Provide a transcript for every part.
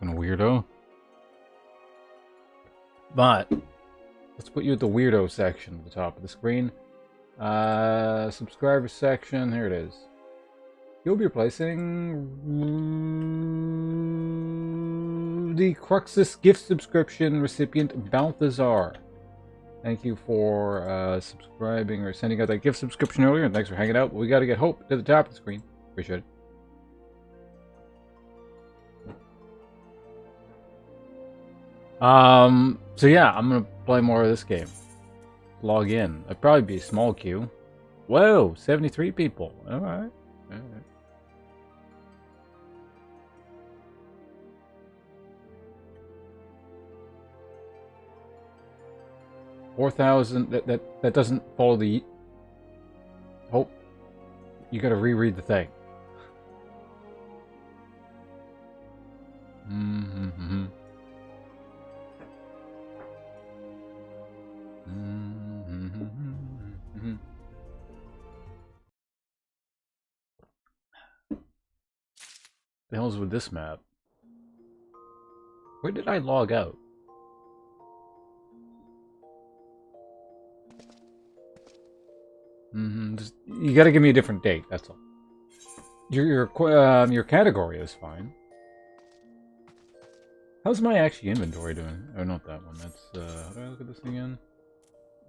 fucking weirdo. But let's put you at the weirdo section at the top of the screen. Subscriber section. Here it is. You'll be replacing the Cruxus gift subscription recipient Balthazar. Thank you for subscribing or sending out that gift subscription earlier, and thanks for hanging out. We got to get Hope to the top of the screen. Appreciate it. So yeah, I'm gonna play more of this game. Log in. I'd probably be a small queue. Whoa, 73 people. All right. 4,000. That doesn't follow the. Hope. You got to reread the thing. Mm-hmm. The hell's with this map? Where did I log out? You gotta give me a different date, that's all. Your category is fine. How's my actually inventory doing? Oh, not that one. That's, how do I look at this again?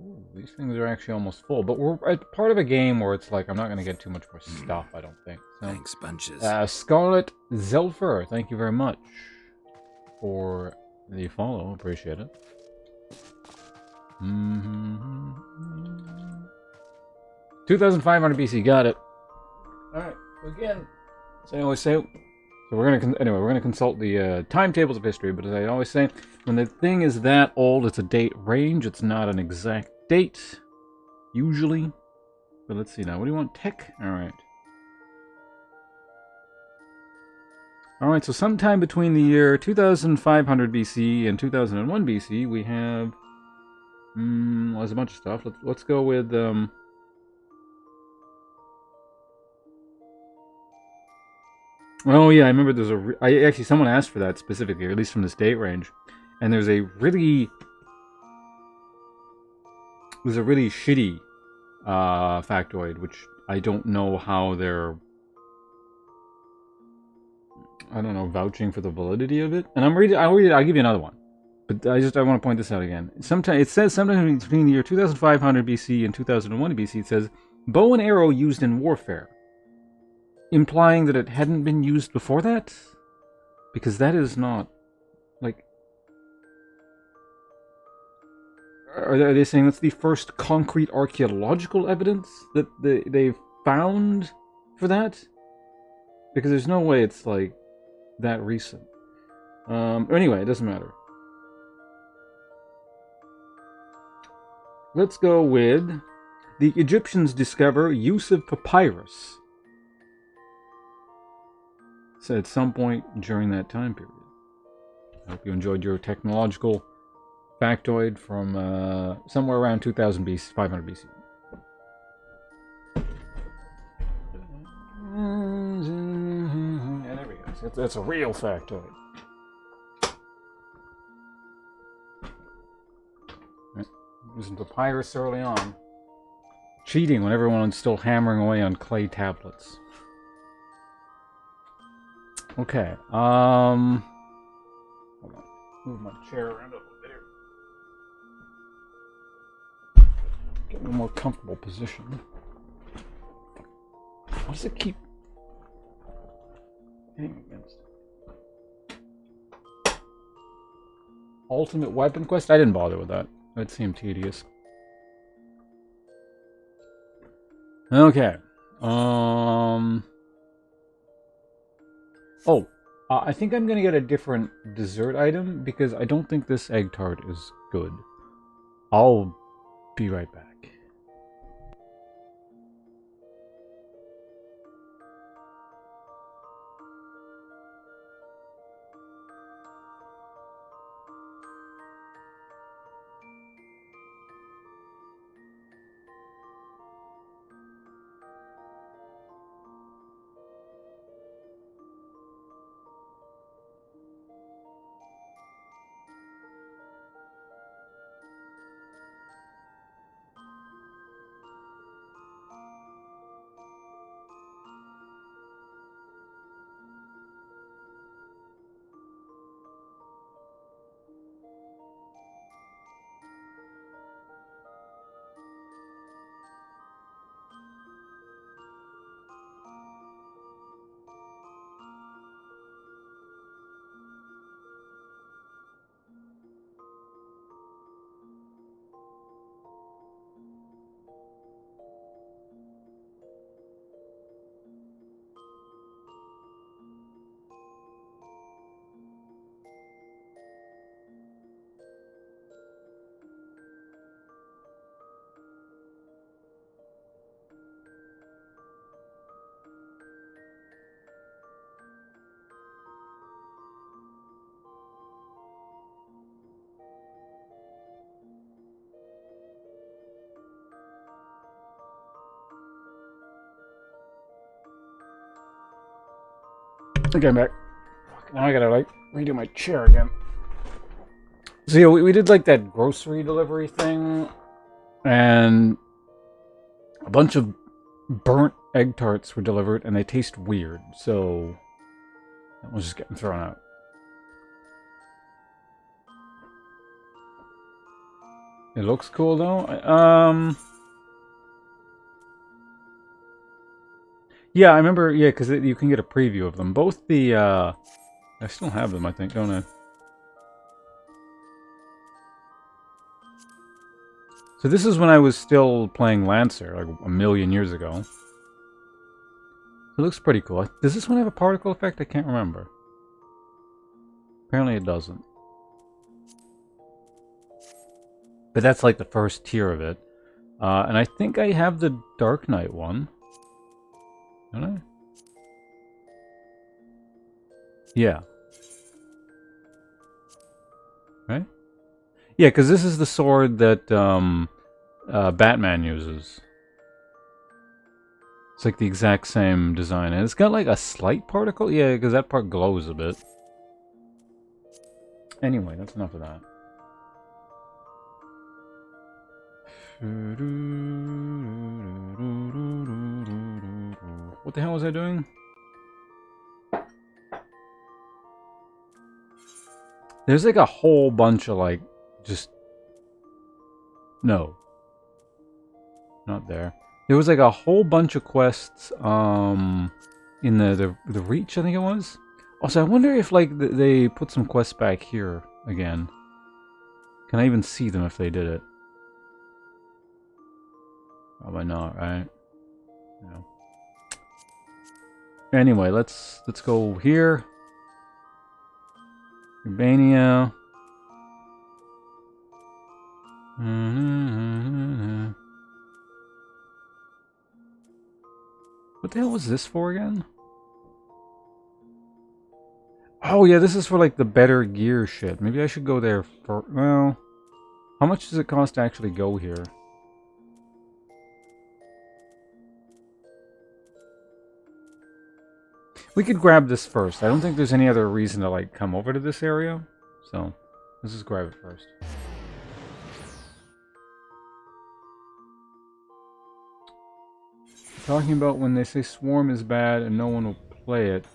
Ooh, these things are actually almost full, but we're at part of a game where it's like I'm not going to get too much more stuff, I don't think. So, thanks, bunches. Scarlet Zelfer, thank you very much for the follow. Appreciate it. 2,500 BC, got it. All right, again, as I always say, so we're gonna consult the timetables of history. But as I always say, when the thing is that old, it's a date range. It's not an exact date, usually. But let's see now. What do you want? Tech. All right. All right. So sometime between the year 2,500 BC and 2001 BC, we have well, there's a bunch of stuff. Let's go with Oh yeah, I remember there's actually someone asked for that specifically, or at least from this date range, and there's a really shitty factoid, which I don't know how they're vouching for the validity of it. And I'll read it. I'll give you another one, but I want to point this out again. It says sometime between the year 2500 BC and 2001 BC. It says bow and arrow used in warfare. Implying that it hadn't been used before that? Because that is not, like... Are they saying that's the first concrete archaeological evidence that they've found for that? Because there's no way it's, like, that recent. Anyway, it doesn't matter. Let's go with... The Egyptians discover use of papyrus. So at some point during that time period. I hope you enjoyed your technological factoid from somewhere around 2000 BC, 500 BC. Yeah, there we go. So that's a real factoid. Using papyrus early on. Cheating when everyone's still hammering away on clay tablets. Okay, hold on. Move my chair around a little bit here. Get in a more comfortable position. What does it keep hitting against? Ultimate Weapon Quest? I didn't bother with that. That seemed tedious. Okay. I think I'm gonna get a different dessert item because I don't think this egg tart is good. I'll be right back. Okay, I'm back. Now I gotta like redo my chair again. So yeah, we did like that grocery delivery thing, and a bunch of burnt egg tarts were delivered, and they taste weird. So that was just getting thrown out. It looks cool though. Yeah, I remember. Yeah, because you can get a preview of them. Both the I still have them, I think, don't I? So this is when I was still playing Lancer, like a million years ago. It looks pretty cool. Does this one have a particle effect? I can't remember. Apparently it doesn't. But that's like the first tier of it. And I think I have the Dark Knight one. Don't I? Yeah. Right? Yeah, because this is the sword that Batman uses. It's like the exact same design. And it's got like a slight particle. Yeah, because that part glows a bit. Anyway, that's enough of that. What the hell was I doing? There's like a whole bunch of like, just... No. Not there. There was like a whole bunch of quests in the Reach, I think it was. Also, I wonder if like they put some quests back here again. Can I even see them if they did it? Probably not, right? No. Anyway, let's go here. Urbania. What the hell was this for again? Oh yeah, this is for like the better gear shit. Maybe I should go there for... Well, how much does it cost to actually go here? We could grab this first. I don't think there's any other reason to like come over to this area. So, let's just grab it first. Talking about when they say Swarm is bad and no one will play it.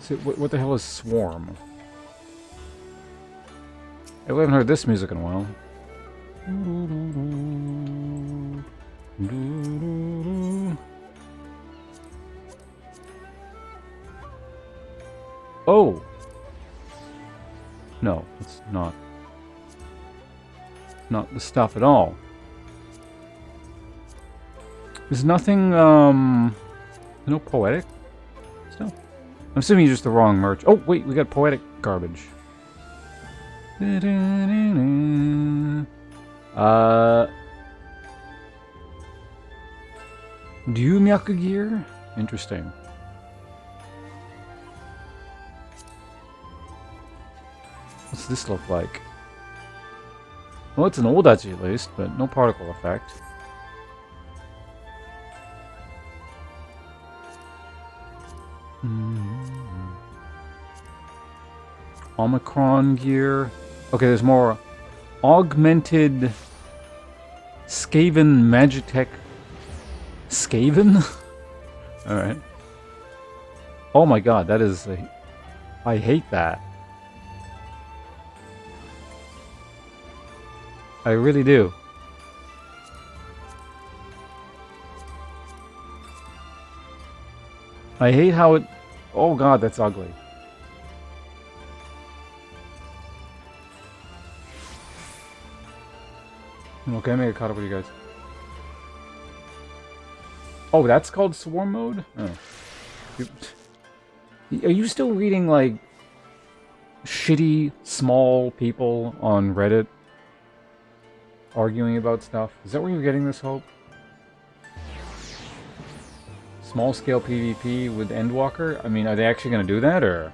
So, what the hell is Swarm? I haven't heard this music in a while. Oh! No, it's not. Not the stuff at all. There's nothing, no poetic stuff? I'm assuming just the wrong merch. Oh, wait, we got poetic garbage. Ryumyaku gear? Interesting. What's this look like? Well, it's an Odachi at least, but no particle effect. Omicron gear. Okay, there's more augmented Skaven Magitech. Skaven? Alright. Oh my god, that is... I hate that. I really do. I hate how it... Oh god, that's ugly. Okay, I may have caught up with you guys. Oh, that's called Swarm Mode? Oh. Are you still reading, like, shitty, small people on Reddit arguing about stuff? Is that where you're getting this hope? Small-scale PvP with Endwalker? I mean, are they actually going to do that, or...?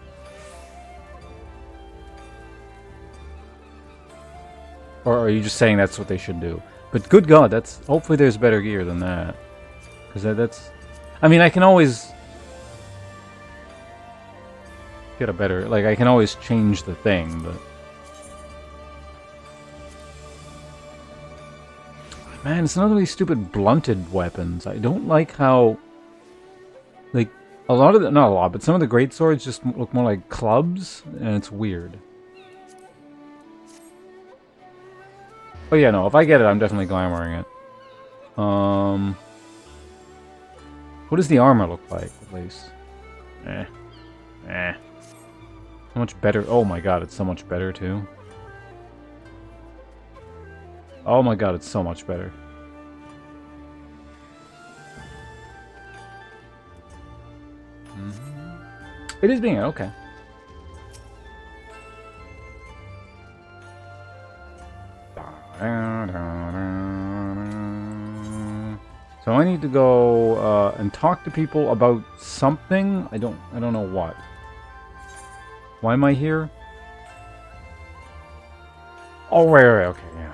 Or are you just saying that's what they should do? But good god, that's... Hopefully there's better gear than that. Because that's... I mean, I can always get a better... Like, I can always change the thing, but... Man, it's none of these stupid blunted weapons. I don't like how... Like, a lot of the... Not a lot, but some of the great swords just look more like clubs, and it's weird. Oh yeah, no, if I get it, I'm definitely glamoring it. What does the armor look like, at least? So much better. Oh my god, it's so much better, too. Oh my god, it's so much better. It is being okay. So I need to go and talk to people about something. I don't know what. Why am I here? Oh, right, okay, yeah.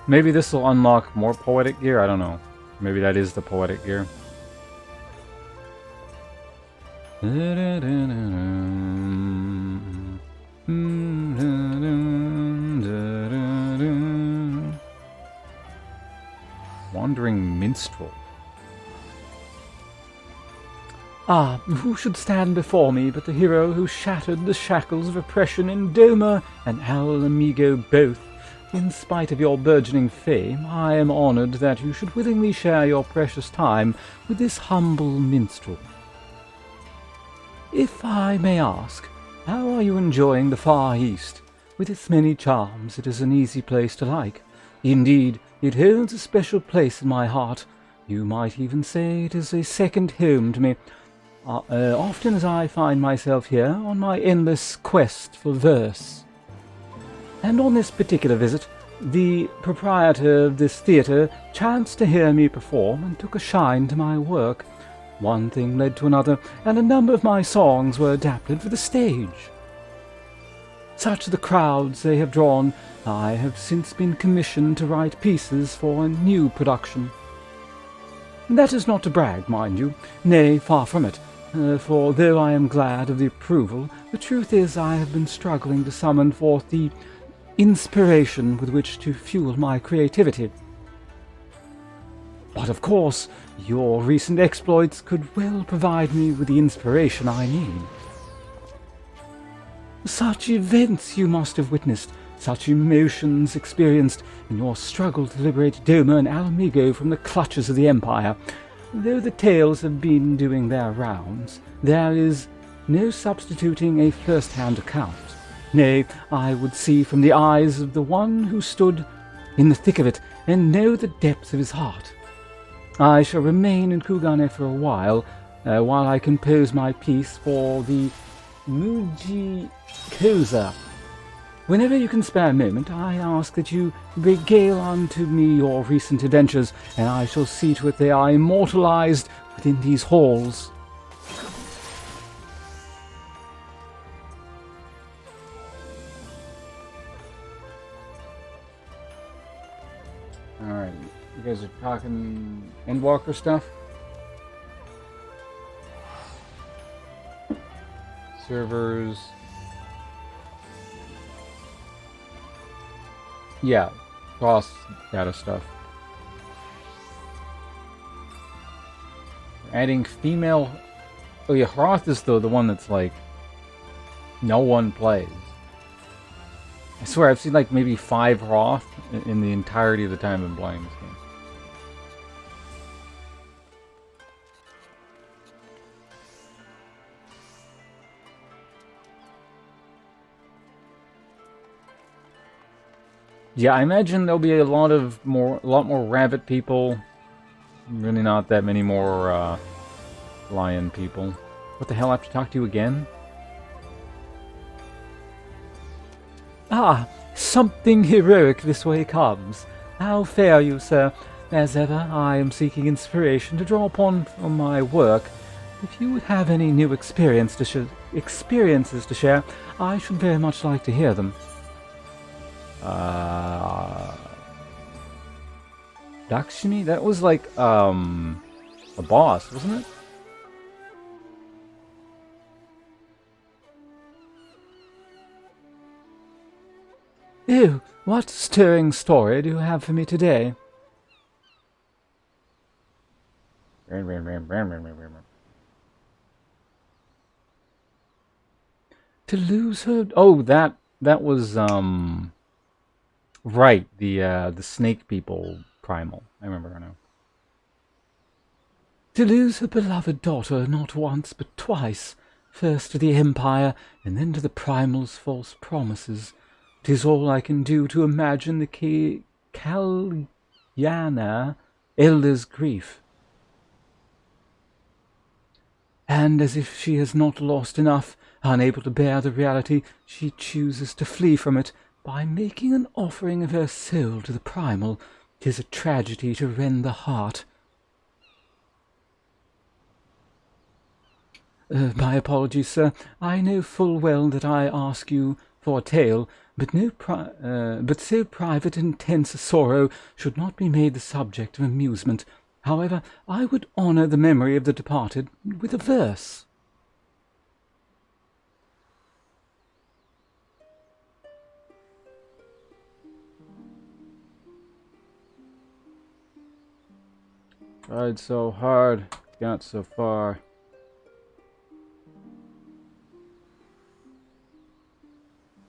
Maybe this will unlock more poetic gear. I don't know. Maybe that is the poetic gear. Wandering minstrel. Ah, who should stand before me but the hero who shattered the shackles of oppression in Doma and Al Amigo both? In spite of your burgeoning fame, I am honored that you should willingly share your precious time with this humble minstrel. If I may ask, how are you enjoying the Far East? With its many charms, it is an easy place to like. Indeed, it holds a special place in my heart. You might even say it is a second home to me. Often as I find myself here on my endless quest for verse. And on this particular visit, the proprietor of this theatre chanced to hear me perform and took a shine to my work. One thing led to another, and a number of my songs were adapted for the stage. Such are the crowds they have drawn, I have since been commissioned to write pieces for a new production. That is not to brag, mind you, nay, far from it, for though I am glad of the approval, the truth is I have been struggling to summon forth the inspiration with which to fuel my creativity. But of course, your recent exploits could well provide me with the inspiration I need. Such events you must have witnessed, such emotions experienced in your struggle to liberate Doma and Al Amigo from the clutches of the Empire. Though the tales have been doing their rounds, there is no substituting a first-hand account. Nay, I would see from the eyes of the one who stood in the thick of it and know the depths of his heart. I shall remain in Kugane for a while I compose my piece for the Muji Koza. Whenever you can spare a moment, I ask that you regale unto me your recent adventures, and I shall see to it they are immortalized within these halls. Alright, you guys are talking Endwalker stuff? Servers... Yeah, cross data stuff. Adding female... Oh yeah, Hroth is the one that's like... No one plays. I swear, I've seen like maybe 5 Hroth in the entirety of the time I've been playing this game. Yeah, I imagine there'll be a lot more rabbit people. Really not that many more lion people. What the hell, I have to talk to you again? Ah, something heroic this way comes. How fare you, sir? As ever, I am seeking inspiration to draw upon for my work. If you would have any new experiences to share, I should very much like to hear them. Lakshmi? That was like, A boss, wasn't it? Oh, what stirring story do you have for me today? To lose her... Oh, that was, right, the snake people primal. I remember her now. To lose her beloved daughter not once but twice, first to the Empire and then to the Primal's false promises. 'Tis all I can do to imagine the Kalyana elder's grief. And as if she has not lost enough, unable to bear the reality, she chooses to flee from it by making an offering of her soul to the Primal. 'Tis a tragedy to rend the heart. My apologies, sir. I know full well that I ask you for a tale, but so private and intense a sorrow should not be made the subject of amusement. However, I would honour the memory of the departed with a verse. Tried so hard, got so far.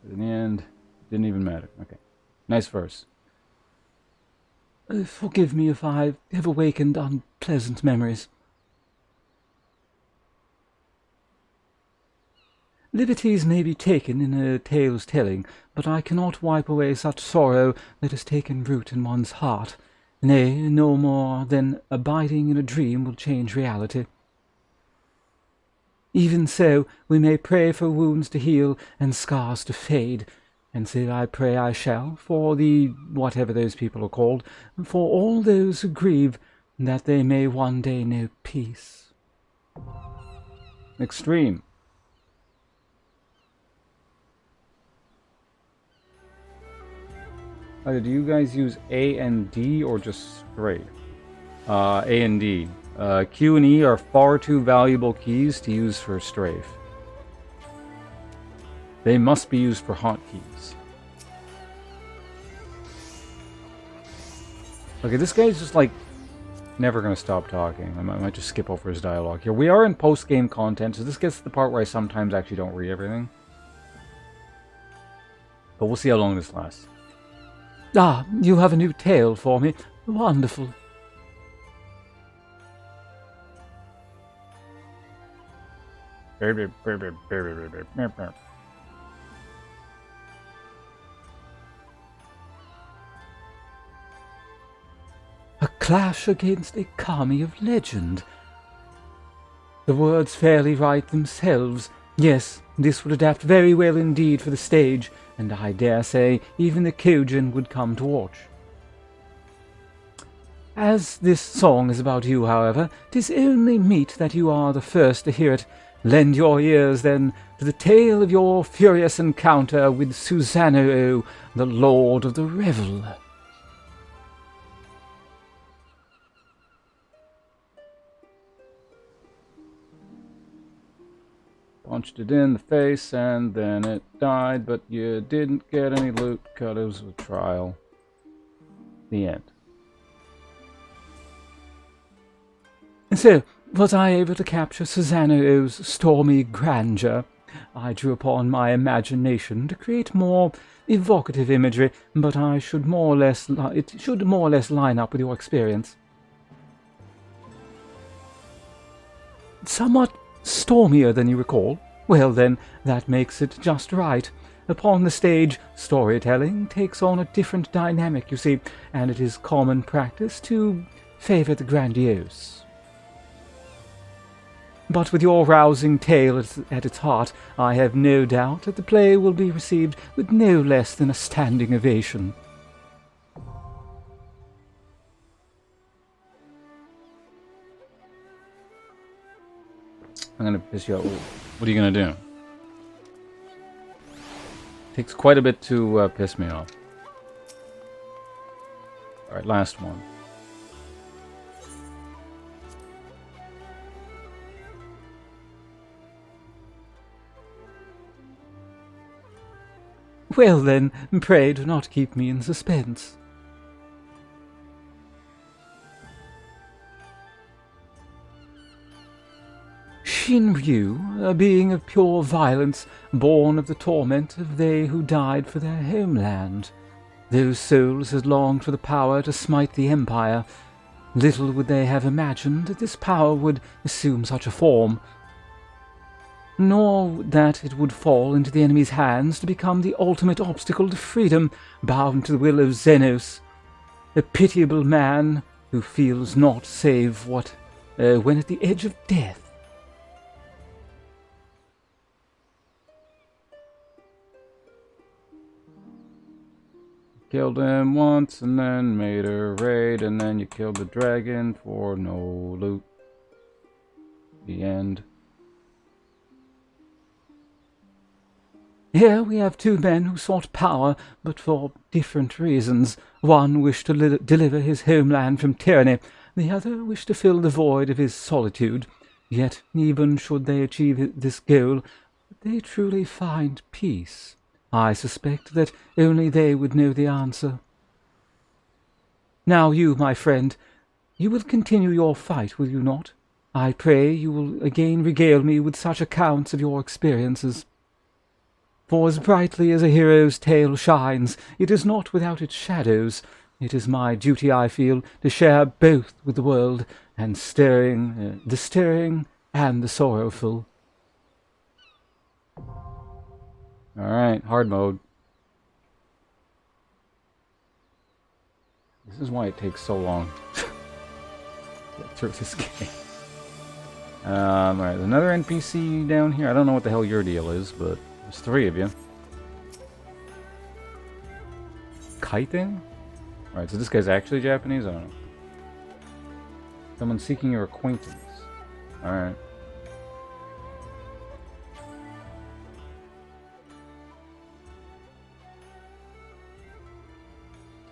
In the end, didn't even matter. Okay. Nice verse. Forgive me if I have awakened unpleasant memories. Liberties may be taken in a tale's telling, but I cannot wipe away such sorrow that has taken root in one's heart. Nay, no more than abiding in a dream will change reality. Even so, we may pray for wounds to heal and scars to fade, and so I pray I shall, for the whatever those people are called, for all those who grieve, that they may one day know peace. Extreme. Do you guys use A and D or just straight? A and D. Q and E are far too valuable keys to use for strafe. They must be used for hotkeys. Okay, this guy's just like never gonna stop talking. I might just skip over his dialogue here. We are in post-game content, so this gets to the part where I sometimes actually don't read everything. But we'll see how long this lasts. Ah, you have a new tale for me. Wonderful. A clash against a kami of legend. The words fairly write themselves. Yes, this would adapt very well indeed for the stage, and I dare say even the Kojin would come to watch. As this song is about you, however, 'tis only meet that you are the first to hear it. Lend your ears, then, to the tale of your furious encounter with Susanoo, the Lord of the Revel. Punched it in the face and then it died, but you didn't get any loot because it was a trial. The end. And so, was I able to capture Susanoo's stormy grandeur? I drew upon my imagination to create more evocative imagery, but it should more or less line up with your experience. Somewhat stormier than you recall? Well then, that makes it just right. Upon the stage, storytelling takes on a different dynamic, you see, and it is common practice to favour the grandiose. But with your rousing tale at its heart, I have no doubt that the play will be received with no less than a standing ovation. I'm gonna piss you out. What are you gonna do? Takes quite a bit to piss me off. Alright, last one. Well then, pray do not keep me in suspense. Shinryu, a being of pure violence, born of the torment of they who died for their homeland. Those souls had longed for the power to smite the Empire. Little would they have imagined that this power would assume such a form, nor that it would fall into the enemy's hands to become the ultimate obstacle to freedom, bound to the will of Xenos, a pitiable man who feels naught save when at the edge of death. Killed him once and then made a raid, and then you killed the dragon for no loot. The end. Here we have two men who sought power, but for different reasons. One wished to deliver his homeland from tyranny, the other wished to fill the void of his solitude. Yet, even should they achieve this goal, would they truly find peace? I suspect that only they would know the answer. Now you, my friend, you will continue your fight, will you not? I pray you will again regale me with such accounts of your experiences. For as brightly as a hero's tale shines, it is not without its shadows. It is my duty, I feel, to share both with the world, and the stirring and the sorrowful. Alright, hard mode. This is why it takes so long to get through this game. Alright, there's another NPC down here. I don't know what the hell your deal is, but there's three of you. Kiting? Alright, so this guy's actually Japanese? I don't know. Someone seeking your acquaintance. Alright.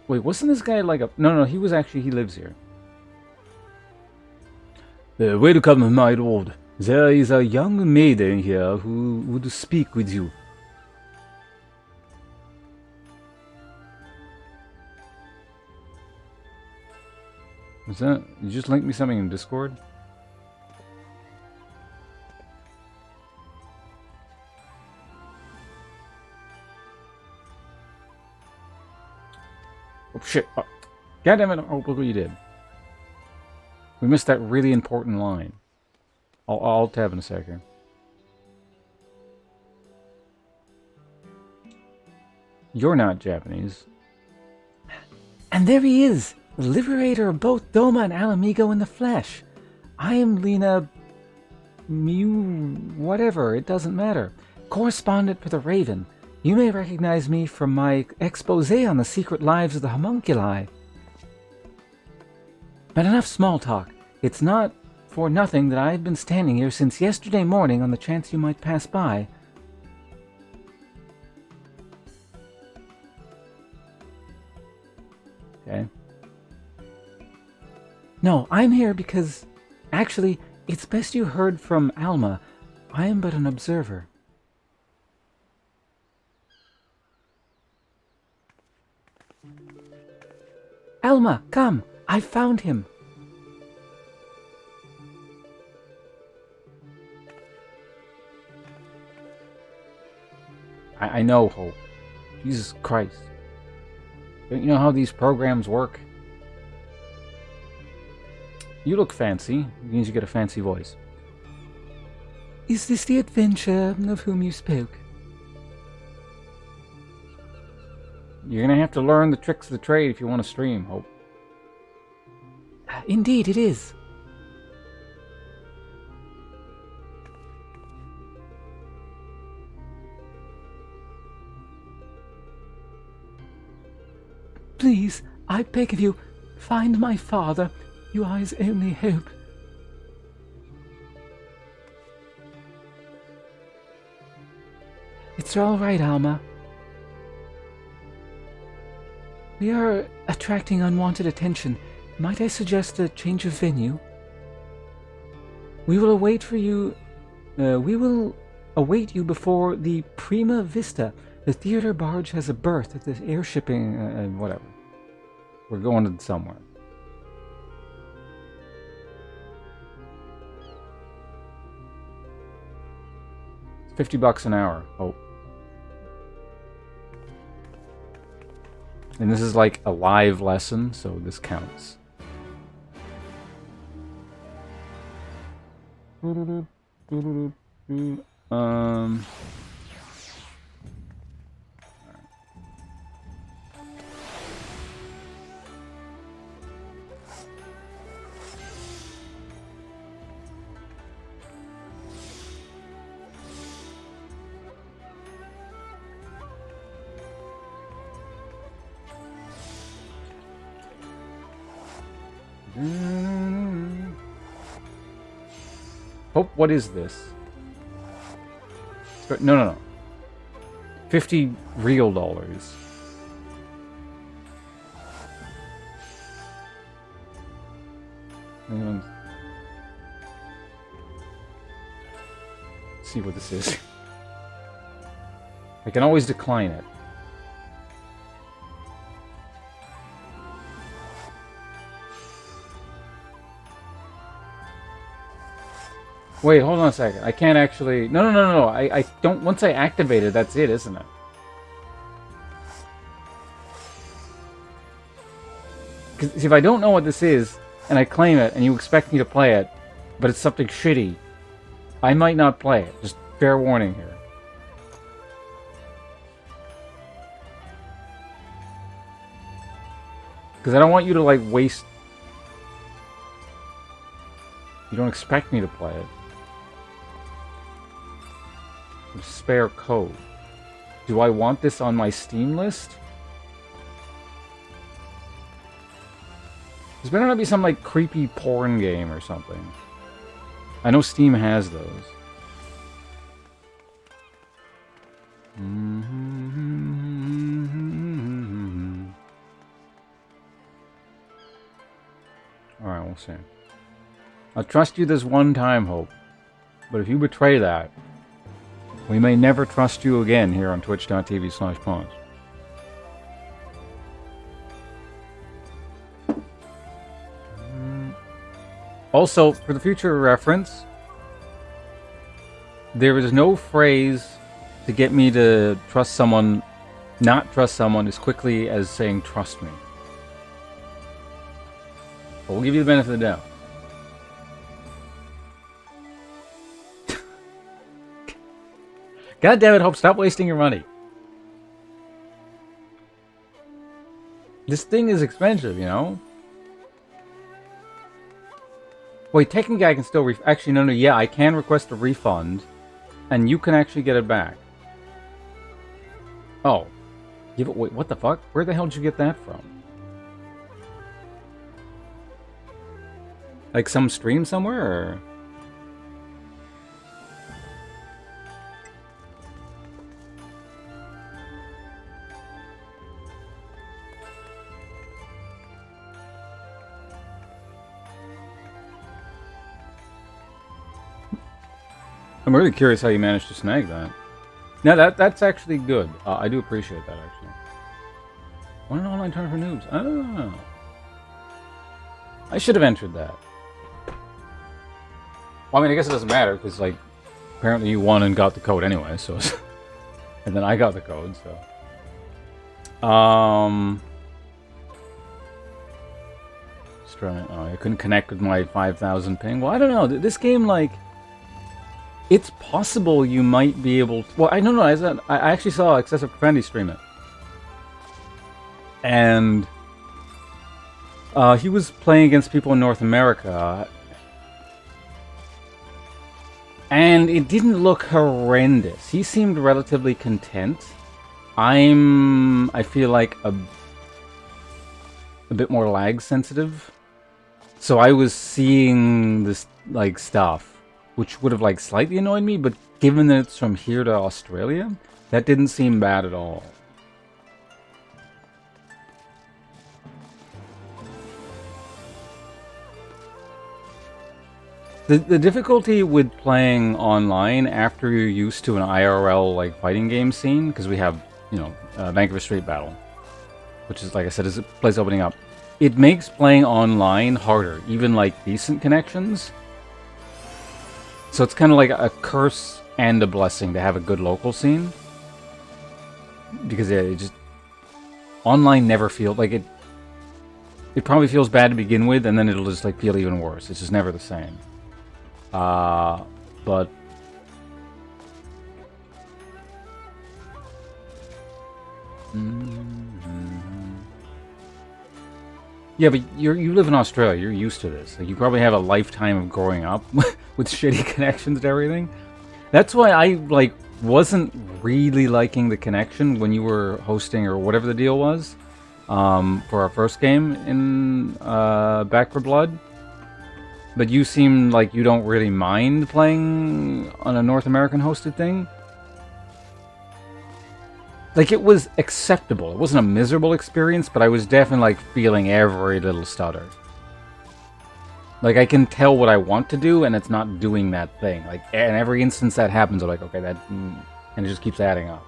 Wait, wasn't this guy like a... No, he lives here. Welcome, my lord. There is a young maiden here who would speak with you. Was that... You just linked me something in Discord? Oh shit. Oh, God damn it. Oh, look what you did. We missed that really important line. I'll tab in a second. You're not Japanese. And there he is, the liberator of both Doma and Alamigo in the flesh. I am Lena... whatever, it doesn't matter. Correspondent for the Raven. You may recognize me from my expose on the secret lives of the homunculi. But enough small talk. It's not for nothing that I've been standing here since yesterday morning on the chance you might pass by. Okay. No, I'm here because... Actually, it's best you heard from Alma. I am but an observer. Alma, come! I found him! I know, Hope. Jesus Christ. Don't you know how these programs work? You look fancy. It means you get a fancy voice. Is this the adventure of whom you spoke? You're gonna have to learn the tricks of the trade if you want to stream, Hope. Indeed, it is. Please, I beg of you, find my father. You are his only hope. It's all right, Alma. We are attracting unwanted attention. Might I suggest a change of venue? We will await you before the Prima Vista, The theater barge has a berth at the airshipping... whatever. We're going to somewhere. It's $50 an hour. Oh. And this is like a live lesson, so this counts. Oh, what is this? No. 50 real dollars. Let's see what this is. I can always decline it. Wait, hold on a second. I can't actually... No. I don't... Once I activate it, that's it, isn't it? Because if I don't know what this is, and I claim it, and you expect me to play it, but it's something shitty, I might not play it. Just fair warning here. Because I don't want you to, like, waste... You don't expect me to play it. Spare code. Do I want this on my Steam list? There's better not be some like creepy porn game or something. I know Steam has those. Alright, we'll see. I'll trust you this one time, Hope. But if you betray that, we may never trust you again here on twitch.tv/pawns. Also, for the future reference, there is no phrase to get me to trust someone, not trust someone as quickly as saying trust me. But we'll give you the benefit of the doubt. God damn it, Hope, stop wasting your money. This thing is expensive, you know? Wait, technically I can still actually, no, yeah, I can request a refund, and you can actually get it back. Oh. Wait, what the fuck? Where the hell did you get that from? Like some stream somewhere, or...? I'm really curious how you managed to snag that. Now that's actually good. I do appreciate that, actually. What an online tournament for noobs. Oh. I should have entered that. Well, I mean, I guess it doesn't matter, because, like, apparently you won and got the code anyway, so... and then I got the code, so... Just trying... Oh, I couldn't connect with my 5,000 ping. Well, I don't know. This game, like... It's possible you might be able to... Well, I don't know. I actually saw Excessive Profanity stream it. And... he was playing against people in North America. And it didn't look horrendous. He seemed relatively content. I feel like a bit more lag sensitive. So I was seeing this, like, stuff, which would have, like, slightly annoyed me, but given that it's from here to Australia, that didn't seem bad at all. The difficulty with playing online after you're used to an IRL, like, fighting game scene, because we have Vancouver Street Battle, which is, like I said, is a place opening up. It makes playing online harder, even like decent connections. So it's kind of like a curse and a blessing to have a good local scene. Because it just online never feels like it. It probably feels bad to begin with, and then it'll just like feel even worse. It's just never the same. But yeah, but you live in Australia. You're used to this. Like, you probably have a lifetime of growing up with shitty connections and everything. That's why I wasn't really liking the connection when you were hosting or whatever the deal was for our first game in Back for Blood. But you seem like you don't really mind playing on a North American hosted thing. Like, it was acceptable. It wasn't a miserable experience, but I was definitely, like, feeling every little stutter. Like, I can tell what I want to do, and it's not doing that thing. Like, and every instance that happens, I'm like, okay, that... And it just keeps adding up.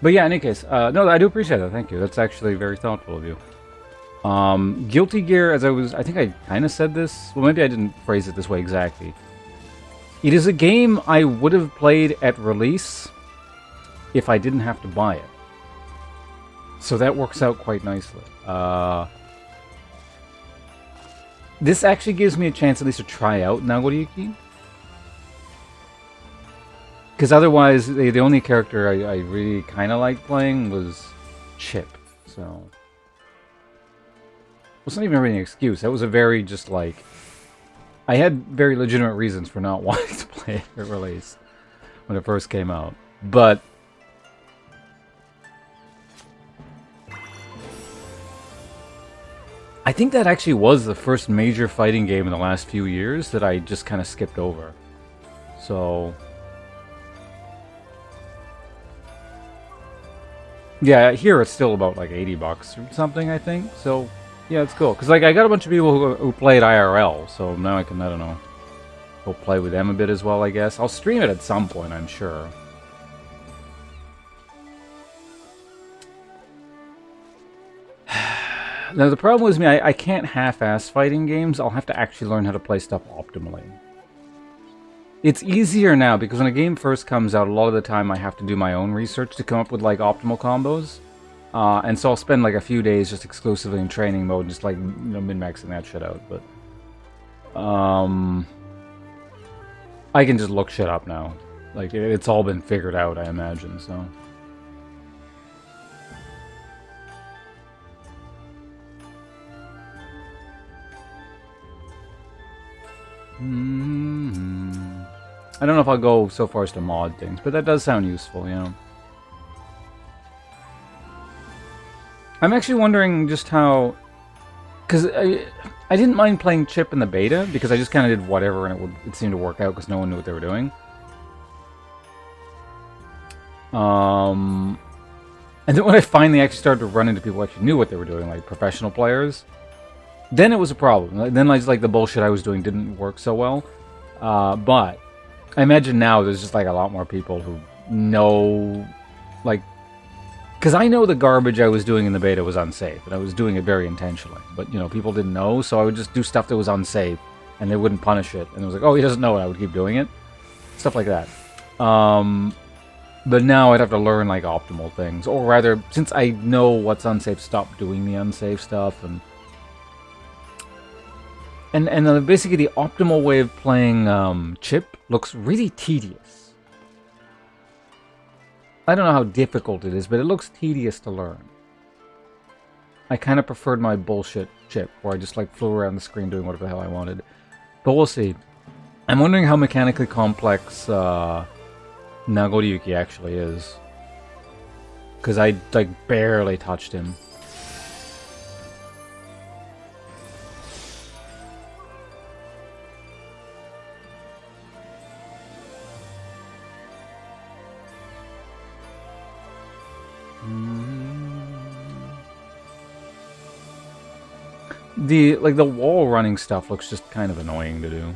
But yeah, in any case, no, I do appreciate that. Thank you. That's actually very thoughtful of you. Guilty Gear, I think I kind of said this. Well, maybe I didn't phrase it this way exactly. It is a game I would have played at release if I didn't have to buy it. So that works out quite nicely. This actually gives me a chance at least to try out Nagoriyuki. Because otherwise, the only character I really kind of liked playing was Chip. So... It's not even really an excuse. That was a very just like... I had very legitimate reasons for not wanting to play it at release when it first came out. But... I think that actually was the first major fighting game in the last few years that I just kind of skipped over. So... Yeah, here it's still about like $80 or something, I think. So... Yeah, it's cool. Because, like, I got a bunch of people who played IRL, so now I can, I don't know, go play with them a bit as well, I guess. I'll stream it at some point, I'm sure. Now, the problem with me, I can't half-ass fighting games. I'll have to actually learn how to play stuff optimally. It's easier now, because when a game first comes out, a lot of the time I have to do my own research to come up with, like, optimal combos. And so I'll spend like a few days just exclusively in training mode, just like, min-maxing that shit out, but... I can just look shit up now. Like, it's all been figured out, I imagine, so... I don't know if I'll go so far as to mod things, but that does sound useful, you know? I'm actually wondering just how... Because I didn't mind playing Chip in the beta, because I just kind of did whatever and it seemed to work out because no one knew what they were doing. And then when I finally actually started to run into people who actually knew what they were doing, like professional players, then it was a problem. Then like the bullshit I was doing didn't work so well. But I imagine now there's just like a lot more people who know, like... Because I know the garbage I was doing in the beta was unsafe, and I was doing it very intentionally. But, people didn't know, so I would just do stuff that was unsafe, and they wouldn't punish it. And it was like, oh, he doesn't know, and I would keep doing it. Stuff like that. But now I'd have to learn, like, optimal things. Or rather, since I know what's unsafe, stop doing the unsafe stuff. And basically the optimal way of playing Chip looks really tedious. I don't know how difficult it is, but it looks tedious to learn. I kind of preferred my bullshit Chip, where I just like flew around the screen doing whatever the hell I wanted. But we'll see. I'm wondering how mechanically complex Nagoriyuki actually is. Because I like barely touched him. The wall running stuff looks just kind of annoying to do.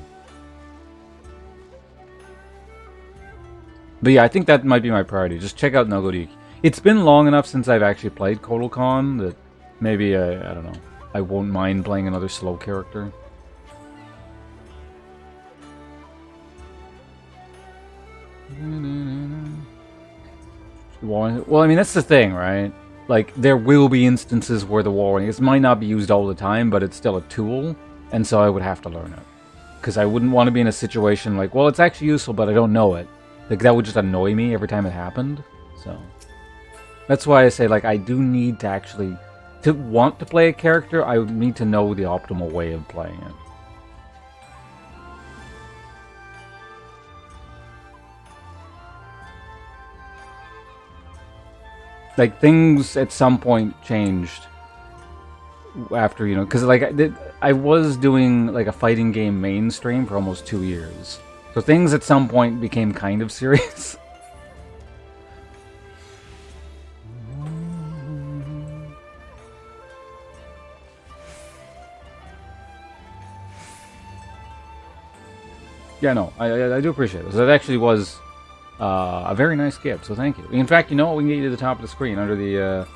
But yeah, I think that might be my priority. Just check out Nogodik. It's been long enough since I've actually played Kotal Khan that maybe, I don't know, I won't mind playing another slow character. Well, I mean, that's the thing, right? Like, there will be instances where the wall running, it might not be used all the time, but it's still a tool, and so I would have to learn it. Because I wouldn't want to be in a situation like, well, it's actually useful, but I don't know it. Like, that would just annoy me every time it happened. So, that's why I say, like, I do need to actually, to want to play a character, I would need to know the optimal way of playing it. Like, things at some point changed after, you know, because, like, I was doing, like, a fighting game mainstream for almost 2 years. So things at some point became kind of serious. Yeah, no, I do appreciate it. So that actually was a very nice gift, so thank you. In fact, you know what? We can get you to the top of the screen under the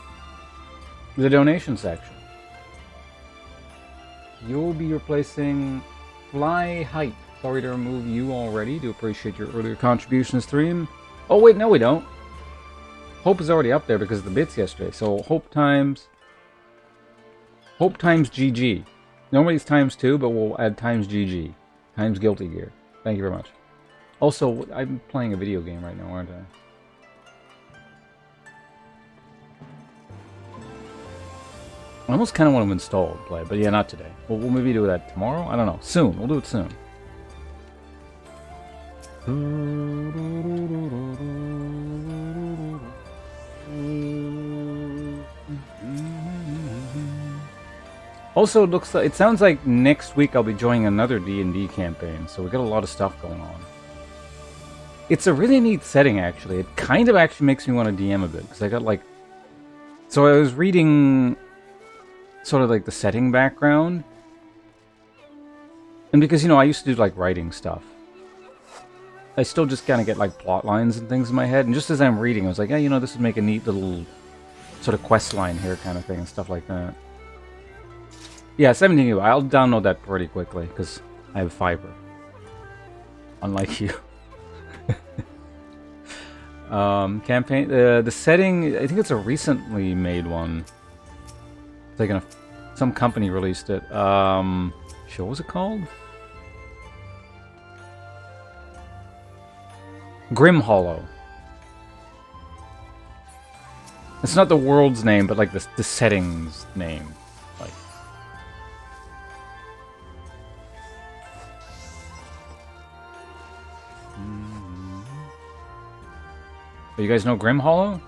donation section. You'll be replacing Fly Hype. Sorry to remove you already. Do appreciate your earlier contribution to stream. Oh wait, no we don't. Hope is already up there because of the bits yesterday. So Hope times GG. Normally it's times 2, but we'll add times GG. Times Guilty Gear. Thank you very much. Also, I'm playing a video game right now, aren't I? I almost kind of want to install and play, but yeah, not today. We'll maybe do that tomorrow? I don't know. Soon. We'll do it soon. Also, it sounds like next week I'll be joining another D&D campaign, so we got a lot of stuff going on. It's a really neat setting, actually. It kind of actually makes me want to DM a bit, because I got, like... So I was reading sort of, like, the setting background. And because, you know, I used to do, like, writing stuff. I still just kind of get, like, plot lines and things in my head. And just as I'm reading, I was like, yeah, you know, this would make a neat little sort of quest line here kind of thing and stuff like that. Yeah, 17 GB. I'll download that pretty quickly, because I have fiber. Unlike you. Campaign, the setting, I think it's a recently made one. It's like some company released it. What was it called? Grim Hollow. It's not the world's name, but like the setting's name. Like. You guys know Grim Hollow?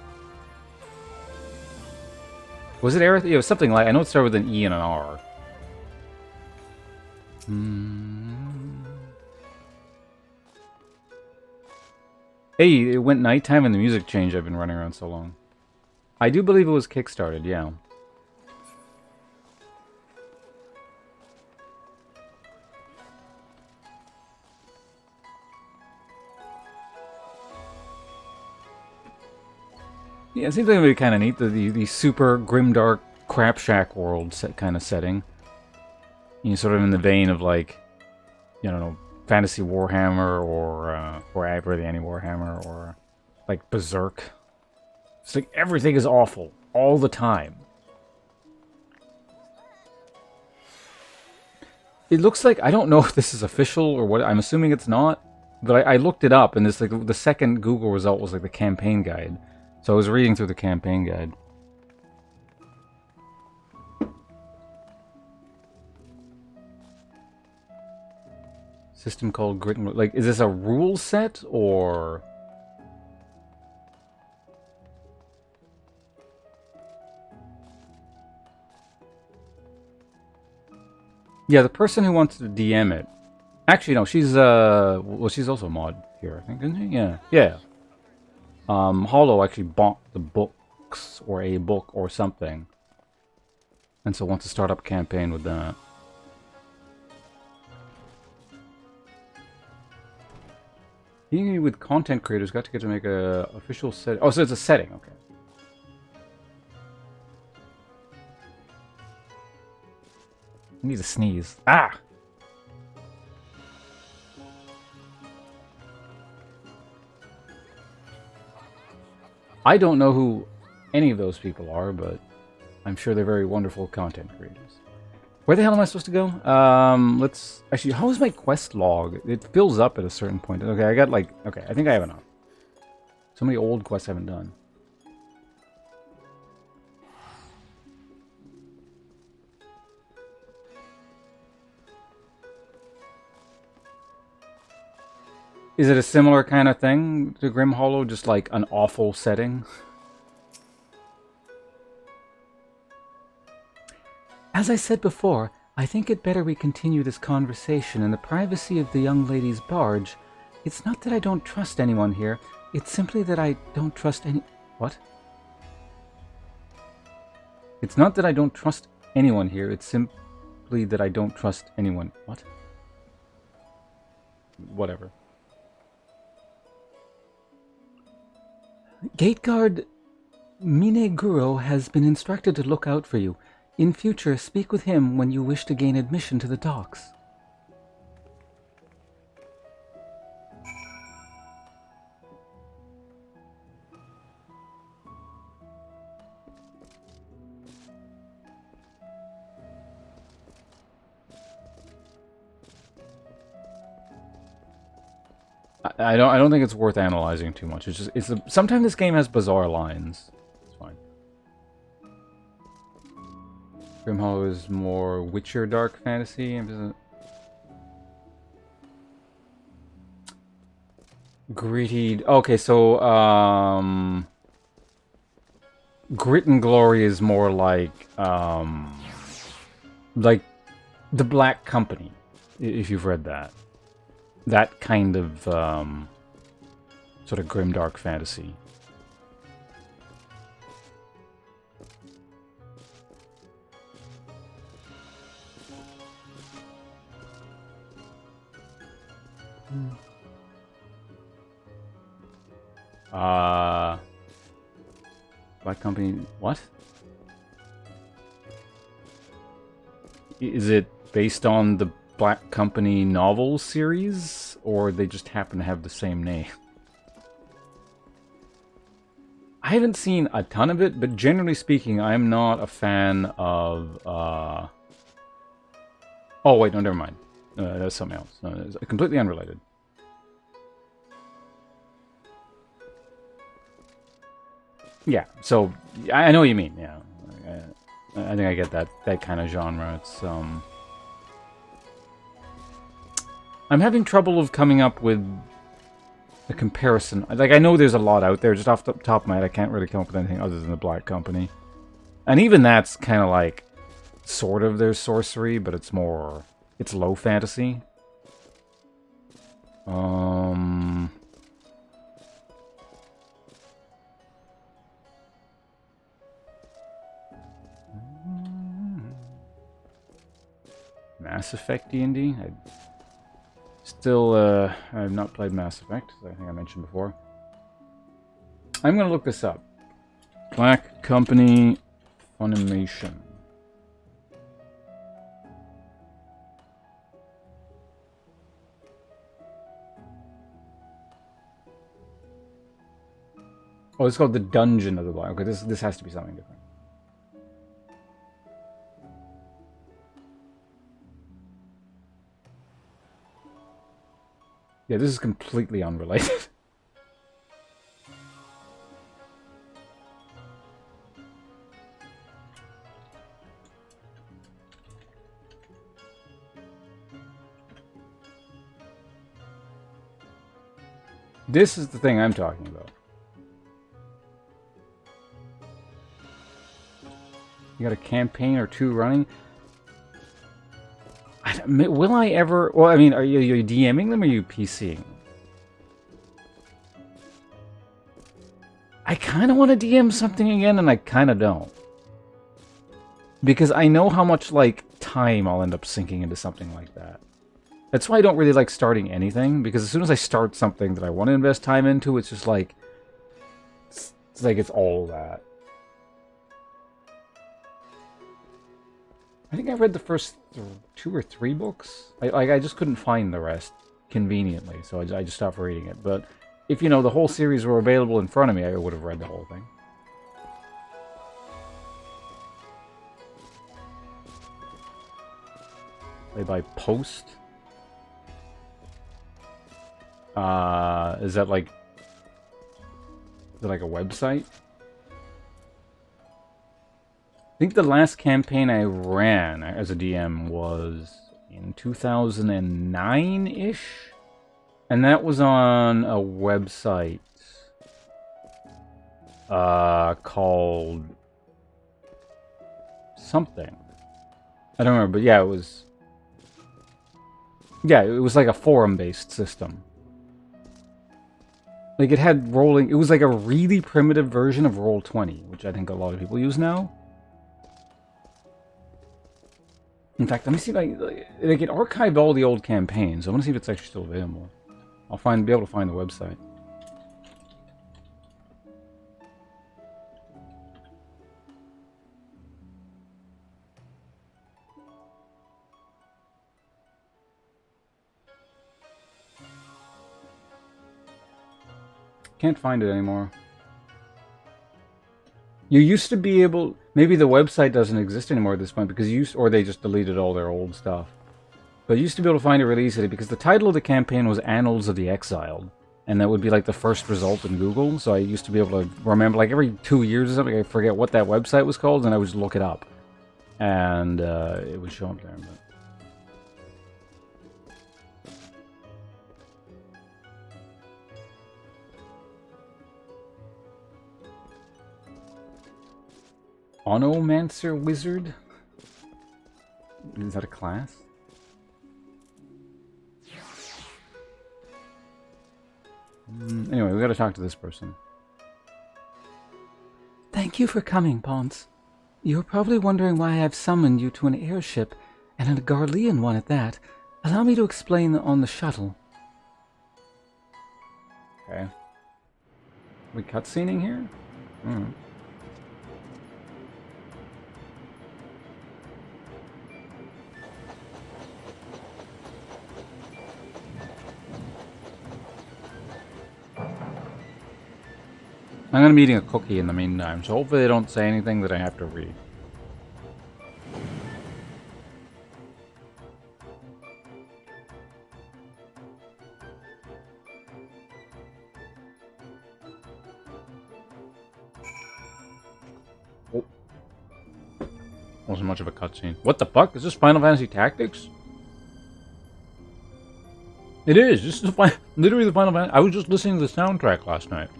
Was it Aerith? It was something like... I know it started with an E and an R. Hey, it went nighttime and the music changed. I've been running around so long. I do believe it was kickstarted, yeah. Yeah, it seems like it would be kind of neat, the super grimdark crap shack world kind of setting. You know, sort of in the vein of, like, you know, Fantasy Warhammer or really any Warhammer or, like, Berserk. It's like everything is awful all the time. It looks like, I don't know if this is official or what, I'm assuming it's not, but I looked it up and it's like the second Google result was like the campaign guide. So I was reading through the campaign guide. System called Grit and... Like, is this a rule set, or... Yeah, the person who wants to DM it... Actually, no, she's, well, she's also a mod here, I think, isn't she? Yeah. Yeah. Hollow actually bought the books, or a book, or something. And so want to start up a campaign with that. Being with content creators, got to get to make a official set. Oh, so it's a setting, okay. I need to sneeze. Ah! I don't know who any of those people are, but I'm sure they're very wonderful content creators. Where the hell am I supposed to go? Let's... Actually, how is my quest log? It fills up at a certain point. Okay, I got like... Okay, I think I have enough. So many old quests I haven't done. Is it a similar kind of thing to Grim Hollow? Just like an awful setting? As I said before, I think it better we continue this conversation in the privacy of the young lady's barge. It's not that I don't trust anyone here, it's simply that I don't trust any... What? It's not that I don't trust anyone here, it's simply that I don't trust anyone... What? Whatever. Gateguard Mineguro has been instructed to look out for you. In future, speak with him when you wish to gain admission to the docks. I don't think it's worth analyzing too much. It's just sometimes this game has bizarre lines. It's fine. Grim Hollow is more Witcher dark fantasy. Gritty. Okay, so Grit and Glory is more like the Black Company, if you've read that. That kind of sort of grimdark fantasy. Black Company, what? Is it based on the Black Company novel series, or they just happen to have the same name? I haven't seen a ton of it, but generally speaking, I'm not a fan of... Oh, wait, no, never mind. That's something else. No, it's completely unrelated. Yeah, so I know what you mean, yeah. I think I get that kind of genre. It's, I'm having trouble of coming up with a comparison. Like, I know there's a lot out there. Just off the top of my head, I can't really come up with anything other than the Black Company. And even that's kind of like, sort of their sorcery, but it's more... It's low fantasy. Mass Effect D&D? Still, I have not played Mass Effect, as I think I mentioned before. I'm going to look this up. Black Company Funimation. Oh, it's called the Dungeon of the Black. Okay, this has to be something different. Yeah, this is completely unrelated. This is the thing I'm talking about. You got a campaign or two running? Will I ever... Well, I mean, are you DMing them or are you PCing? I kind of want to DM something again, and I kind of don't. Because I know how much, like, time I'll end up sinking into something like that. That's why I don't really like starting anything, because as soon as I start something that I want to invest time into, it's just like... It's like it's all that. I think I read the first 2 or 3 books. I just couldn't find the rest conveniently, so I just stopped reading it. But if, you know, the whole series were available in front of me, I would have read the whole thing. Play by post. Is that like a website? I think the last campaign I ran as a DM was in 2009-ish. And that was on a website called something. I don't remember, but yeah, it was... Yeah, it was like a forum-based system. Like, it had rolling... It was like a really primitive version of Roll20, which I think a lot of people use now. In fact, let me see if I can archive all the old campaigns. I want to see if it's actually still available. I'll be able to find the website. Can't find it anymore. You used to be able... Maybe the website doesn't exist anymore at this point because or they just deleted all their old stuff. But you used to be able to find it really easily because the title of the campaign was Annals of the Exiled. And that would be like the first result in Google. So I used to be able to remember, like every 2 years or something, I forget what that website was called, and I would just look it up. And it would show up there. But... Onomancer Wizard? Is that a class? Anyway, we gotta talk to this person. Thank you for coming, Ponce. You're probably wondering why I've summoned you to an airship, and a Garlean one at that. Allow me to explain on the shuttle. Okay. Are we cutscening here? I'm going to be eating a cookie in the meantime, so hopefully they don't say anything that I have to read. Oh. Wasn't much of a cutscene. What the fuck? Is this Final Fantasy Tactics? It is. This is literally the Final Fantasy. I was just listening to the soundtrack last night.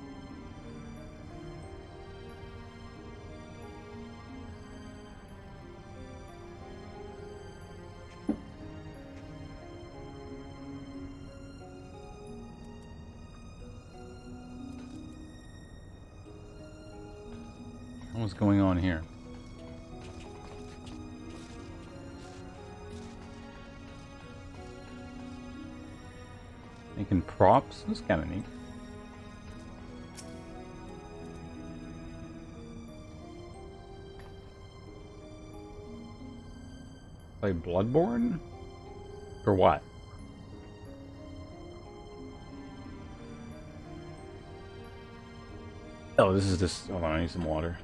What's going on here? Making props? That's kind of neat. Play Bloodborne? Or what? Oh, this is this. Hold on, I need some water.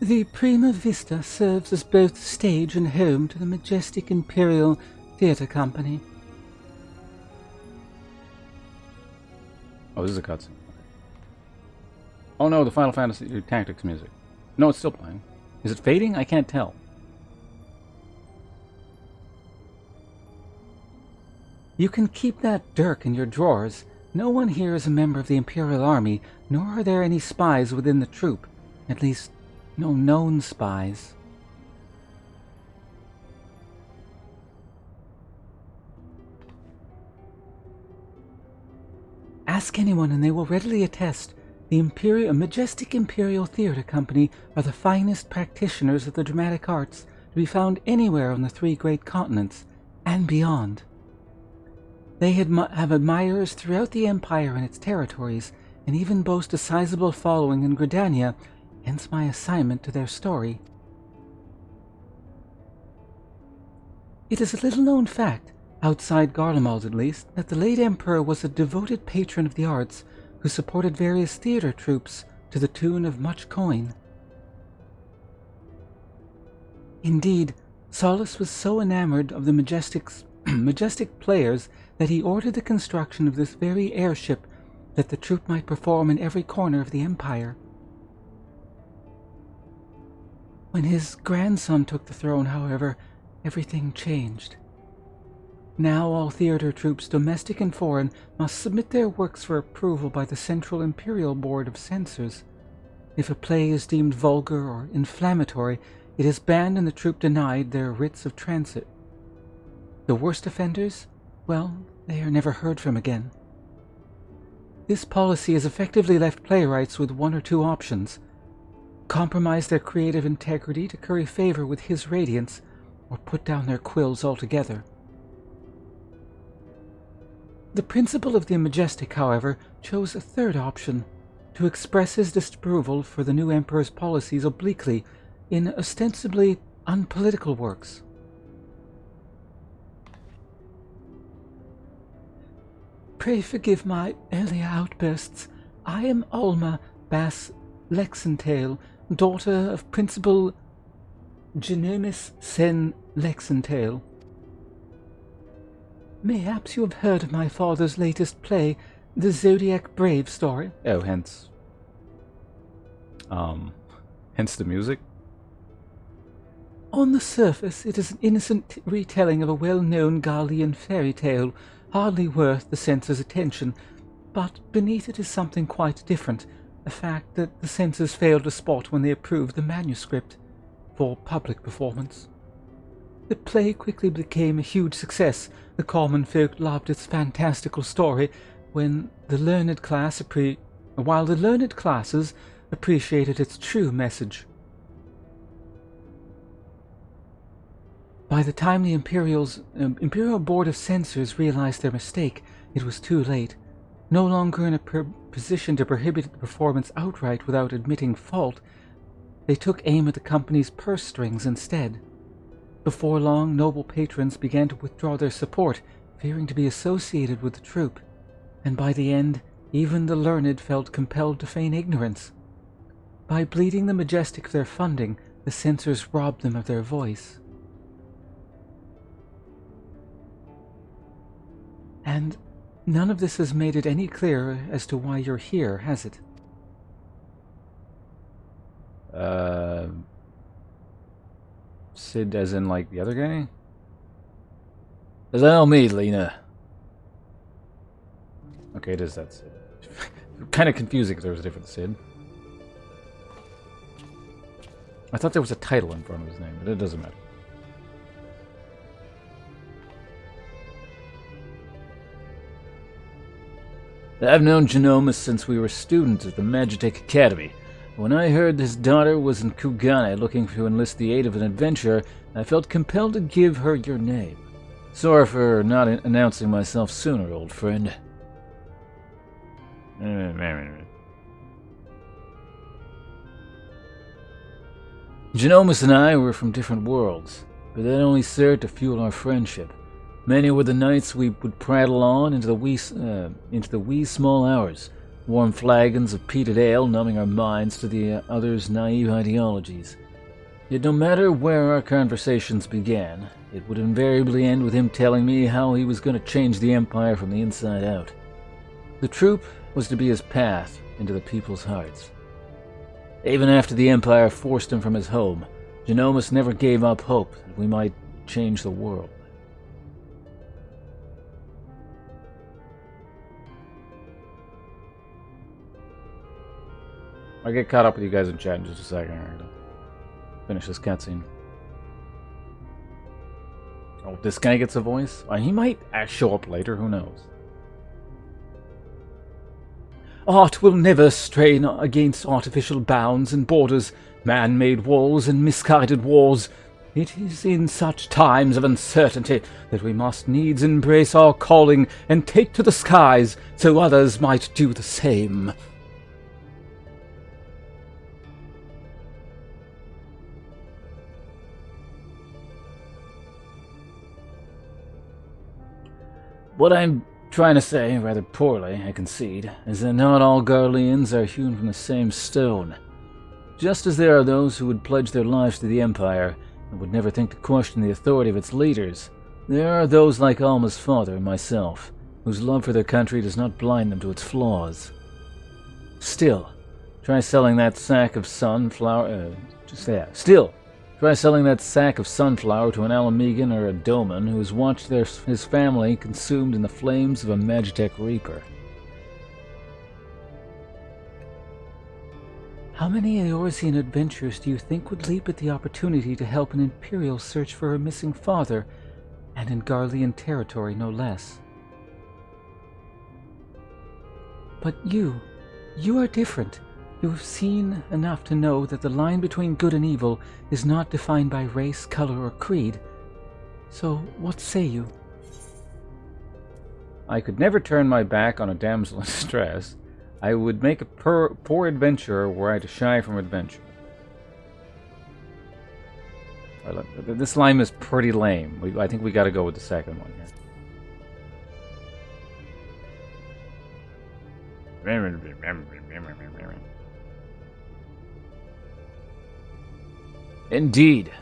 The Prima Vista serves as both stage and home to the majestic Imperial Theatre Company. Oh, this is a cutscene. Oh no, the Final Fantasy Tactics music. No, it's still playing. Is it fading? I can't tell. You can keep that dirk in your drawers. No one here is a member of the Imperial Army, nor are there any spies within the troop. At least, no known spies. Ask anyone and they will readily attest. The Majestic Imperial Theatre Company are the finest practitioners of the dramatic arts to be found anywhere on the 3 great continents, and beyond. They have admirers throughout the Empire and its territories, and even boast a sizable following in Gridania, hence my assignment to their story. It is a little-known fact, outside Garlemald at least, that the late Emperor was a devoted patron of the arts who supported various theatre troupes to the tune of much coin. Indeed, Solus was so enamored of the majestic players that he ordered the construction of this very airship that the troupe might perform in every corner of the Empire. When his grandson took the throne, however, everything changed. Now all theatre troupes, domestic and foreign, must submit their works for approval by the Central Imperial Board of Censors. If a play is deemed vulgar or inflammatory, it is banned and the troupe denied their writs of transit. The worst offenders? Well, they are never heard from again. This policy has effectively left playwrights with 1 or 2 options: compromise their creative integrity to curry favor with his radiance, or put down their quills altogether. The principal of the Majestic, however, chose a 3rd option, to express his disapproval for the new Emperor's policies obliquely in ostensibly unpolitical works. Pray forgive my earlier outbursts. I am Alma Bass Lexentale, daughter of Principal Genomus Sen Lexentale. Mayhaps you have heard of my father's latest play, the Zodiac Brave story? Oh, hence the music? On the surface, it is an innocent retelling of a well-known Gallian fairy tale, hardly worth the censor's attention, but beneath it is something quite different, a fact that the censors failed to spot when they approved the manuscript for public performance. The play quickly became a huge success. The common folk loved its fantastical story, while the learned classes appreciated its true message. By the time the Imperial Board of Censors realized their mistake, it was too late. No longer in a position to prohibit the performance outright without admitting fault, they took aim at the company's purse strings instead. Before long, noble patrons began to withdraw their support, fearing to be associated with the troupe, and by the end, even the learned felt compelled to feign ignorance. By bleeding the Majestic of their funding, the censors robbed them of their voice. And none of this has made it any clearer as to why you're here, has it? Sid as in, like, the other guy? Allow me, Lena. Okay, it is that Sid. Kind of confusing because there was a different Sid. I thought there was a title in front of his name, but it doesn't matter. I've known Genomus since we were students at the Magitek Academy. When I heard his daughter was in Kugane looking to enlist the aid of an adventurer, I felt compelled to give her your name. Sorry for not announcing myself sooner, old friend. Genomus and I were from different worlds, but that only served to fuel our friendship. Many were the nights we would prattle on into the wee small hours, warm flagons of peated ale numbing our minds to the other's naive ideologies. Yet no matter where our conversations began, it would invariably end with him telling me how he was going to change the Empire from the inside out. The troupe was to be his path into the people's hearts. Even after the Empire forced him from his home, Genomus never gave up hope that we might change the world. I'll get caught up with you guys in chat in just a second. I'm gonna finish this cutscene. Oh, this guy gets a voice? He might show up later, who knows? art will never strain against artificial bounds and borders, man-made walls and misguided wars. It is in such times of uncertainty that we must needs embrace our calling and take to the skies, so others might do the same. What I'm trying to say, rather poorly, I concede, is that not all Garleans are hewn from the same stone. Just as there are those who would pledge their lives to the Empire and would never think to question the authority of its leaders, there are those like Alma's father and myself, whose love for their country does not blind them to its flaws. Still, try selling that sack of sunflower to an Alamegan or a Doman who has watched his family consumed in the flames of a Magitech Reaper. How many Eorzean adventurers do you think would leap at the opportunity to help an Imperial search for her missing father, and in Garlean territory no less? But you are different. You have seen enough to know that the line between good and evil is not defined by race, color, or creed. So what say you? I could never turn my back on a damsel in distress. I would make a poor adventurer were I to shy from adventure. This line is pretty lame. I think we got to go with the second one here. Indeed.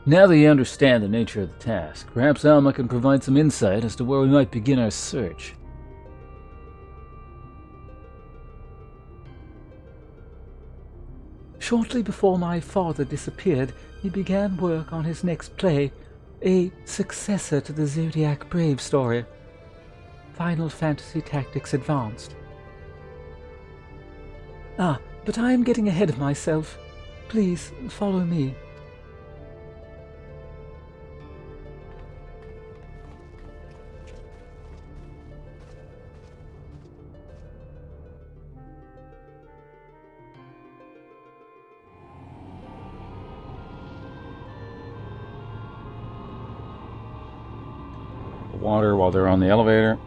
Now that you understand the nature of the task, perhaps Alma can provide some insight as to where we might begin our search. Shortly before my father disappeared, he began work on his next play, a successor to the Zodiac Brave story. Final Fantasy Tactics Advanced. But I am getting ahead of myself. Please, follow me. Water while they're on the elevator.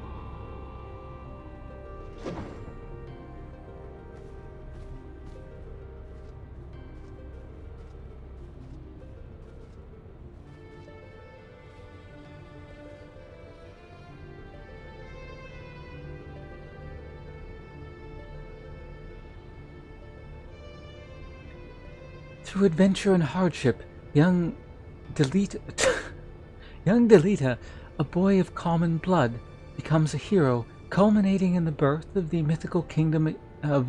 Through adventure and hardship, young Delita, a boy of common blood, becomes a hero, culminating in the birth of the mythical kingdom of...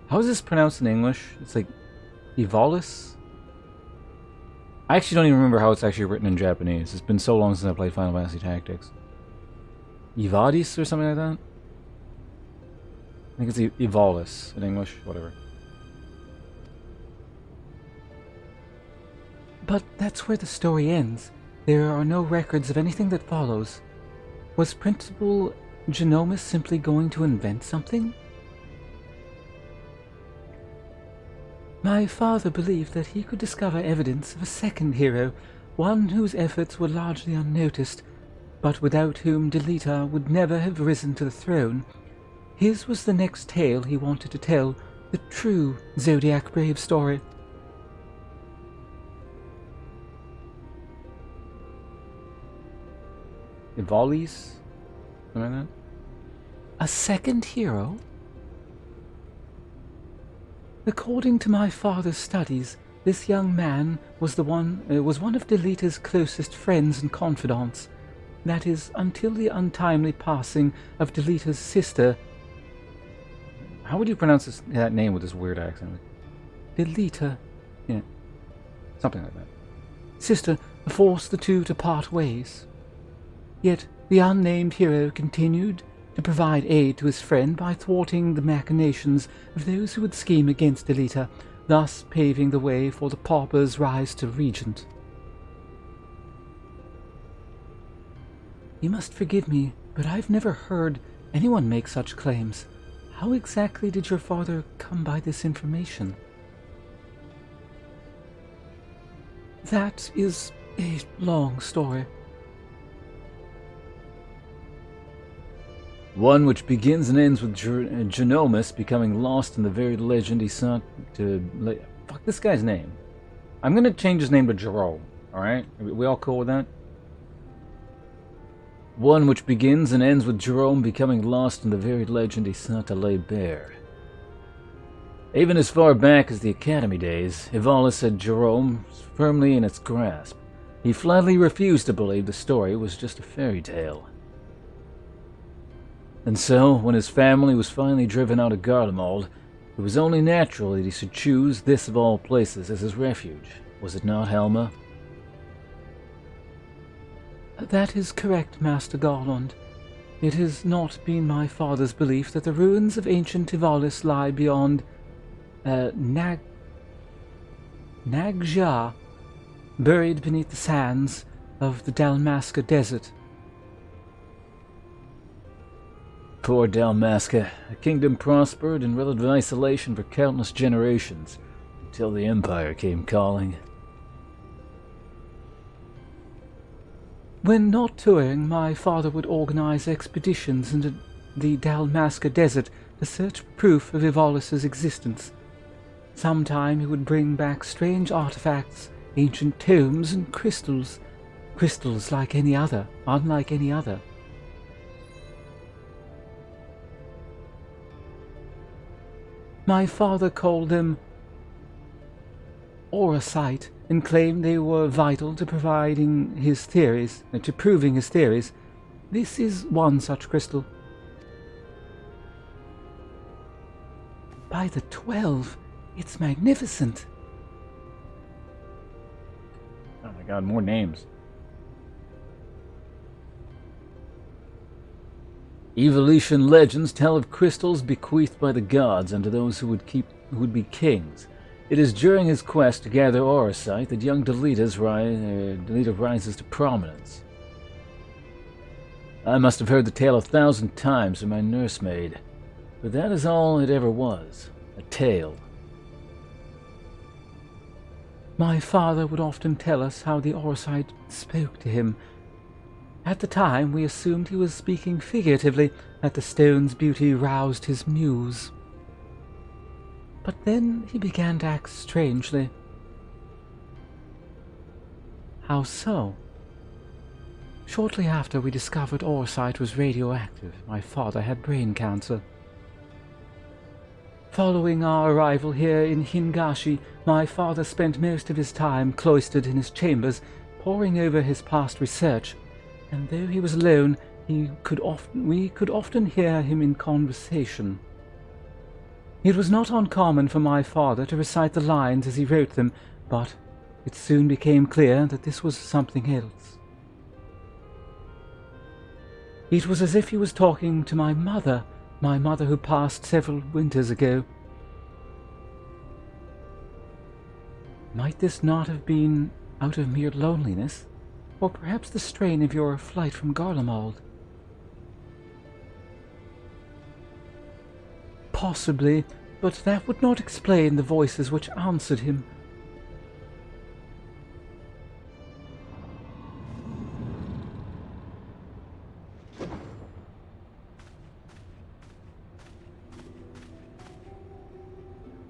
How is this pronounced in English? It's like Evolis? I actually don't even remember how it's actually written in Japanese. It's been so long since I played Final Fantasy Tactics. Evadis or something like that? I think it's Evolis in English, whatever. But that's where the story ends. There are no records of anything that follows. Was Principal Genomus simply going to invent something? My father believed that he could discover evidence of a second hero, one whose efforts were largely unnoticed, but without whom Delita would never have risen to the throne. His was the next tale he wanted to tell, the true Zodiac Brave story. Evolis? Something like that? A second hero? According to my father's studies, this young man was one of Delita's closest friends and confidants. That is, until the untimely passing of Delita's sister. How would you pronounce that name with this weird accent? Delita. Yeah. Something like that. Sister forced the two to part ways. Yet the unnamed hero continued to provide aid to his friend by thwarting the machinations of those who would scheme against Delita, thus paving the way for the pauper's rise to regent. You must forgive me, but I've never heard anyone make such claims. How exactly did your father come by this information? That is a long story. One which begins and ends with Genomus becoming lost in the very legend he sought to... Fuck this guy's name. I'm gonna change his name to Jerome, alright? We all cool with that? One which begins and ends with Jerome becoming lost in the very legend he sought to lay bare. Even as far back as the Academy days, Evalis had Jerome firmly in its grasp. He flatly refused to believe the story was just a fairy tale. And so, when his family was finally driven out of Garlemald, it was only natural that he should choose this of all places as his refuge. Was it not, Helma? That is correct, Master Garland. It has not been my father's belief that the ruins of ancient Evalis lie beyond Nagja, buried beneath the sands of the Dalmasca Desert. Poor Dalmasca. A kingdom prospered in relative isolation for countless generations, until the Empire came calling. When not touring, my father would organize expeditions into the Dalmasca Desert to search for proof of Evalis' existence. Sometime he would bring back strange artifacts, ancient tomes and crystals. Crystals like any other, unlike any other. My father called them Orosite and claimed they were vital to proving his theories. This is one such crystal. By the 12, it's magnificent. Oh my god, more names. Evolution legends tell of crystals bequeathed by the gods unto those who would be kings. It is during his quest to gather Orosite that young Delita rises to prominence. I must have heard the tale 1,000 times from my nursemaid, but that is all it ever was, a tale. My father would often tell us how the Orosite spoke to him. At the time, we assumed he was speaking figuratively, that the stone's beauty roused his muse. But then he began to act strangely. How so? Shortly after we discovered Orosite was radioactive, my father had brain cancer. Following our arrival here in Hingashi, my father spent most of his time cloistered in his chambers, poring over his past research, and though he was alone, we could often hear him in conversation. It was not uncommon for my father to recite the lines as he wrote them, but it soon became clear that this was something else. It was as if he was talking to my mother who passed several winters ago. Might this not have been out of mere loneliness, or perhaps the strain of your flight from Garlemald? Possibly, but that would not explain the voices which answered him.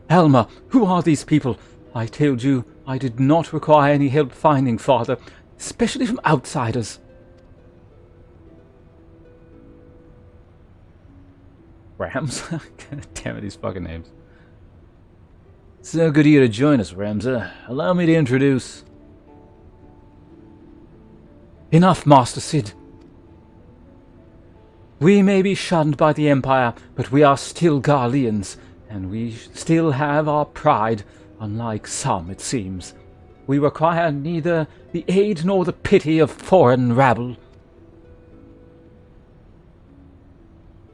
Helma, who are these people? I told you I did not require any help finding father, especially from outsiders. Rams? God damn it, these fucking names. So good of you to join us, Ramza. Allow me to introduce... Enough, Master Sid. We may be shunned by the Empire, but we are still Garleans, and we still have our pride, unlike some, it seems. We require neither the aid nor the pity of foreign rabble.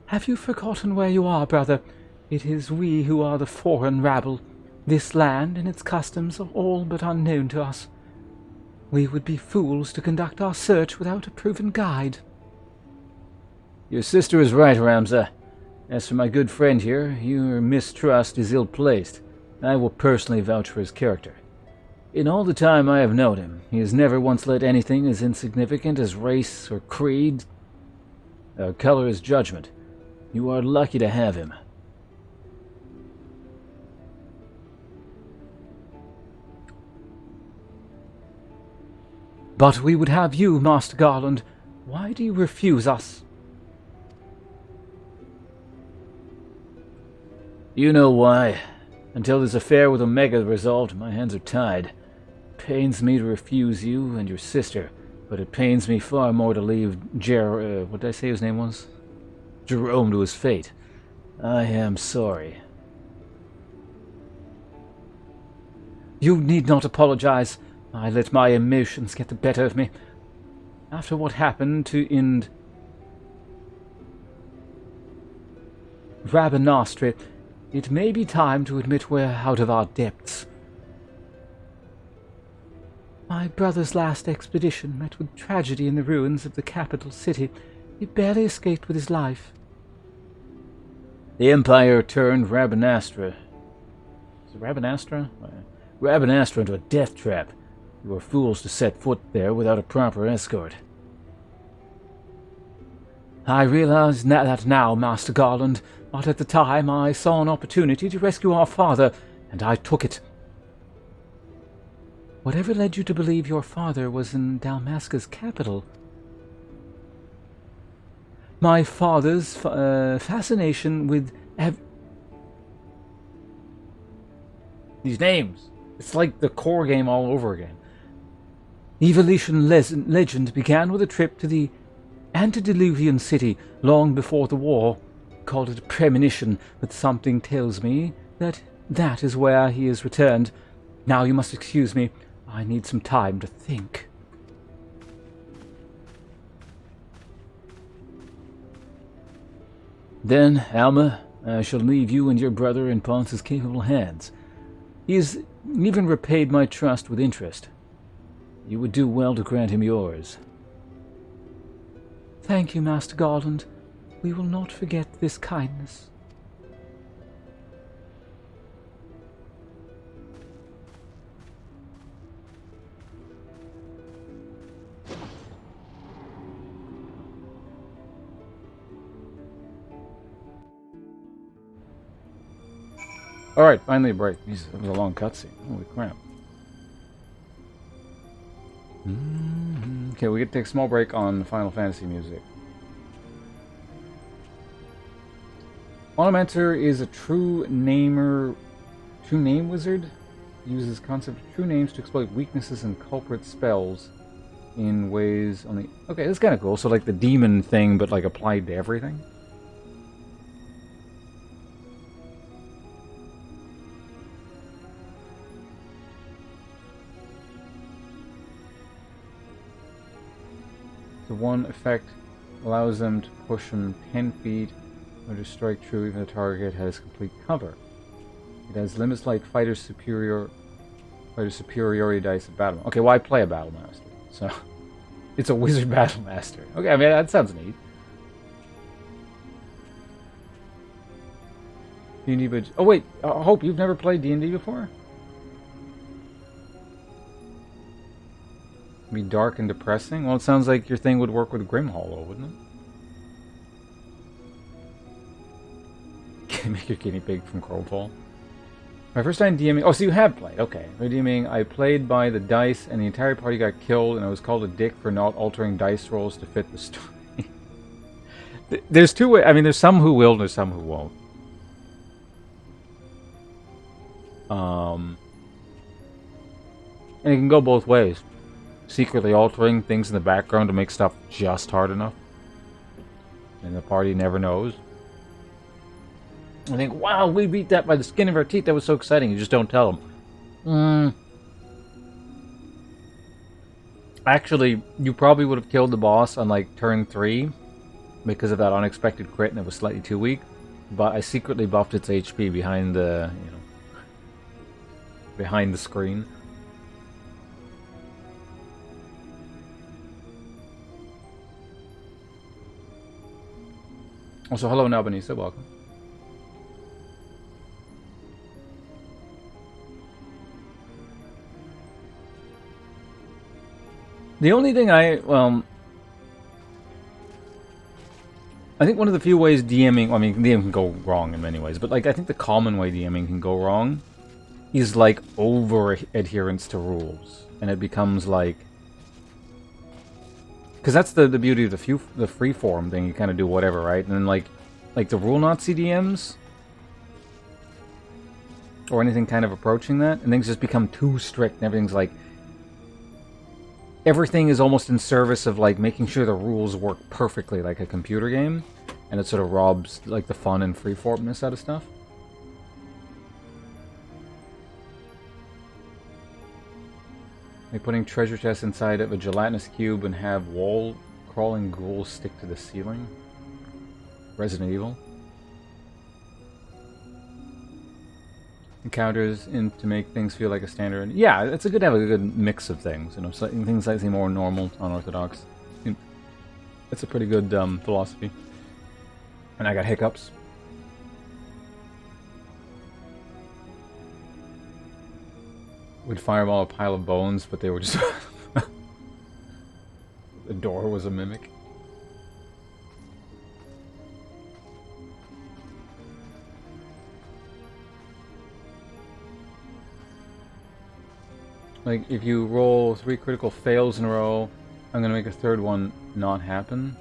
Have you forgotten where you are, brother? It is we who are the foreign rabble. This land and its customs are all but unknown to us. We would be fools to conduct our search without a proven guide. Your sister is right, Ramza. As for my good friend here, your mistrust is ill-placed. I will personally vouch for his character. In all the time I have known him, he has never once let anything as insignificant as race or creed color his judgment. You are lucky to have him. But we would have you, Master Garland. Why do you refuse us? You know why. Until this affair with Omega is resolved, my hands are tied. It pains me to refuse you and your sister, but it pains me far more to leave what did I say his name was? Jerome to his fate. I am sorry. You need not apologize. I let my emotions get the better of me. After what happened in Rabanastri, it may be time to admit we're out of our depths. My brother's last expedition met with tragedy in the ruins of the capital city. He barely escaped with his life. The Empire turned Rabanastra. Is it Rabanastra? Rabanastra into a death trap. You were fools to set foot there without a proper escort. I realize that now, Master Garland, but at the time I saw an opportunity to rescue our father, and I took it. Whatever led you to believe your father was in Dalmasca's capital? My father's fascination with these names. It's like the core game all over again. Evolution legend began with a trip to the antediluvian city long before the war. Called it a premonition, but something tells me that is where he has returned. Now you must excuse me. I need some time to think. Then, Alma, I shall leave you and your brother in Ponce's capable hands. He has even repaid my trust with interest. You would do well to grant him yours. Thank you, Master Garland. We will not forget this kindness. Alright, finally a break. Jeez, that was a long cutscene. Holy crap. Okay, we get to take a small break on Final Fantasy music. Ornamentor is a true name wizard. He uses the concept of true names to exploit weaknesses and culprit spells in ways only. Okay, that's kind of cool. So like the demon thing, but like applied to everything. The one effect allows them to push them 10 feet or to strike true even if the target has complete cover. It has limits like fighter superiority dice at battle. Okay, well I play a battle master, so it's a wizard battle master. Okay, I mean that sounds neat. D&D, but oh wait, Hope, you've never played D&D before? Be dark and depressing? Well, it sounds like your thing would work with Grim Hollow, wouldn't it? Make your guinea pig from Crowfall. My first time DMing... Oh, so you have played. Okay. My DMing, I played by the dice and the entire party got killed and I was called a dick for not altering dice rolls to fit the story. There's two ways. I mean, there's some who will and there's some who won't. And it can go both ways. Secretly altering things in the background to make stuff just hard enough. And the party never knows. I think, wow, we beat that by the skin of our teeth. That was so exciting. You just don't tell them. Actually, you probably would have killed the boss on like turn 3 because of that unexpected crit and it was slightly too weak. But I secretly buffed its HP behind the, behind the screen. Also, hello Nabanisa, welcome. The only thing I think one of the few ways DMing, I mean, DM can go wrong in many ways, but like I think the common way DMing can go wrong is like over adherence to rules, and it becomes like, because that's the beauty of the freeform thing. You kind of do whatever, right? And then like the rule Nazi DMs or anything kind of approaching that, and things just become too strict, and everything's like, everything is almost in service of like making sure the rules work perfectly like a computer game, and it sort of robs like the fun and freeformness out of stuff. Like putting treasure chests inside of a gelatinous cube and have wall crawling ghouls stick to the ceiling. Resident Evil. Encounters in to make things feel like a standard. Yeah, it's good to have a good mix of things. You know, things slightly more normal, unorthodox. It's a pretty good philosophy. And I got hiccups. We'd fireball a pile of bones, but they were just... The door was a mimic. Like, if you roll 3 critical fails in a row, I'm gonna make a third one not happen.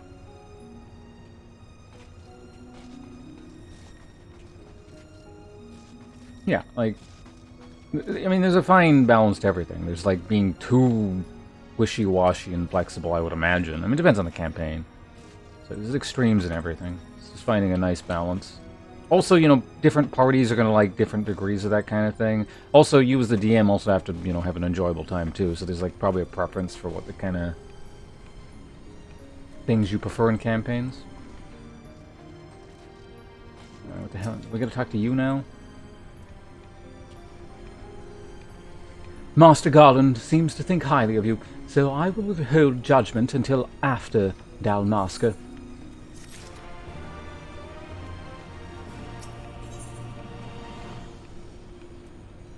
Yeah, like... I mean, there's a fine balance to everything. There's, like, being too wishy-washy and flexible, I would imagine. I mean, it depends on the campaign. So there's extremes in everything. It's just finding a nice balance. Also, you know, different parties are going to like different degrees of that kind of thing. Also, you as the DM also have to, you know, have an enjoyable time, too. So there's, like, probably a preference for what the kind of things you prefer in campaigns. What the hell? We gotta talk to you now? Master Garland seems to think highly of you, so I will withhold judgment until after Dalmasca.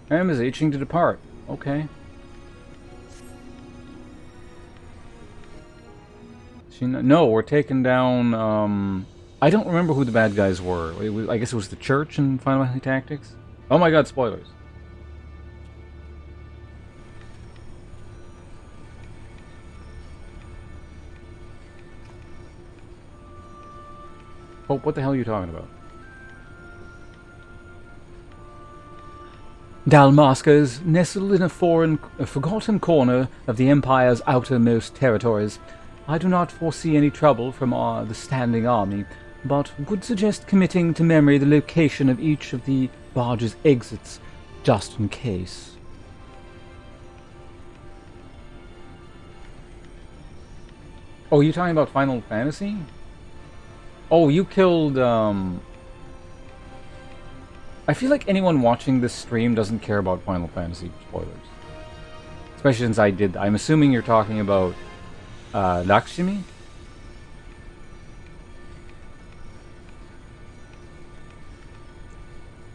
Am is itching to depart. Okay. No, we're taking down, I don't remember who the bad guys were. I guess it was the church in Final Fantasy Tactics? Oh my god, spoilers. Oh, what the hell are you talking about? Dalmasca is nestled in a forgotten corner of the Empire's outermost territories. I do not foresee any trouble from the standing army, but would suggest committing to memory the location of each of the barge's exits, just in case. Oh, you talking about Final Fantasy? Oh, you killed, I feel like anyone watching this stream doesn't care about Final Fantasy spoilers. Especially since I did. I'm assuming you're talking about, Lakshmi?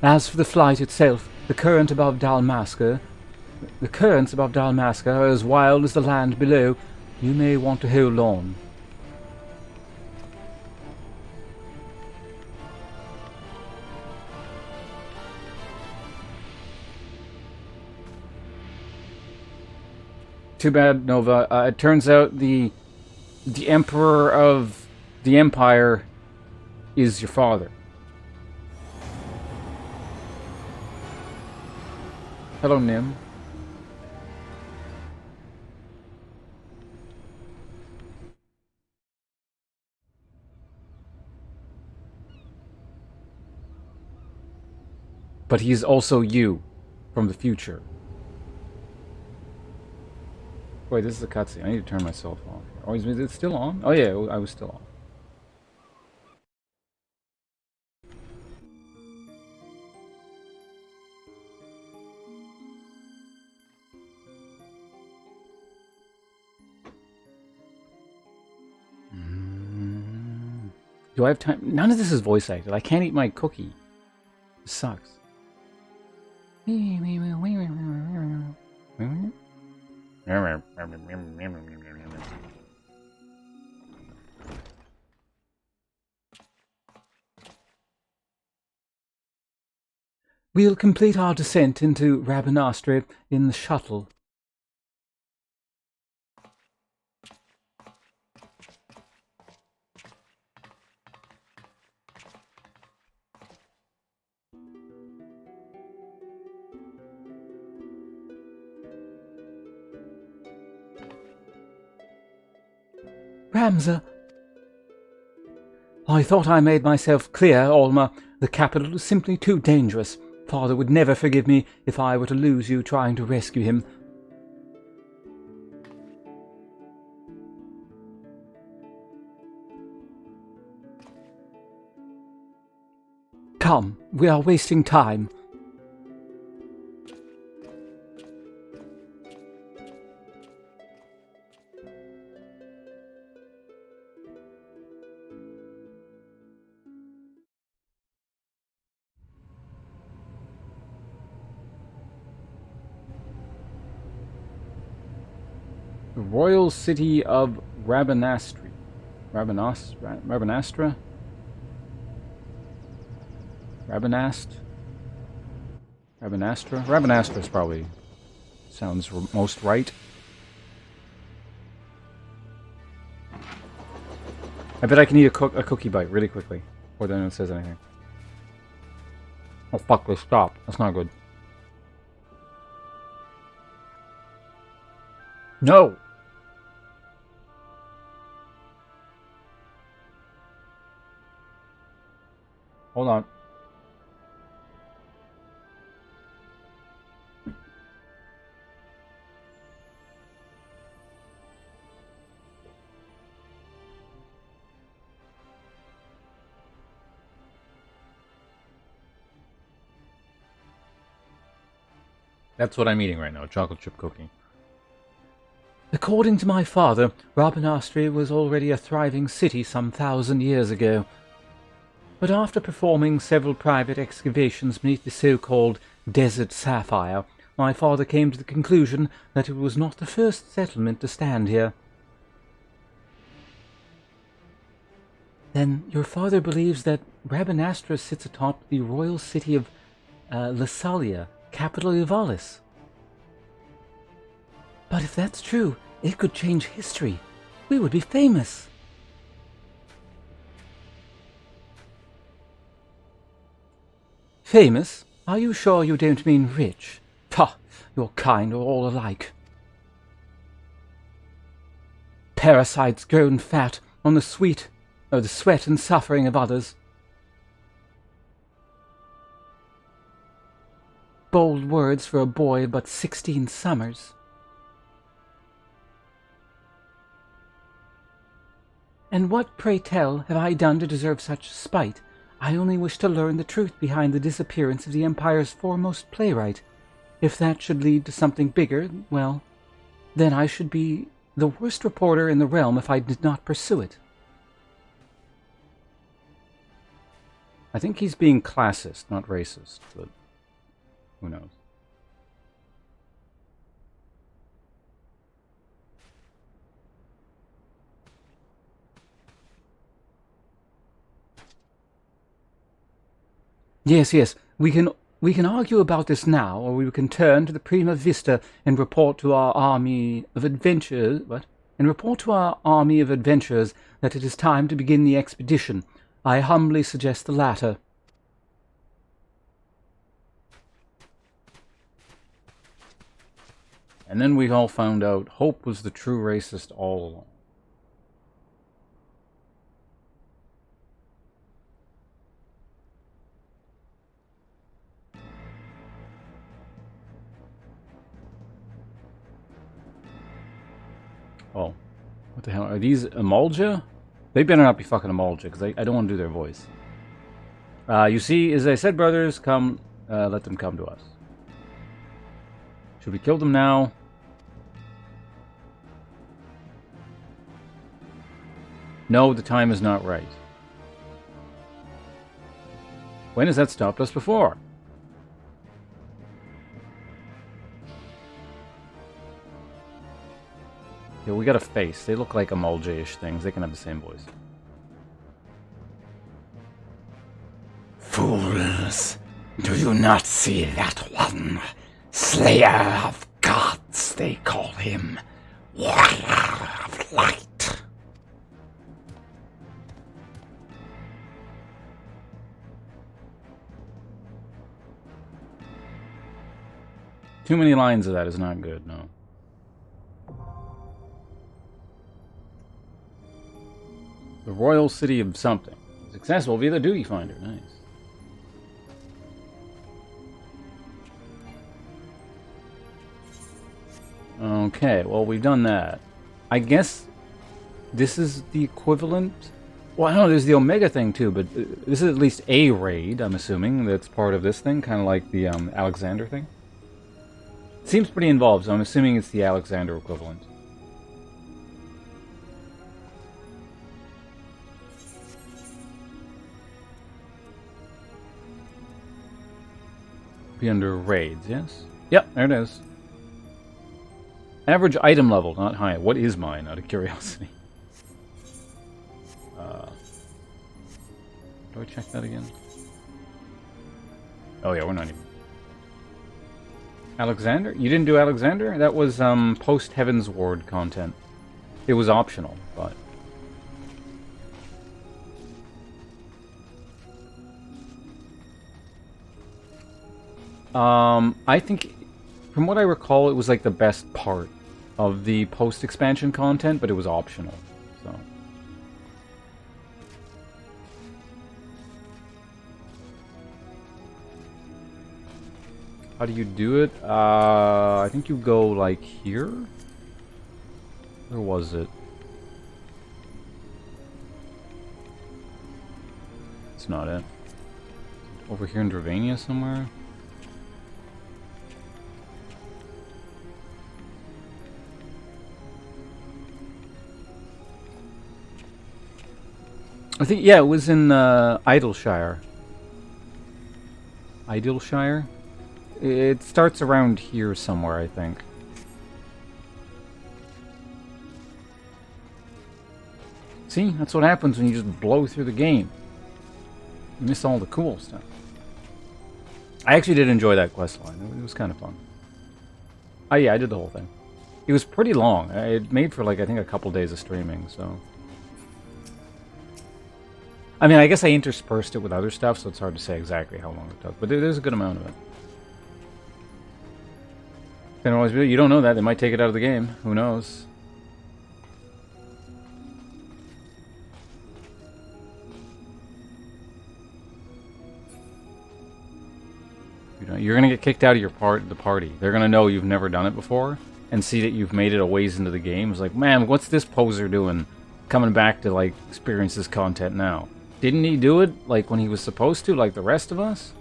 As for the flight itself, the currents above Dalmasca are as wild as the land below. You may want to hold on. Too bad, Nova. It turns out the Emperor of the Empire is your father. Hello, Nim. But he's also you from the future. Wait, this is a cutscene. I need to turn myself off. Oh, is it still on? Oh yeah, I was still on. Do I have time? None of this is voice acted. I can't eat my cookie. It sucks. We'll complete our descent into Rabanastre in the shuttle. Ramza. I thought I made myself clear, Alma. The capital is simply too dangerous. Father would never forgive me if I were to lose you trying to rescue him. Come, we are wasting time. The royal city of Rabanastre. Rabanastra? Rabanast? Rabanastra? Rabanastra is probably sounds most right. I bet I can eat a cookie bite really quickly before anyone says anything. Oh fuck, let's stop. That's not good. No! Hold on. That's what I'm eating right now, a chocolate chip cookie. According to my father, Rabanastre was already a thriving city some 1,000 years ago. But after performing several private excavations beneath the so-called Desert Sapphire, my father came to the conclusion that it was not the first settlement to stand here. Then your father believes that Rabanastre sits atop the royal city of Lassalia, capital of Valis. But if that's true, it could change history. We would be famous. Famous? Are you sure you don't mean rich? Pah, your kind are all alike. Parasites grown fat on the sweat and suffering of others. Bold words for a boy but 16 summers. And what, pray tell, have I done to deserve such spite? I only wish to learn the truth behind the disappearance of the Empire's foremost playwright. If that should lead to something bigger, well, then I should be the worst reporter in the realm if I did not pursue it. I think he's being classist, not racist, but who knows? Yes, we can argue about this now, or we can turn to the Prima Vista and report to our army of adventurers. That it is time to begin the expedition. I humbly suggest the latter. And then we all found out Hope was the true racist all along. Oh, what the hell? Are these Emulja? They better not be fucking Emulja, because I don't want to do their voice. You see, as I said, brothers, come, let them come to us. Should we kill them now? No, the time is not right. When has that stopped us before? Yeah, we got a face. They look like Emulge-ish things. They can have the same voice. Fools, do you not see that one? Slayer of gods, they call him. Warrior of light. Too many lines of that is not good, no. The Royal City of something. It's accessible via the Duty Finder. Nice. Okay, well, we've done that. I guess this is the equivalent... Well, I don't know, there's the Omega thing too, but this is at least a raid, I'm assuming, that's part of this thing, kind of like the Alexander thing. Seems pretty involved, so I'm assuming it's the Alexander equivalent. Be under raids, yes? Yep, there it is. Average item level, not high. What is mine, out of curiosity? Do I check that again? Oh yeah, we're not even... Alexander? You didn't do Alexander? That was post Heaven's Ward content. It was optional, but... I think, from what I recall, it was like the best part of the post-expansion content, but it was optional, so... How do you do it? I think you go, like, here? Where was it? It's not it. Over here in Dravania somewhere? I think, yeah, it was in Idleshire. Idleshire? It starts around here somewhere, I think. See? That's what happens when you just blow through the game. You miss all the cool stuff. I actually did enjoy that quest line. It was kind of fun. Oh yeah, I did the whole thing. It was pretty long. It made for, like, I think a couple days of streaming, so... I mean, I guess I interspersed it with other stuff, so it's hard to say exactly how long it took. But there's a good amount of it. Can always be. You don't know that. They might take it out of the game. Who knows? You're gonna get kicked out of the party. They're gonna know you've never done it before, and see that you've made it a ways into the game. It's like, man, what's this poser doing? Coming back to, like, experience this content now. Didn't he do it, like, when he was supposed to, like the rest of us?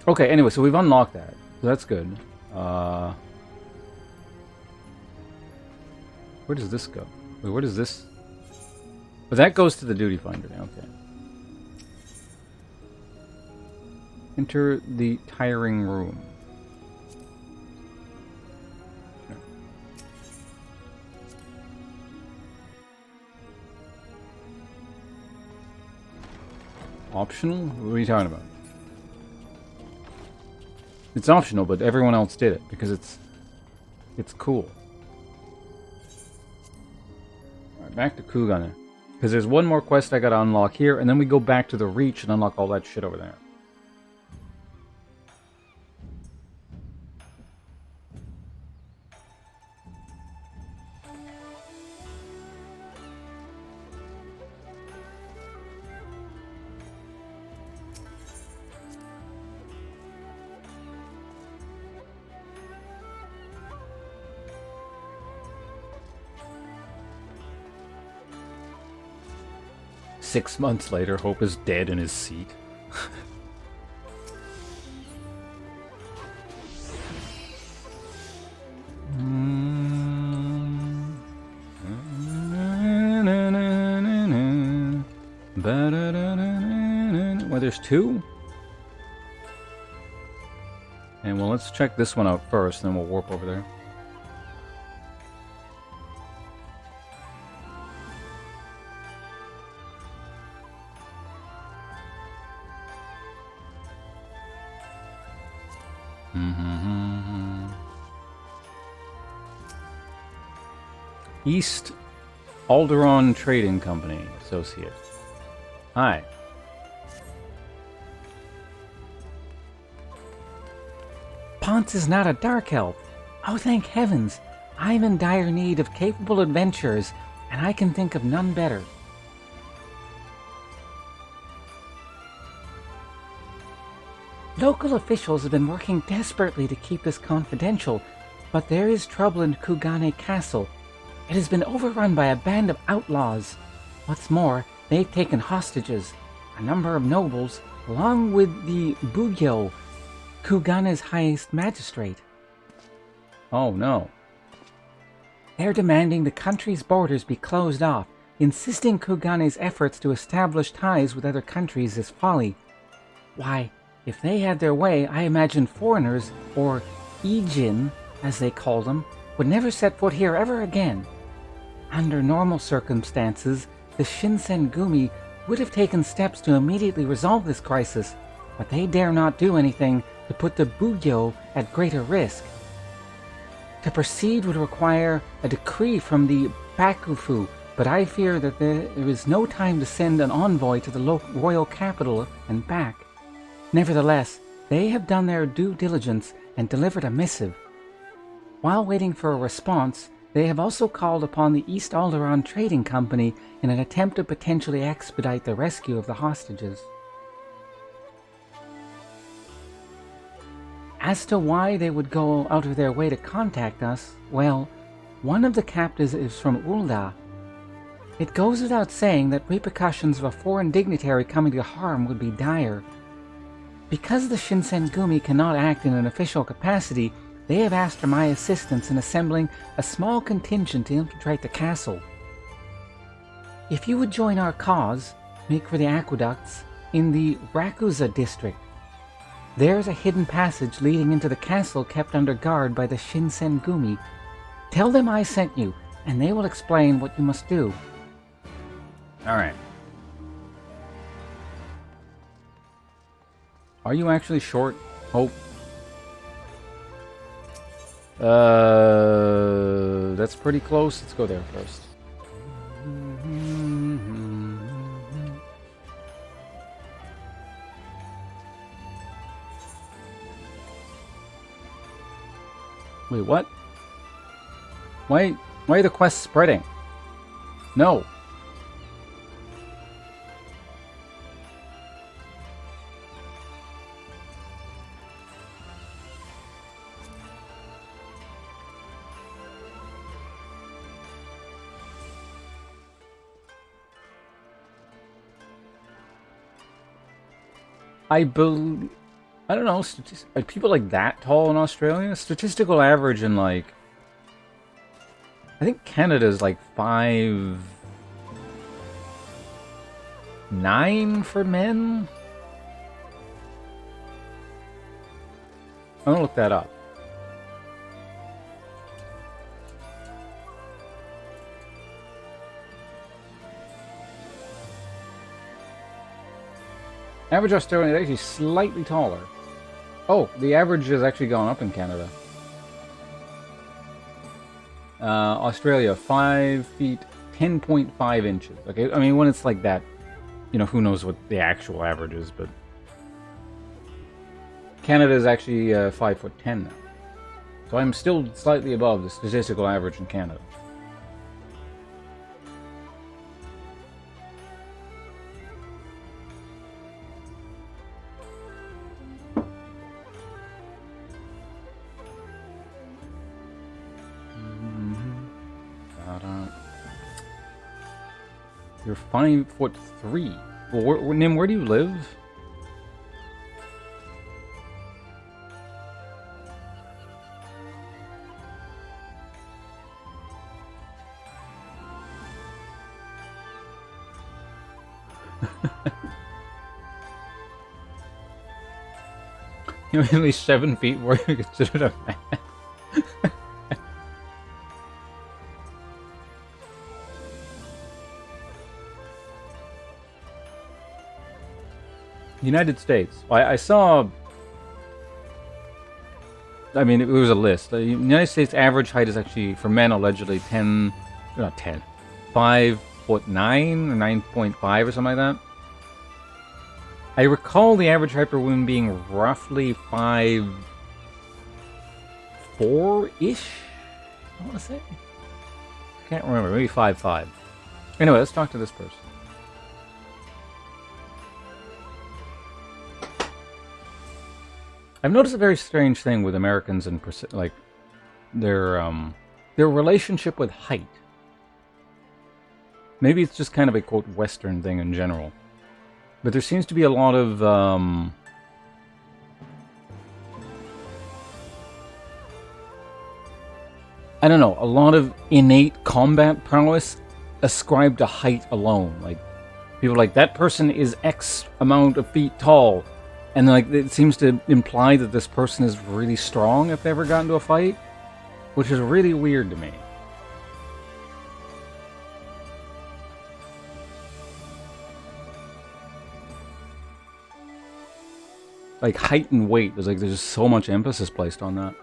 Okay, anyway, so we've unlocked that. So that's good. Where does this go? Wait, where does this... But that goes to the Duty Finder now, okay. Enter the tiring room. Optional? What are you talking about? It's optional, but everyone else did it because it's cool. Alright, back to Kugan. Because there's one more quest I gotta unlock here, and then we go back to the Reach and unlock all that shit over there. 6 months later, Hope is dead in his seat. Well, there's two. And well, let's check this one out first, then we'll warp over there. East Alderon Trading Company, associate. Hi. Ponce is not a dark elf. Oh, thank heavens. I'm in dire need of capable adventurers, and I can think of none better. Local officials have been working desperately to keep this confidential, but there is trouble in Kugane Castle. It has been overrun by a band of outlaws. What's more, they've taken hostages, a number of nobles, along with the Bugyo, Kugane's highest magistrate. Oh no. They're demanding the country's borders be closed off, insisting Kugane's efforts to establish ties with other countries is folly. Why, if they had their way, I imagine foreigners, or Ijin, as they call them, would never set foot here ever again. Under normal circumstances, the Shinsengumi would have taken steps to immediately resolve this crisis, but they dare not do anything to put the Bugyo at greater risk. To proceed would require a decree from the Bakufu, but I fear that there is no time to send an envoy to the royal capital and back. Nevertheless, they have done their due diligence and delivered a missive. While waiting for a response, they have also called upon the East Alderon Trading Company in an attempt to potentially expedite the rescue of the hostages. As to why they would go out of their way to contact us, well, one of the captives is from Ulda. It goes without saying that repercussions of a foreign dignitary coming to harm would be dire. Because the Shinsengumi cannot act in an official capacity, they have asked for my assistance in assembling a small contingent to infiltrate the castle. If you would join our cause, make for the aqueducts in the Rakuza district. There's a hidden passage leading into the castle kept under guard by the Shinsengumi. Tell them I sent you, and they will explain what you must do. Alright. Are you actually short? Hope? That's pretty close. Let's go there first. Wait, what? Why are the quests spreading? No. I don't know, are people like that tall in Australia? Statistical average in like, I think Canada's like 5'9" for men? I'm gonna look that up. Average Australian is actually slightly taller. Oh, the average has actually gone up in Canada. Australia, 5 feet, 10.5 inches. Okay, I mean, when it's like that, you know, who knows what the actual average is, but... Canada is actually 5'10" now. So I'm still slightly above the statistical average in Canada. You're 5'3". Well, Nim, where do you live? You're at least 7 feet were you considered a man. United States. I saw... I mean, it was a list. The United States average height is actually, for men, allegedly 10... Not 10. 5'9" or 9.5 or something like that. I recall the average height for women being roughly 5'4"-ish? I want to say. I can't remember. Maybe 5'5". Anyway, let's talk to this person. I've noticed a very strange thing with Americans and like their relationship with height. Maybe it's just kind of a quote Western thing in general, but there seems to be a lot of I don't know, a lot of innate combat prowess ascribed to height alone. Like people are like, that person is X amount of feet tall. And like it seems to imply that this person is really strong if they ever got into a fight, which is really weird to me. Like height and weight, there's just so much emphasis placed on that.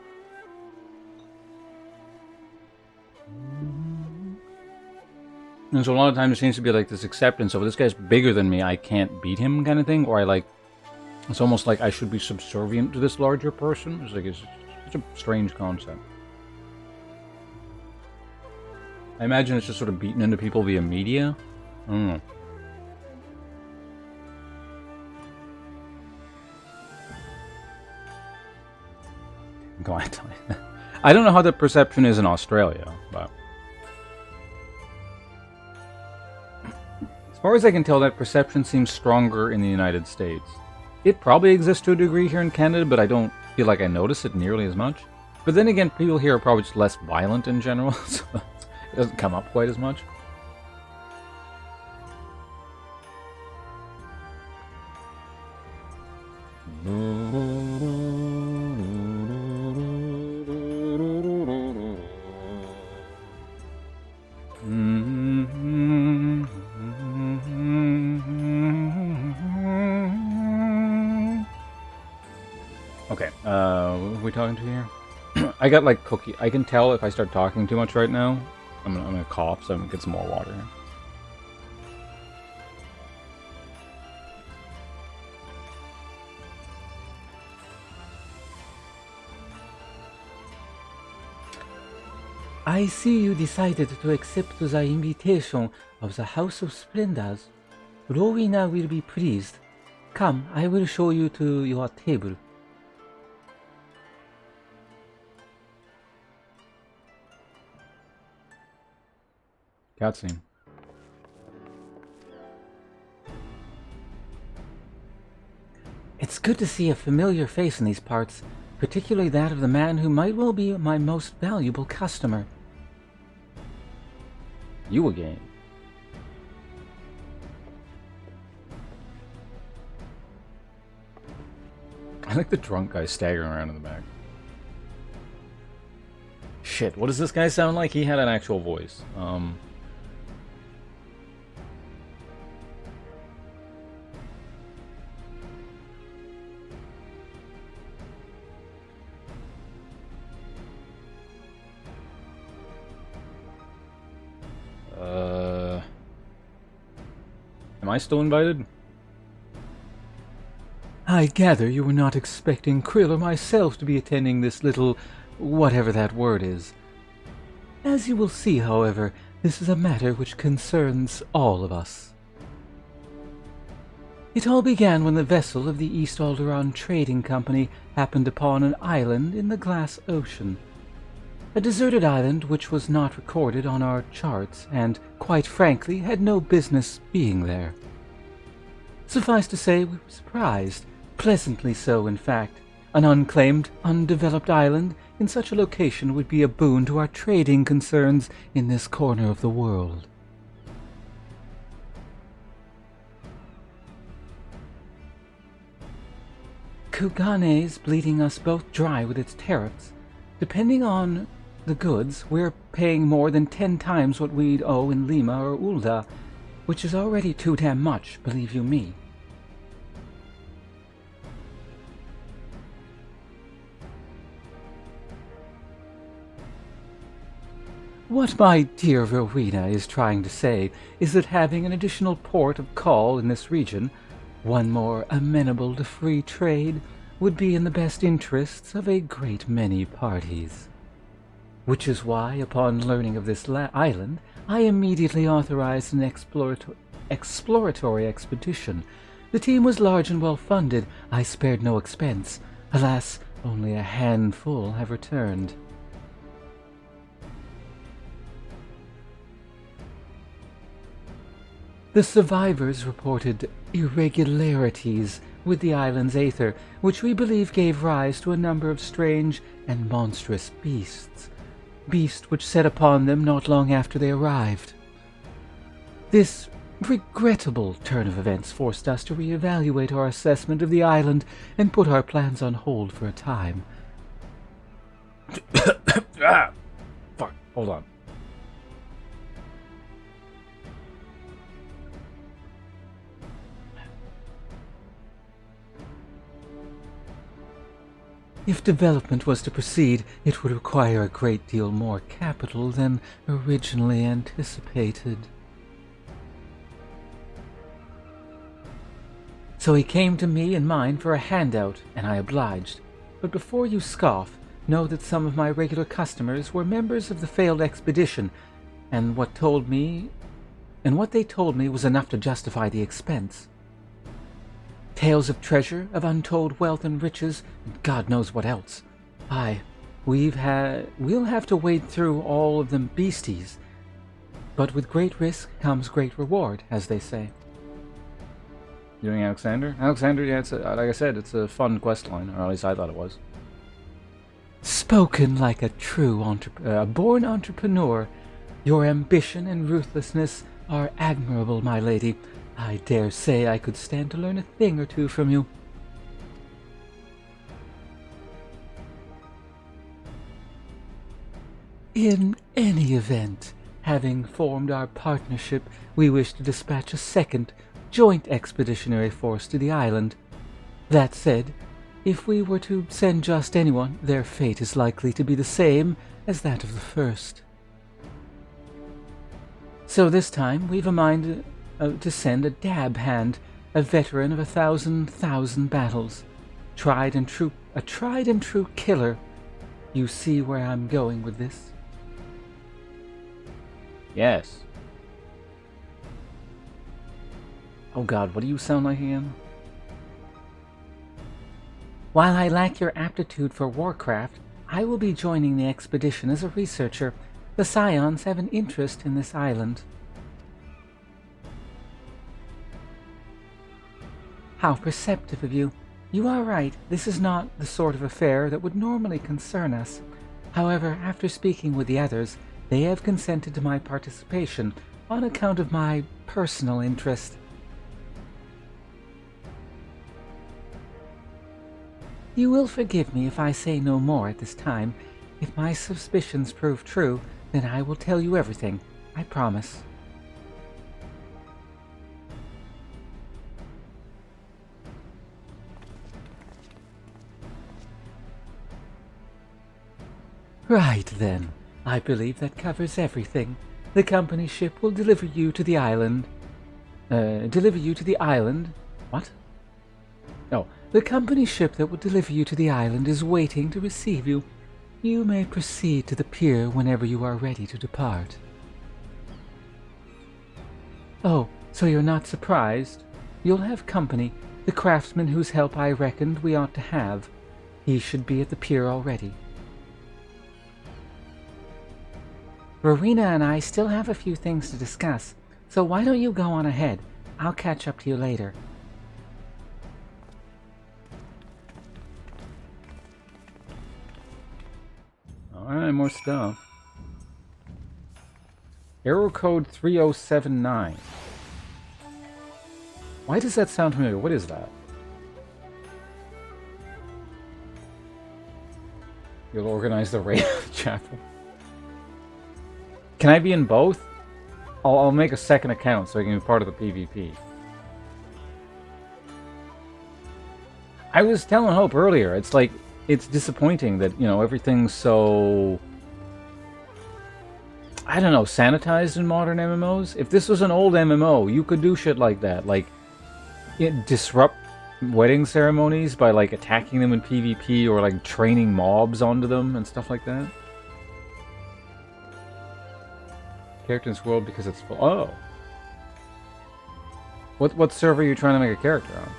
And so a lot of times there seems to be like this acceptance of this guy's bigger than me, I can't beat him kind of thing, or I like. It's almost like I should be subservient to this larger person. It's like it's such a strange concept. I imagine it's just sort of beaten into people via media. I don't know. Go on, tell me. I don't know how the perception is in Australia, but as far as I can tell, that perception seems stronger in the United States. It probably exists to a degree here in Canada, but I don't feel like I notice it nearly as much. But then again, people here are probably just less violent in general, so it doesn't come up quite as much. Okay, who are we talking to here? I got like cookie. I can tell if I start talking too much right now. I'm gonna cough, so I'm gonna get some more water. I see you decided to accept the invitation of the House of Splendors. Rowena will be pleased. Come, I will show you to your table. Cutscene. It's good to see a familiar face in these parts, particularly that of the man who might well be my most valuable customer. You again. I like the drunk guy staggering around in the back. Shit, what does this guy sound like? He had an actual voice. Am I still invited? I gather you were not expecting Krill or myself to be attending this little whatever that word is. As you will see, however, this is a matter which concerns all of us. It all began when the vessel of the East Alderaan Trading Company happened upon an island in the Glass Ocean. A deserted island which was not recorded on our charts and, quite frankly, had no business being there. Suffice to say, we were surprised, pleasantly so in fact. An unclaimed, undeveloped island in such a location would be a boon to our trading concerns in this corner of the world. Kugane's bleeding us both dry with its tariffs. Depending on the goods, we're paying more than 10 times what we'd owe in Lima or Ulda, which is already too damn much, believe you me. What my dear Rowena is trying to say is that having an additional port of call in this region, one more amenable to free trade, would be in the best interests of a great many parties. Which is why, upon learning of this island, I immediately authorized an exploratory expedition. The team was large and well funded. I spared no expense. Alas, only a handful have returned. The survivors reported irregularities with the island's aether, which we believe gave rise to a number of strange and monstrous beasts which set upon them not long after they arrived. This regrettable turn of events forced us to reevaluate our assessment of the island and put our plans on hold for a time. Fuck, hold on. If development was to proceed, it would require a great deal more capital than originally anticipated. So he came to me and mine for a handout, and I obliged. But before you scoff, know that some of my regular customers were members of the failed expedition, and what they told me was enough to justify the expense. Tales of treasure, of untold wealth and riches, and God knows what else. Aye, we'll have to wade through all of them beasties. But with great risk comes great reward, as they say. You doing Alexander? Alexander, yeah, like I said, it's a fun quest line, or at least I thought it was. Spoken like a true born entrepreneur. Your ambition and ruthlessness are admirable, my lady. I dare say I could stand to learn a thing or two from you. In any event, having formed our partnership, we wish to dispatch a second, joint expeditionary force to the island. That said, if we were to send just anyone, their fate is likely to be the same as that of the first. So this time we've a mind to send a dab hand, a veteran of 1,000 battles, a tried and true killer. You see where I'm going with this? Yes. Oh God, what do you sound like again? While I lack your aptitude for warcraft, I will be joining the expedition as a researcher. The Scions have an interest in this island. How perceptive of you. You are right, this is not the sort of affair that would normally concern us. However, after speaking with the others, they have consented to my participation on account of my personal interest. You will forgive me if I say no more at this time. If my suspicions prove true, then I will tell you everything. I promise. Right then. I believe that covers everything. The company ship will deliver you to the island. What? Oh, the company ship that will deliver you to the island is waiting to receive you. You may proceed to the pier whenever you are ready to depart. Oh, so you're not surprised? You'll have company, the craftsman whose help I reckoned we ought to have. He should be at the pier already. Rowena and I still have a few things to discuss, so why don't you go on ahead? I'll catch up to you later. Alright, more stuff. Error code 3079. Why does that sound familiar? What is that? You'll organize the raid of the chapel. Can I be in both? I'll make a second account so I can be part of the PvP. I was telling Hope earlier, it's like, it's disappointing that, you know, everything's so, I don't know, sanitized in modern MMOs. If this was an old MMO, you could do shit like that. Like, disrupt wedding ceremonies by, like, attacking them in PvP or, like, training mobs onto them and stuff like that. Character in this world because it's full. Oh. What server are you trying to make a character on?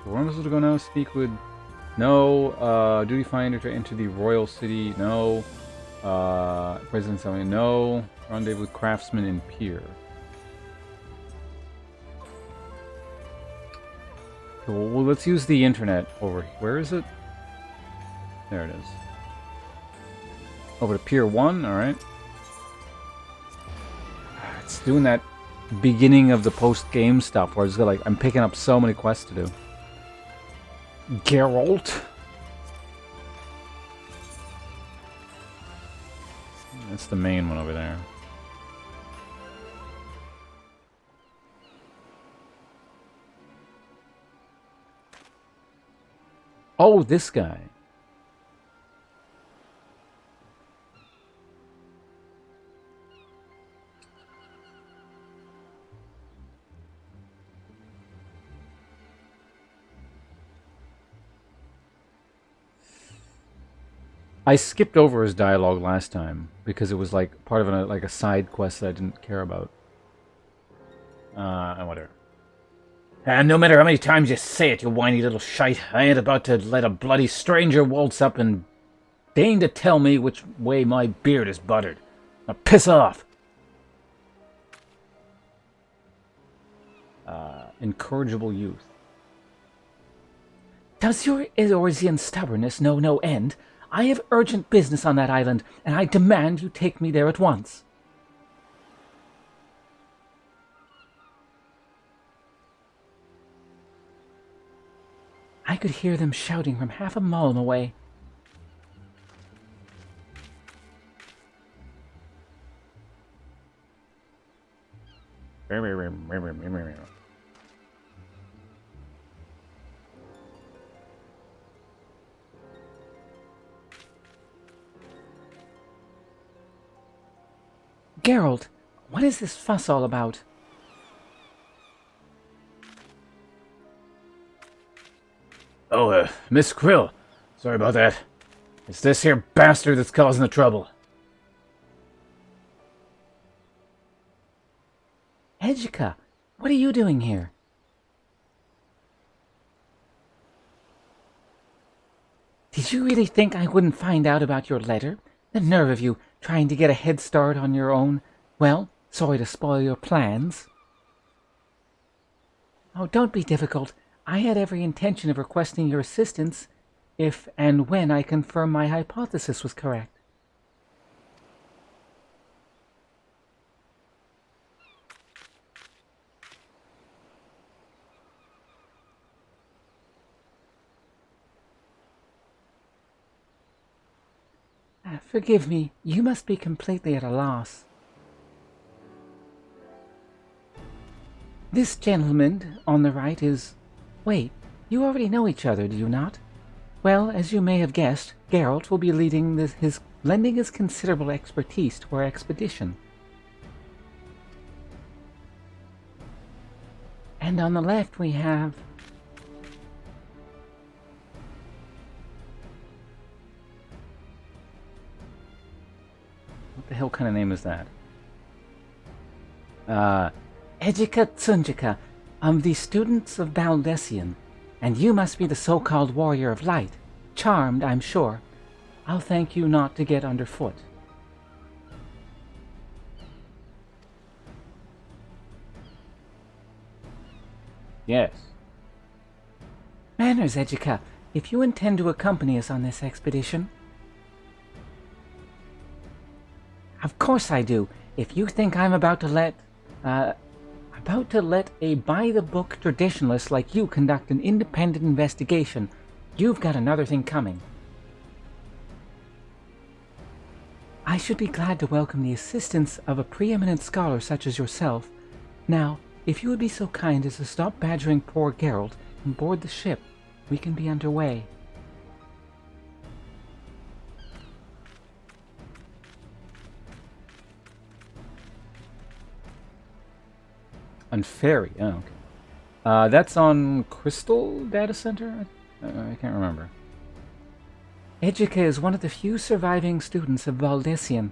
Where am I supposed to go now? Speak with... No. Duty finder to enter the royal city. No. President Selmy. No. Rendezvous with craftsman in Pier. Okay, well, let's use the internet over here. Where is it? There it is. Over to Pier 1. Alright. It's doing that beginning of the post-game stuff where it's got, like, I'm picking up so many quests to do. Geralt. That's the main one over there. Oh, this guy. I skipped over his dialogue last time because it was like part of a side quest that I didn't care about. And whatever. And no matter how many times you say it, you whiny little shite, I ain't about to let a bloody stranger waltz up and deign to tell me which way my beard is buttered. Now piss off! Incorrigible youth. Does your Eorzean stubbornness know no end? I have urgent business on that island, and I demand you take me there at once. I could hear them shouting from half a mile away. Geralt, what is this fuss all about? Oh, Miss Krill. Sorry about that. It's this here bastard that's causing the trouble. Edgika, what are you doing here? Did you really think I wouldn't find out about your letter? The nerve of you, trying to get a head start on your own. Well, sorry to spoil your plans. Oh, don't be difficult. I had every intention of requesting your assistance if and when I confirm my hypothesis was correct. Forgive me, you must be completely at a loss. This gentleman on the right is... Wait, you already know each other, do you not? Well, as you may have guessed, Geralt will be lending his considerable expertise to our expedition. And on the left we have... What the hell kind of name is that? Edgika Tsunjika, of the students of Baldessian, and you must be the so-called warrior of light. Charmed, I'm sure. I'll thank you not to get underfoot. Yes. Manners, Edgika, if you intend to accompany us on this expedition... Of course I do. If you think I'm about to let, About to let a by-the-book traditionalist like you conduct an independent investigation. You've got another thing coming. I should be glad to welcome the assistance of a preeminent scholar such as yourself. Now, if you would be so kind as to stop badgering poor Geralt and board the ship, we can be underway. On ferry. Oh, okay. That's on Crystal Data Center? I can't remember. Ejike is one of the few surviving students of Valdesian.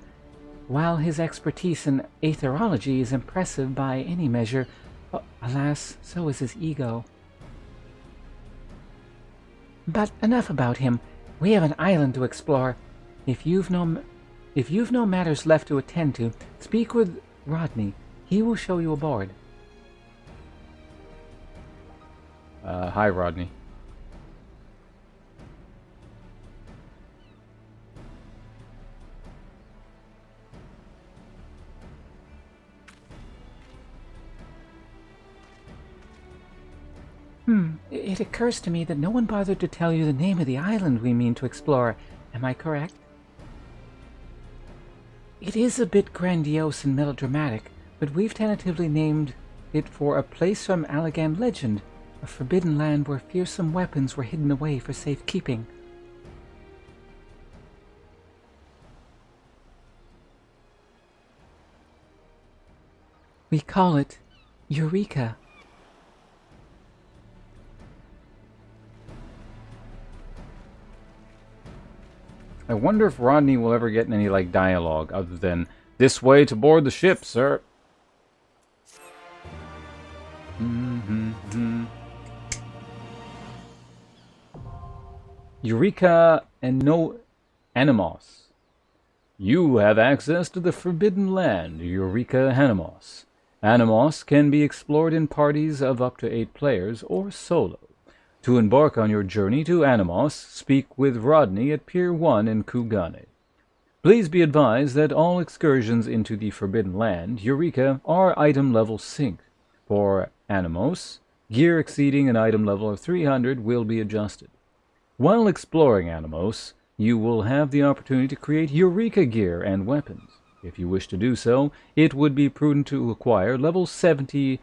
While his expertise in aetherology is impressive by any measure, alas, so is his ego. But enough about him. We have an island to explore. If you've no matters left to attend to, speak with Rodney. He will show you aboard. Hi, Rodney. It occurs to me that no one bothered to tell you the name of the island we mean to explore. Am I correct? It is a bit grandiose and melodramatic, but we've tentatively named it for a place from Allegan legend, a forbidden land where fearsome weapons were hidden away for safekeeping. We call it Eureka. I wonder if Rodney will ever get any, like, dialogue other than, "This way to board the ship, sir." Eureka and no Animos. You have access to the Forbidden Land, Eureka Animos. Animos can be explored in parties of up to 8 players or solo. To embark on your journey to Animos, speak with Rodney at Pier 1 in Kugane. Please be advised that all excursions into the Forbidden Land, Eureka, are item level synced. For Animos, gear exceeding an item level of 300 will be adjusted. While exploring Animos, you will have the opportunity to create Eureka gear and weapons. If you wish to do so, it would be prudent to acquire level 70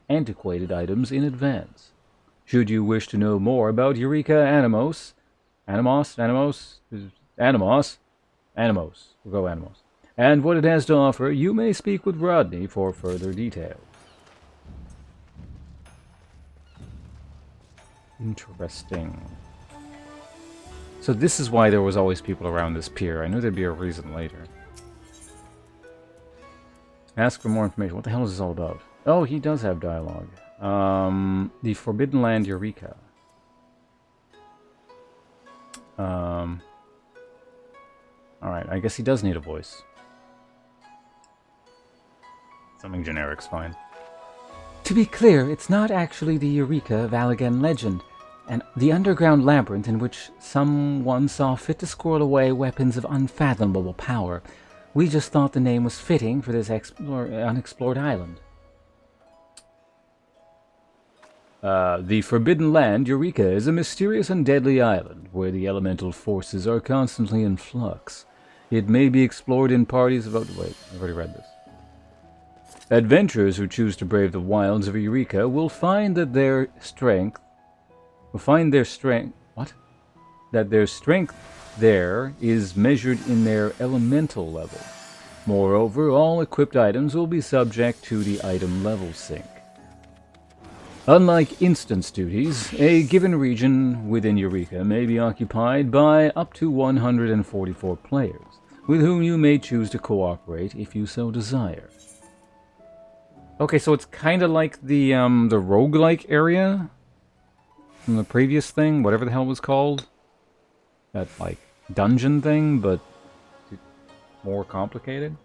antiquated items in advance. Should you wish to know more about Eureka Animos, we'll go Animos, and what it has to offer, you may speak with Rodney for further details. Interesting. So this is why there was always people around this pier. I knew there'd be a reason later. Ask for more information. What the hell is this all about? Oh, he does have dialogue. The Forbidden Land Eureka. Alright, I guess he does need a voice. Something generic's fine. To be clear, it's not actually the Eureka of Allegan legend, and the underground labyrinth in which someone saw fit to squirrel away weapons of unfathomable power. We just thought the name was fitting for this unexplored island. The Forbidden Land, Eureka, is a mysterious and deadly island where the elemental forces are constantly in flux. It may be explored in parties of... Wait, I've already read this. Adventurers who choose to brave the wilds of Eureka will find that their strength there is measured in their elemental level. Moreover, all equipped items will be subject to the item level sync. Unlike instance duties, a given region within Eureka may be occupied by up to 144 players, with whom you may choose to cooperate if you so desire. Okay, so it's kind of like the roguelike area from the previous thing, whatever the hell it was called. That, like, dungeon thing, but more complicated.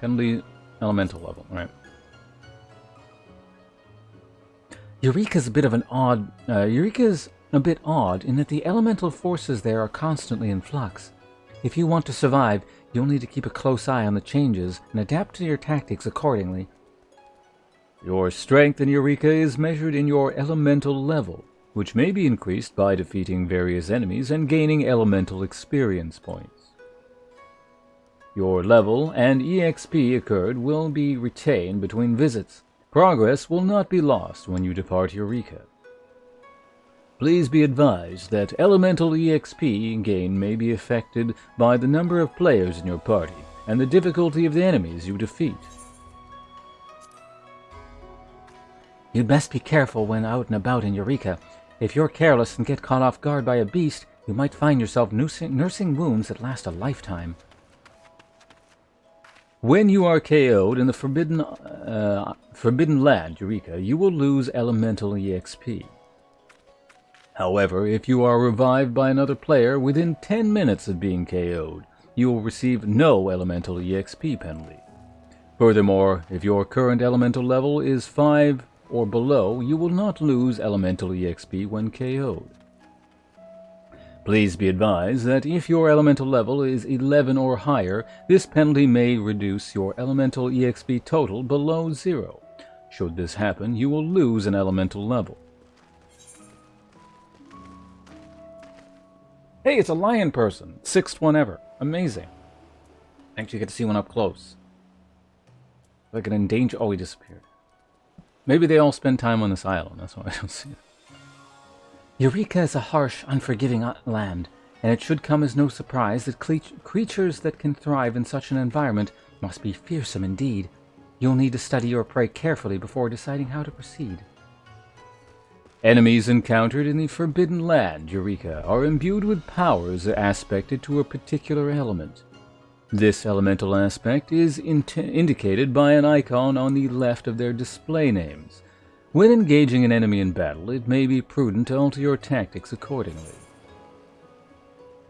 Penalty elemental level, right. Eureka's a bit odd in that the elemental forces there are constantly in flux. If you want to survive, you'll need to keep a close eye on the changes and adapt to your tactics accordingly. Your strength in Eureka is measured in your elemental level, which may be increased by defeating various enemies and gaining elemental experience points. Your level and EXP occurred will be retained between visits. Progress will not be lost when you depart Eureka. Please be advised that elemental EXP gain may be affected by the number of players in your party and the difficulty of the enemies you defeat. You'd best be careful when out and about in Eureka. If you're careless and get caught off guard by a beast, you might find yourself nursing wounds that last a lifetime. When you are KO'd in the Forbidden Land, Eureka, you will lose elemental EXP. However, if you are revived by another player within 10 minutes of being KO'd, you will receive no elemental EXP penalty. Furthermore, if your current elemental level is 5 or below, you will not lose elemental EXP when KO'd. Please be advised that if your elemental level is 11 or higher, this penalty may reduce your elemental EXP total below 0. Should this happen, you will lose an elemental level. Hey, it's a lion person. 6th one ever. Amazing. Actually, get to see one up close. Like an endangered... Oh, he disappeared. Maybe they all spend time on this island. That's why I don't see it. Eureka is a harsh, unforgiving land, and it should come as no surprise that creatures that can thrive in such an environment must be fearsome indeed. You'll need to study your prey carefully before deciding how to proceed. Enemies encountered in the Forbidden Land, Eureka, are imbued with powers aspected to a particular element. This elemental aspect is indicated by an icon on the left of their display names. When engaging an enemy in battle, it may be prudent to alter your tactics accordingly.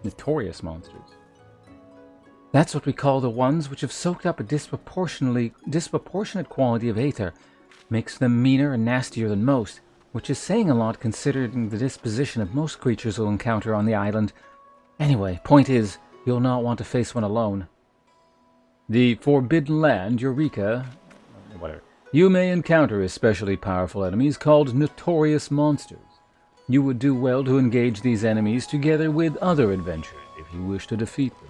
Notorious monsters. That's what we call the ones which have soaked up a disproportionate quality of aether. Makes them meaner and nastier than most, which is saying a lot considering the disposition of most creatures we'll encounter on the island. Anyway, point is, you'll not want to face one alone. The Forbidden Land, Eureka... whatever. You may encounter especially powerful enemies called notorious monsters. You would do well to engage these enemies together with other adventurers if you wish to defeat them.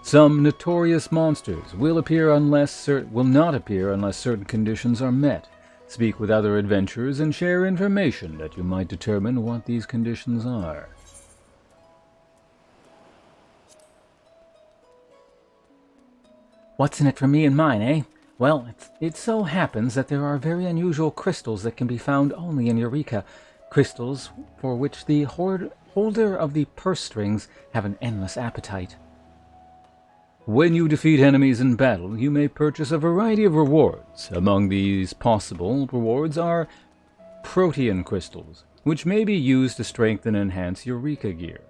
Some notorious monsters will not appear unless certain conditions are met. Speak with other adventurers and share information that you might determine what these conditions are. What's in it for me and mine, eh? Well, it so happens that there are very unusual crystals that can be found only in Eureka. Crystals for which the holder of the purse strings have an endless appetite. When you defeat enemies in battle, you may purchase a variety of rewards. Among these possible rewards are protean crystals, which may be used to strengthen and enhance Eureka gear.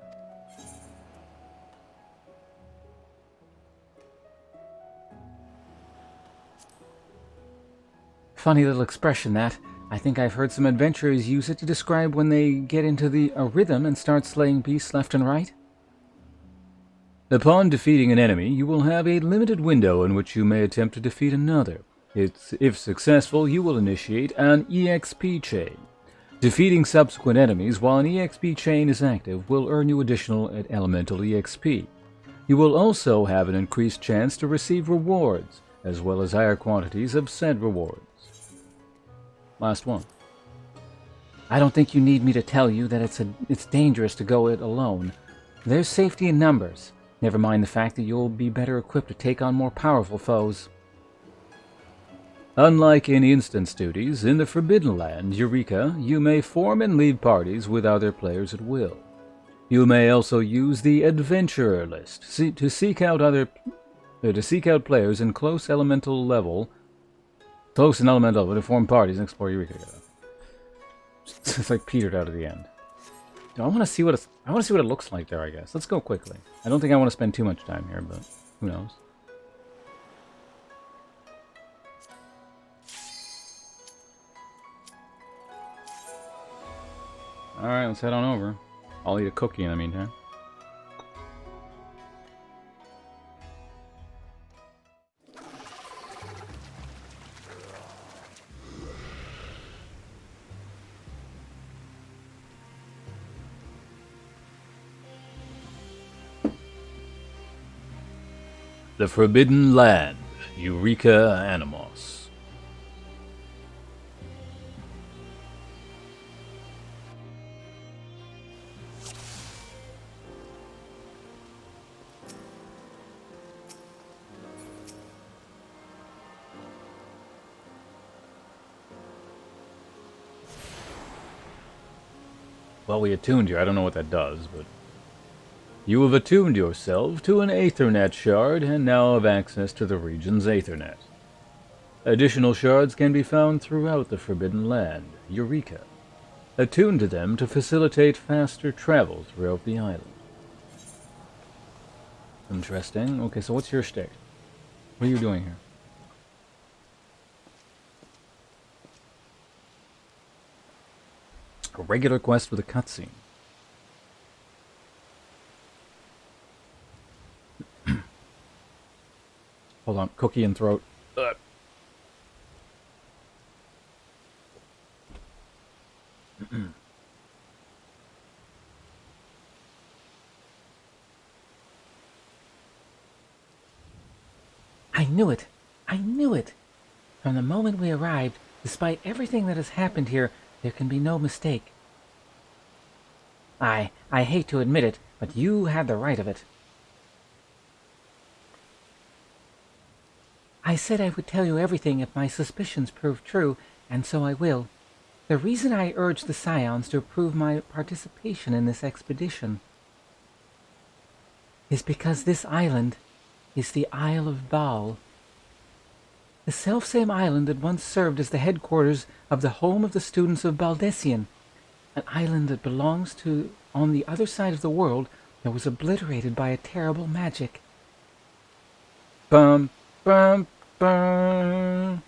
Funny little expression, that. I think I've heard some adventurers use it to describe when they get into a rhythm and start slaying beasts left and right. Upon defeating an enemy, you will have a limited window in which you may attempt to defeat another. If successful, you will initiate an EXP chain. Defeating subsequent enemies while an EXP chain is active will earn you additional elemental EXP. You will also have an increased chance to receive rewards, as well as higher quantities of said rewards. Last one. I don't think you need me to tell you that it's dangerous to go it alone. There's safety in numbers. Never mind the fact that you'll be better equipped to take on more powerful foes. Unlike in instance duties, in the Forbidden Land, Eureka, you may form and leave parties with other players at will. You may also use the Adventurer list to seek out players in close and elemental level to form parties and explore Eureka together. It's like petered out at the end. I want to see what it looks like there, I guess. Let's go quickly. I don't think I want to spend too much time here, but who knows. Alright, let's head on over. I'll eat a cookie in the meantime. The Forbidden Land, Eureka Animos. Well, we attuned you. I don't know what that does, but... You have attuned yourself to an Aethernet shard and now have access to the region's Aethernet. Additional shards can be found throughout the Forbidden Land, Eureka. Attune to them to facilitate faster travel throughout the island. Interesting. Okay, so what's your stick? What are you doing here? A regular quest with a cutscene. Hold on, cookie in throat. I knew it! I knew it! From the moment we arrived, despite everything that has happened here, there can be no mistake. I hate to admit it, but you had the right of it. I said I would tell you everything if my suspicions proved true, and so I will. The reason I urged the Scions to approve my participation in this expedition is because this island is the Isle of Baal. The selfsame island that once served as the headquarters of the home of the students of Baldessian, an island that belongs to on the other side of the world that was obliterated by a terrible magic. Bum, bum, bum.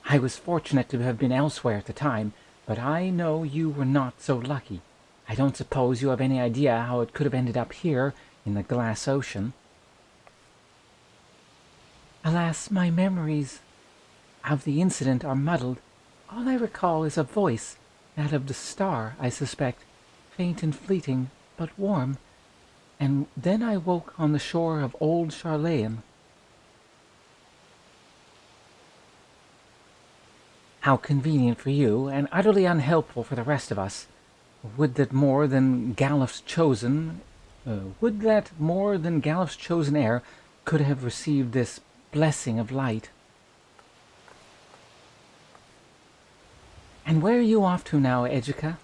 I was fortunate to have been elsewhere at the time, but I know you were not so lucky. I don't suppose you have any idea how it could have ended up here in the Glass Ocean. Alas, my memories of the incident are muddled. All I recall is a voice, that of the star, I suspect, faint and fleeting, but warm. And then I woke on the shore of old Charlayan. How convenient for you, and utterly unhelpful for the rest of us. Would that more than Galif's chosen heir could have received this blessing of light. And where are you off to now, Educa?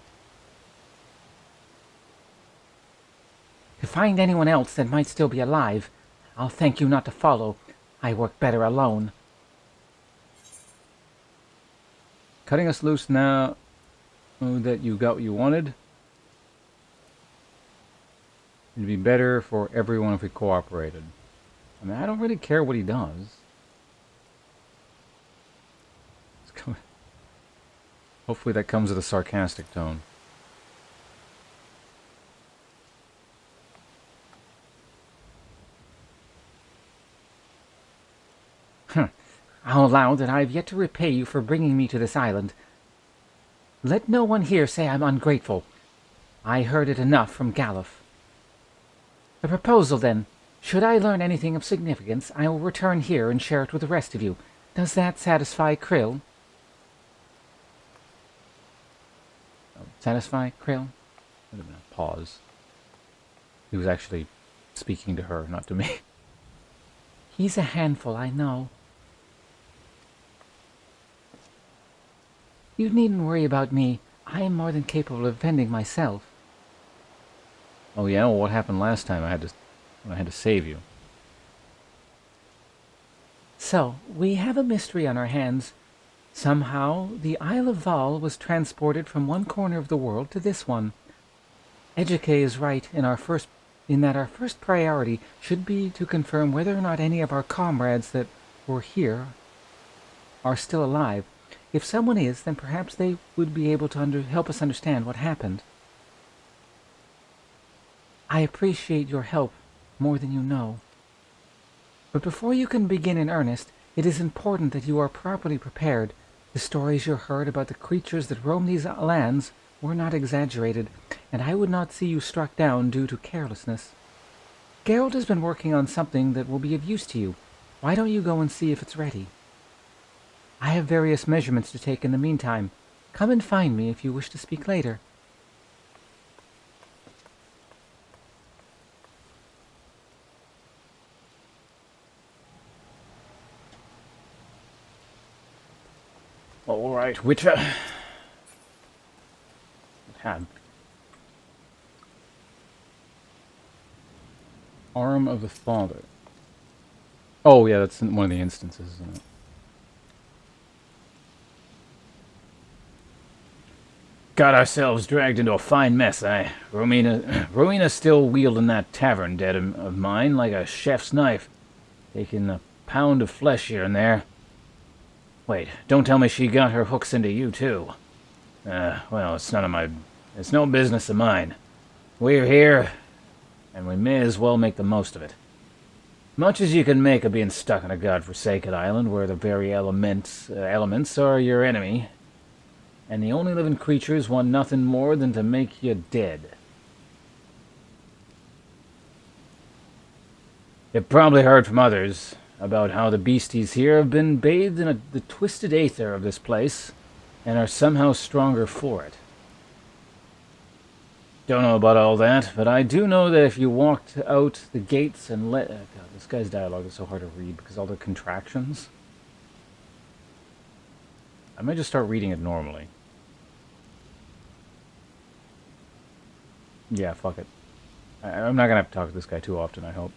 To find anyone else that might still be alive. I'll thank you not to follow. I work better alone. Cutting us loose now that you got what you wanted. It'd be better for everyone if we cooperated. I mean, I don't really care what he does. Hopefully that comes with a sarcastic tone. I'll allow that I've yet to repay you for bringing me to this island. Let no one here say I'm ungrateful. I heard it enough from Galif. The proposal, then. Should I learn anything of significance, I will return here and share it with the rest of you. Does that satisfy Krill? Satisfy Krill? Wait a minute, pause. He was actually speaking to her, not to me. He's a handful, I know. You needn't worry about me. I am more than capable of defending myself. Oh yeah, well, what happened last time? I had to save you. So, we have a mystery on our hands. Somehow, the Isle of Val was transported from one corner of the world to this one. Eduque is right in that our first priority should be to confirm whether or not any of our comrades that were here are still alive. If someone is, then perhaps they would be able to help us understand what happened. I appreciate your help more than you know. But before you can begin in earnest, it is important that you are properly prepared. The stories you heard about the creatures that roam these lands were not exaggerated, and I would not see you struck down due to carelessness. Geralt has been working on something that will be of use to you. Why don't you go and see if it's ready? I have various measurements to take in the meantime. Come and find me if you wish to speak later. All right, Witcher. Arm of the Father. Oh, yeah, that's one of the instances, isn't it? Got ourselves dragged into a fine mess, eh? Rowena's still wielding that tavern debt of mine like a chef's knife, taking a pound of flesh here and there. Wait, don't tell me she got her hooks into you, too. Well, it's no business of mine. We're here, and we may as well make the most of it. Much as you can make of being stuck on a godforsaken island where the very elements are your enemy, and the only living creatures want nothing more than to make you dead. You've probably heard from others about how the beasties here have been bathed in the twisted aether of this place, and are somehow stronger for it. Don't know about all that, but I do know that if you walked out the gates and let... God, this guy's dialogue is so hard to read because all the contractions. I might just start reading it normally. Yeah, fuck it. I'm not gonna have to talk to this guy too often, I hope.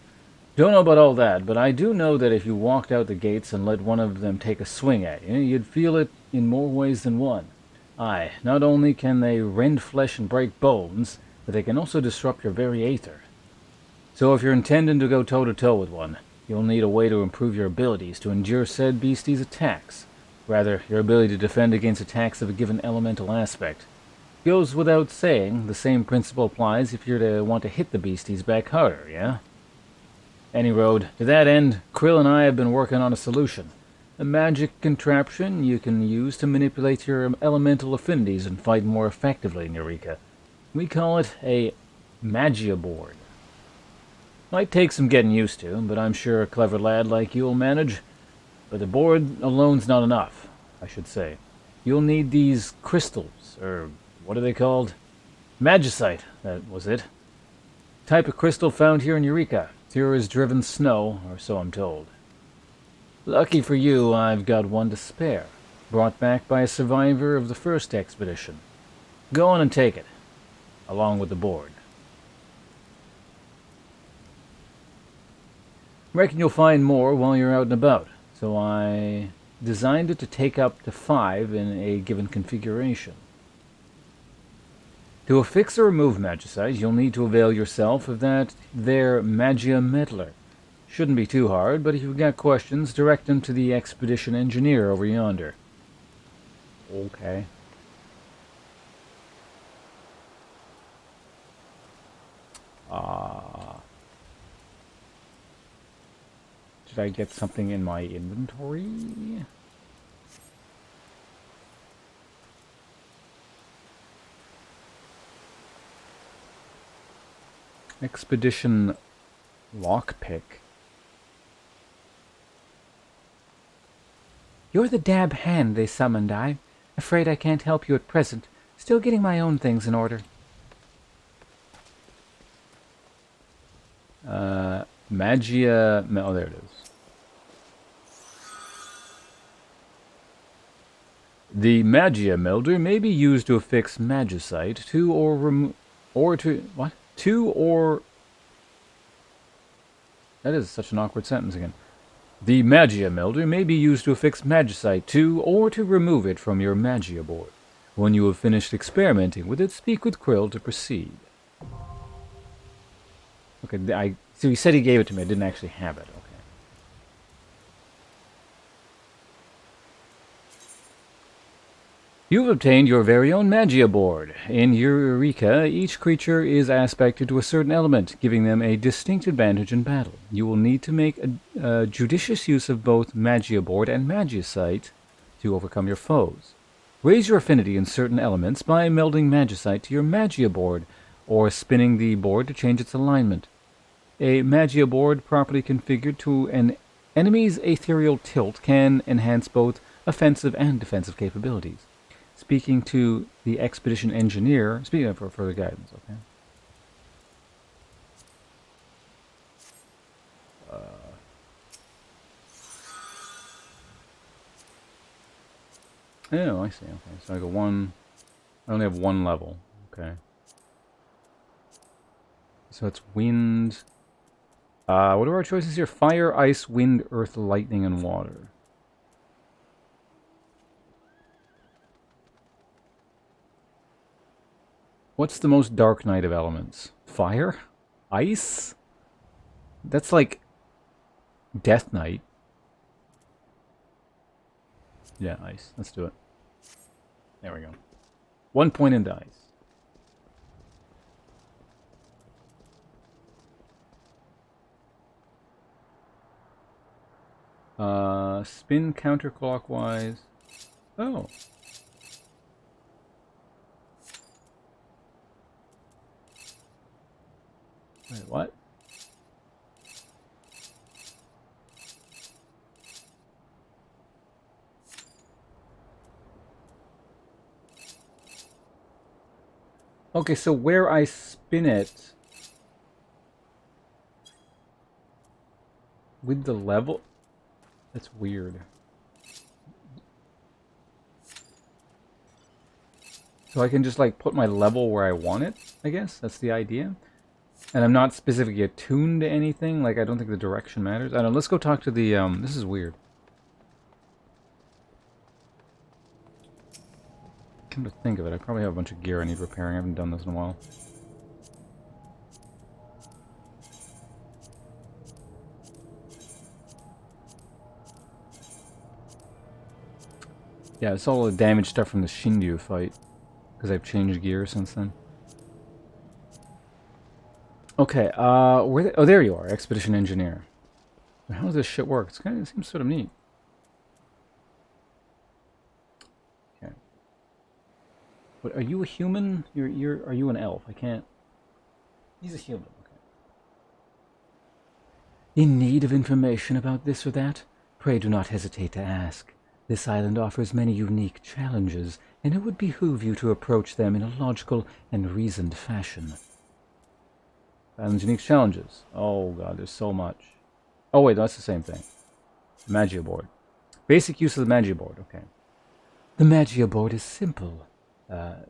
Don't know about all that, but I do know that if you walked out the gates and let one of them take a swing at you, you'd feel it in more ways than one. Aye, not only can they rend flesh and break bones, but they can also disrupt your very aether. So if you're intending to go toe-to-toe with one, you'll need a way to improve your abilities to endure said beastie's attacks. Rather, your ability to defend against attacks of a given elemental aspect. Goes without saying, the same principle applies if you're to want to hit the beasties back harder, yeah? Any road, to that end, Krill and I have been working on a solution. A magic contraption you can use to manipulate your elemental affinities and fight more effectively in Eureka. We call it a magia board. Might take some getting used to, but I'm sure a clever lad like you'll manage. But the board alone's not enough, I should say. You'll need these crystals, or what are they called? Magicite, that was it. Type of crystal found here in Eureka. Pure as driven snow, or so I'm told. Lucky for you, I've got one to spare, brought back by a survivor of the first expedition. Go on and take it, along with the board. Reckon you'll find more while you're out and about, so I designed it to take up to 5 in a given configuration. To affix or remove magicite, you'll need to avail yourself of that there magia meddler. Shouldn't be too hard, but if you've got questions, direct them to the expedition engineer over yonder. Okay. Did I get something in my inventory? Expedition lockpick. You're the dab hand they summoned, I'm afraid I can't help you at present. Still getting my own things in order. Magia... Oh, there it is. The magia melder may be used to affix magicite to or That is such an awkward sentence again. The magia melder may be used to affix magicite to or to remove it from your magia board. When you have finished experimenting with it, speak with Krill to proceed. Okay, so he said he gave it to me. I didn't actually have it. Okay. You've obtained your very own Magia board. In Eureka, each creature is aspected to a certain element, giving them a distinct advantage in battle. You will need to make a judicious use of both Magia board and Magicite to overcome your foes. Raise your affinity in certain elements by melding Magicite to your Magia board, or spinning the board to change its alignment. A Magia board properly configured to an enemy's ethereal tilt can enhance both offensive and defensive capabilities. Speaking to the expedition engineer, speaking of for further guidance, okay? Oh, I see, okay. So I go one, I only have one level, okay. So it's wind. What are our choices here? Fire, ice, wind, earth, lightning, and water. What's the most Dark Knight of elements? Fire? Ice? That's like Death Knight. Yeah, ice. Let's do it. There we go. 1 point in dice. Spin counterclockwise. Oh. Wait, what? Okay, so where I spin it with the level, that's weird. So I can just like put my level where I want it, I guess. That's the idea. And I'm not specifically attuned to anything. Like, I don't think the direction matters. I don't know. Let's go talk to the, this is weird. Come to think of it, I probably have a bunch of gear I need repairing. I haven't done this in a while. Yeah, it's all the damage stuff from the Shinryu fight. Because I've changed gear since then. Okay, oh, there you are, Expedition Engineer. How does this shit work? It seems sort of neat. Okay. But are you a human? Are you an elf? I can't. He's a human. Okay. In need of information about this or that? Pray do not hesitate to ask. This island offers many unique challenges, and it would behoove you to approach them in a logical and reasoned fashion. Island's unique challenges. Oh god, there's so much. Oh wait, that's the same thing. Magia board. Basic use of the Magia board, okay. The Magia board is simple.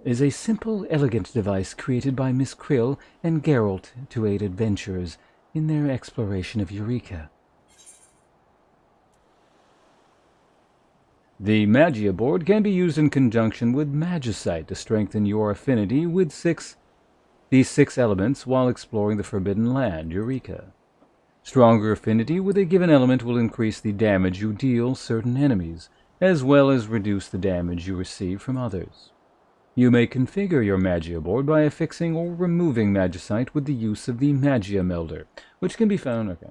Is a simple, elegant device created by Miss Krill and Geralt to aid adventurers in their exploration of Eureka. The Magia board can be used in conjunction with Magicite to strengthen your affinity with these six elements while exploring the Forbidden Land, Eureka. Stronger affinity with a given element will increase the damage you deal certain enemies, as well as reduce the damage you receive from others. You may configure your Magia board by affixing or removing Magicite with the use of the Magia Melder, which can be found... Okay.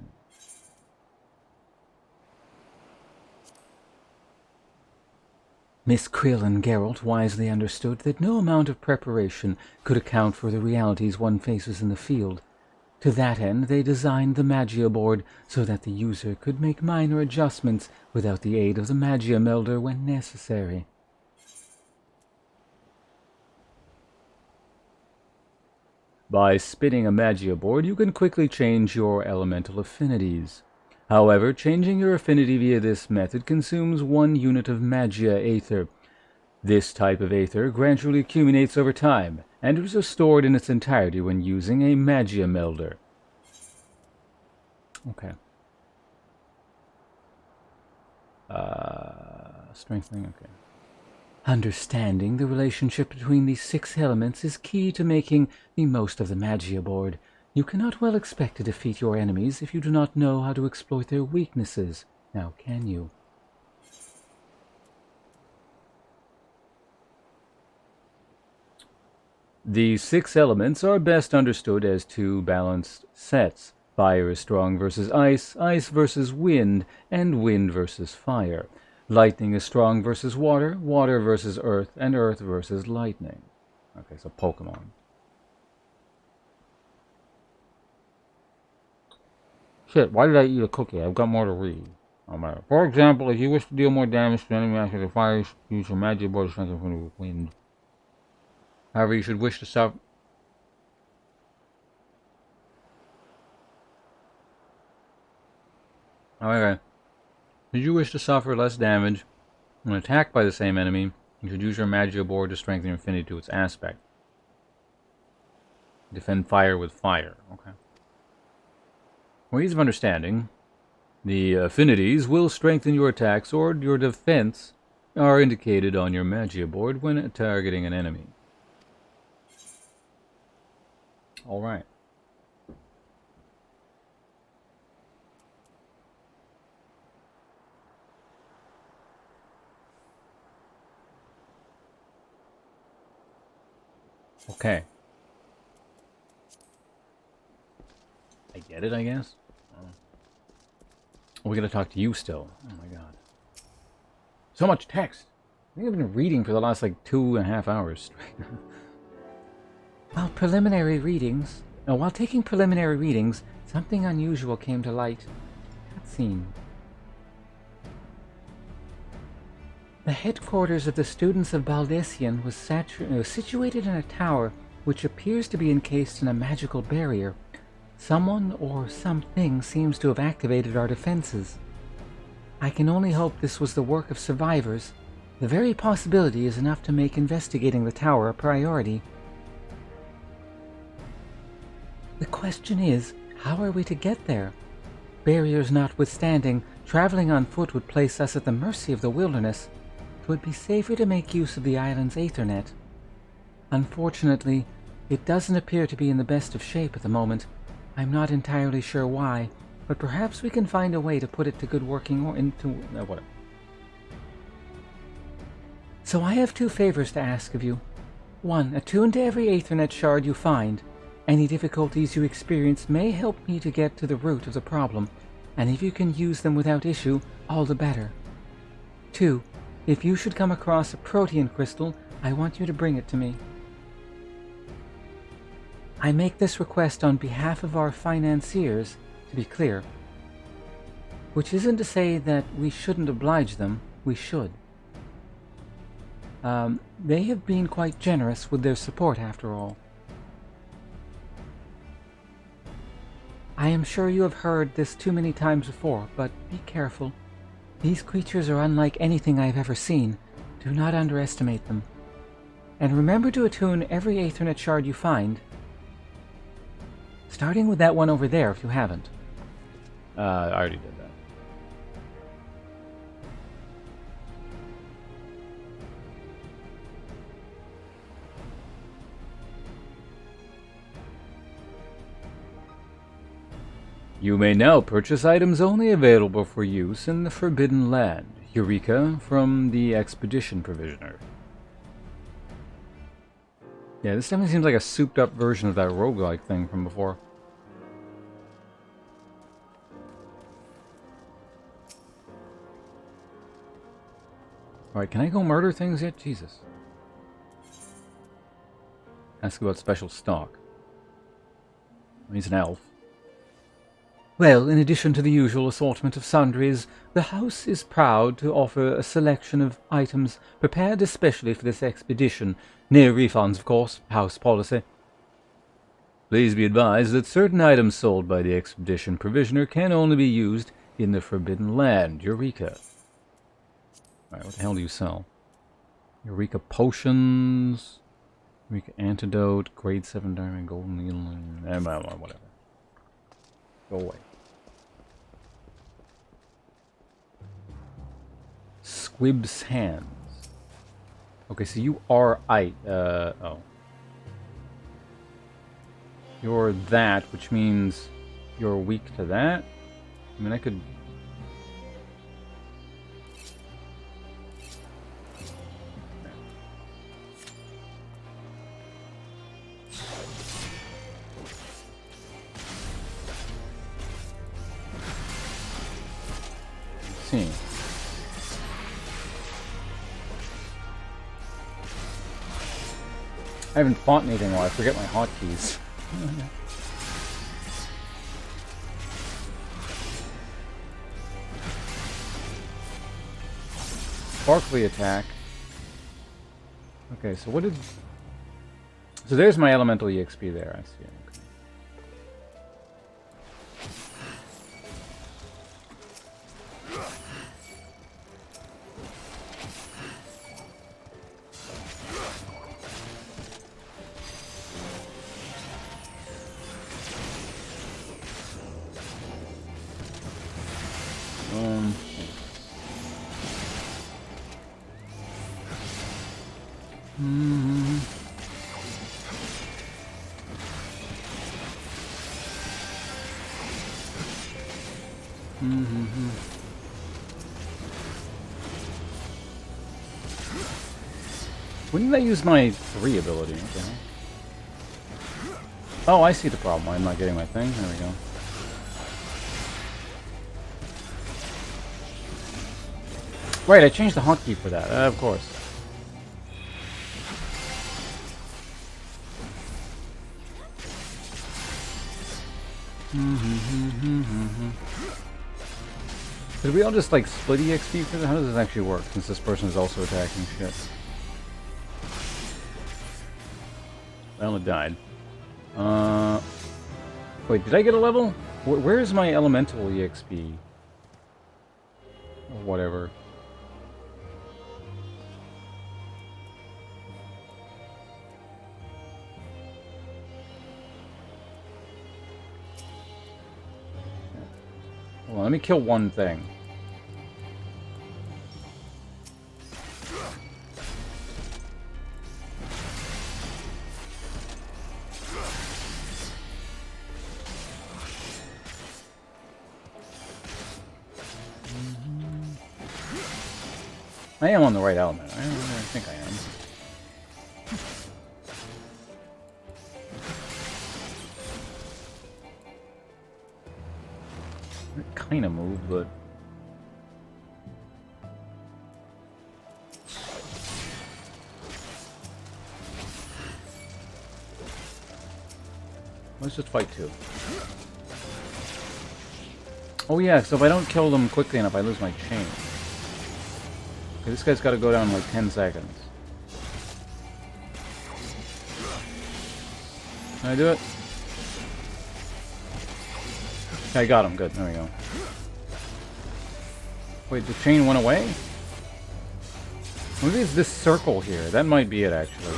Miss Krill and Geralt wisely understood that no amount of preparation could account for the realities one faces in the field. To that end, they designed the Magia board so that the user could make minor adjustments without the aid of the Magia Melder when necessary. By spinning a Magia board, you can quickly change your elemental affinities. However, changing your affinity via this method consumes 1 unit of Magia Aether. This type of Aether gradually accumulates over time, and is restored in its entirety when using a Magia Melder. Okay. Strengthening, okay. Understanding the relationship between these 6 elements is key to making the most of the Magia board. You cannot well expect to defeat your enemies if you do not know how to exploit their weaknesses. Now, can you? The 6 elements are best understood as 2 balanced sets. Fire is strong versus ice, ice versus wind, and wind versus fire. Lightning is strong versus water, water versus earth, and earth versus lightning. Okay, so Pokemon. Shit, why did I eat a cookie? I've got more to read. Oh, my. For example, if you wish to deal more damage to enemy after the fire, use your magic board to strengthen from the wind. However, you should wish to stop. Okay. Should you wish to suffer less damage when attacked by the same enemy, you should use your magic board to strengthen your affinity to its aspect. Defend fire with fire. Okay. Ways of understanding. The affinities will strengthen your attacks or your defense are indicated on your magia board when targeting an enemy. Alright. Okay. I get it, I guess. We're going to talk to you still. Oh my god. So much text. I think I've been reading for the last, like, 2.5 hours straight. While taking preliminary readings, something unusual came to light. Cutscene. The headquarters of the students of Baldessian was situated in a tower which appears to be encased in a magical barrier. Someone or something seems to have activated our defenses. I can only hope this was the work of survivors. The very possibility is enough to make investigating the tower a priority. The question is, how are we to get there? Barriers notwithstanding, traveling on foot would place us at the mercy of the wilderness. It would be safer to make use of the island's Aethernet. Unfortunately, it doesn't appear to be in the best of shape at the moment. I'm not entirely sure why, but perhaps we can find a way to put it to good working or into whatever. So I have 2 favors to ask of you. 1. Attune to every Aethernet shard you find. Any difficulties you experience may help me to get to the root of the problem, and if you can use them without issue, all the better. 2. If you should come across a protean crystal, I want you to bring it to me. I make this request on behalf of our financiers, to be clear. Which isn't to say that we shouldn't oblige them, we should. They have been quite generous with their support after all. I am sure you have heard this too many times before, but be careful. These creatures are unlike anything I have ever seen. Do not underestimate them. And remember to attune every Aethernet shard you find. Starting with that one over there if you haven't. I already did that. You may now purchase items only available for use in the Forbidden Land. Eureka from the Expedition Provisioner. Yeah, this definitely seems like a souped up version of that roguelike thing from before. Alright, can I go murder things yet? Jesus. Ask about special stock. He's an elf. Well, in addition to the usual assortment of sundries, the house is proud to offer a selection of items prepared especially for this expedition. No refunds, of course, house policy. Please be advised that certain items sold by the Expedition Provisioner can only be used in the Forbidden Land, Eureka. Alright, what the hell do you sell? Eureka Potions, Eureka Antidote, Grade 7 Diamond, Golden Needle, whatever. Go away. Squib's Hands. Okay, so you are oh. You're that, which means you're weak to that? I mean, I could... see. I haven't fought anything while I forget my hotkeys. Sparkly attack. Okay, so what did... So there's my elemental EXP there, I see it. When did I use my 3 ability? Okay. Oh, I see the problem. I'm not getting my thing. There we go. Right, I changed the hotkey for that. Of course. Did we all just like split EXP for that? How does this actually work since this person is also attacking shit? Well, it died. Wait, did I get a level? Where is my elemental EXP? Or whatever. Hold on, let me kill one thing. I am on the right element. I think I am. It kind of moved, but... Let's just fight 2. Oh yeah, so if I don't kill them quickly enough, I lose my chain. Okay, this guy's got to go down in like 10 seconds. Can I do it? Okay, I got him. Good. There we go. Wait, the chain went away? Maybe it's this circle here. That might be it, actually.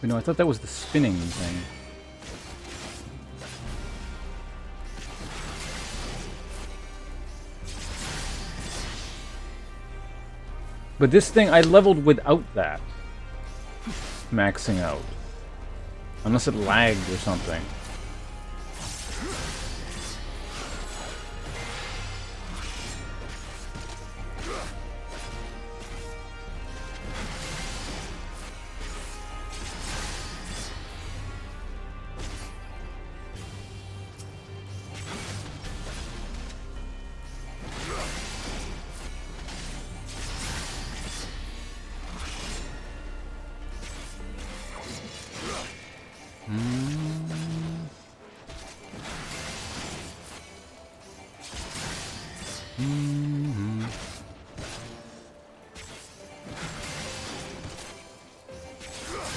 Wait, no, I thought that was the spinning thing. But this thing, I leveled without that. Maxing out. Unless it lagged or something.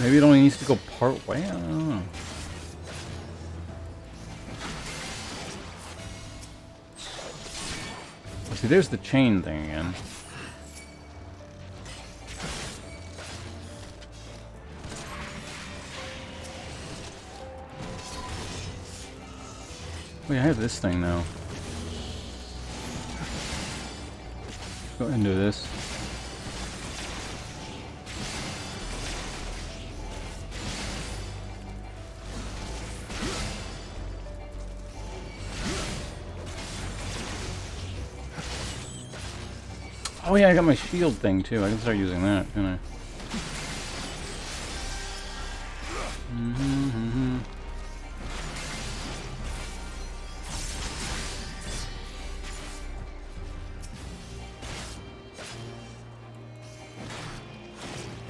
Maybe it only needs to go part way? I don't know. See, there's the chain thing again. Wait, I have this thing now. Go ahead and do this. Oh yeah, I got my shield thing too. I can start using that, can I?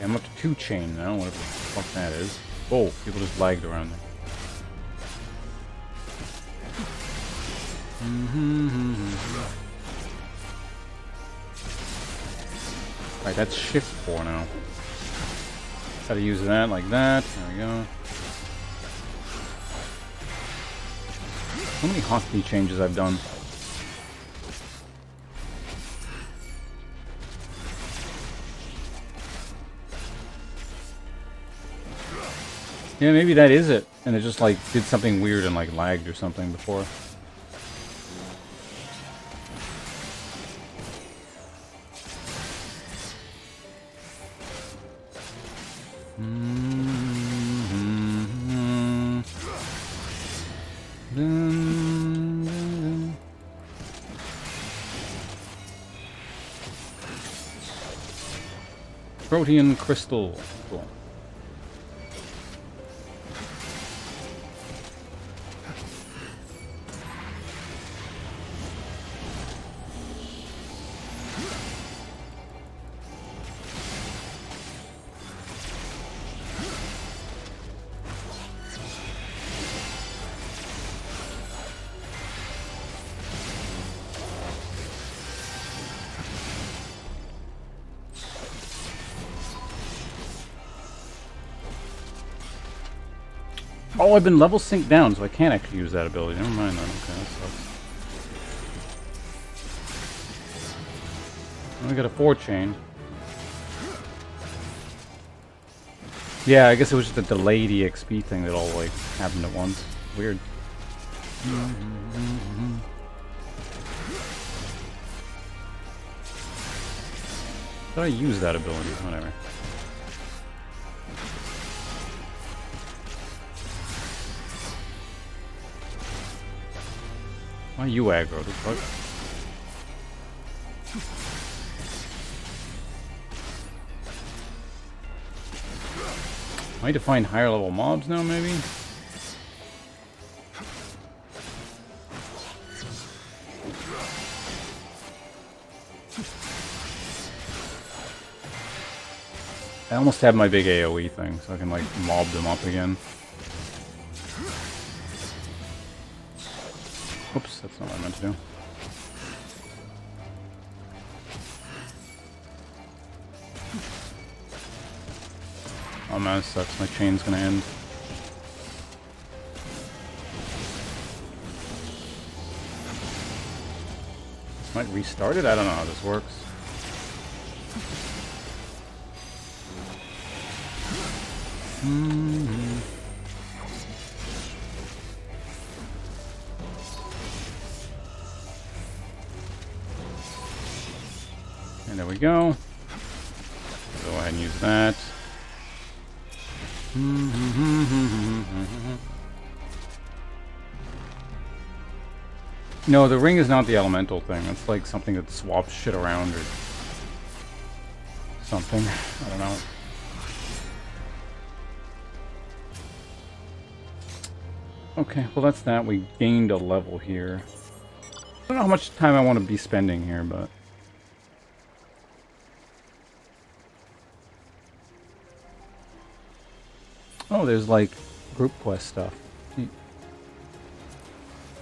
Okay, I'm up to 2 chain now, whatever the fuck that is. Oh, people just lagged around there. Alright, that's shift 4 now. Gotta use that like that. There we go. So many hotkey changes I've done. Yeah, maybe that is it. And it just like did something weird and like lagged or something before. Protean crystal. Cool. Oh, I've been level synced down, so I can't actually use that ability. Never mind that. Okay, that sucks. I got a 4 chain. Yeah, I guess it was just a delayed EXP thing that all like happened at once. Weird. Thought I used that ability. Whatever. Why you aggro? The fuck? I need to find higher level mobs now, maybe? I almost have my big AoE thing, so I can like mob them up again. Oops, that's not what I meant to do. Oh man, this sucks. My chain's gonna end. This might restart it? I don't know how this works. And there we go. Go ahead and use that. No, the ring is not the elemental thing. It's like something that swaps shit around or something. I don't know. Okay, well that's that. We gained a level here. I don't know how much time I want to be spending here, but... Oh, there's like group quest stuff. Alright,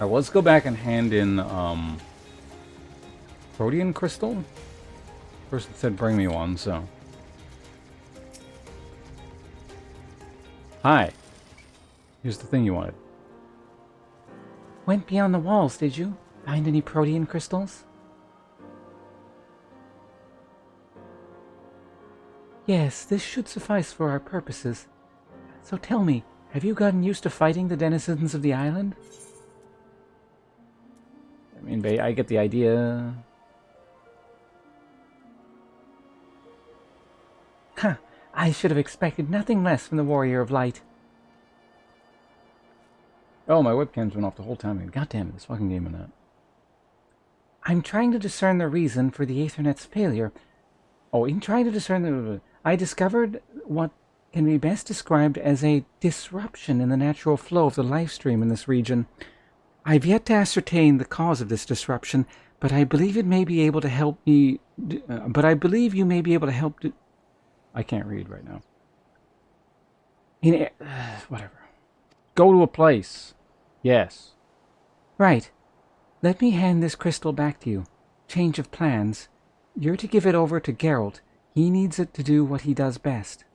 well, let's go back and hand in Protean crystal. First it said bring me one, so. Hi. Here's the thing you wanted. Went beyond the walls, did you? Find any Protean crystals? Yes, this should suffice for our purposes. So tell me, have you gotten used to fighting the denizens of the island? I mean, I get the idea. Huh, I should have expected nothing less from the Warrior of Light. Oh, my webcam's been off the whole time. God damn it, this fucking game and that. I'm trying to discern the reason for the Aethernet's failure. Oh, in trying to discern the... I discovered what can be best described as a disruption in the natural flow of the life stream in this region. I've yet to ascertain the cause of this disruption, but I believe it may be able to help me... but I believe you may be able to help... I can't read right now. Whatever. Go to a place. Yes. Right. Let me hand this crystal back to you. Change of plans. You're to give it over to Geralt. He needs it to do what he does best.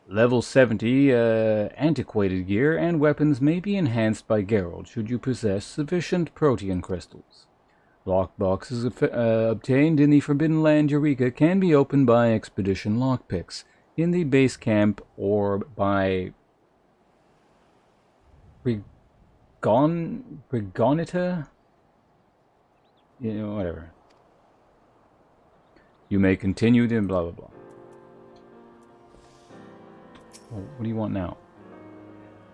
Level 70 antiquated gear and weapons may be enhanced by Geralt should you possess sufficient protean crystals. Lockboxes obtained in the Forbidden Land Eureka can be opened by expedition lockpicks in the base camp or by Brigonita? Whatever. You may continue to blah blah blah. Well, what do you want now?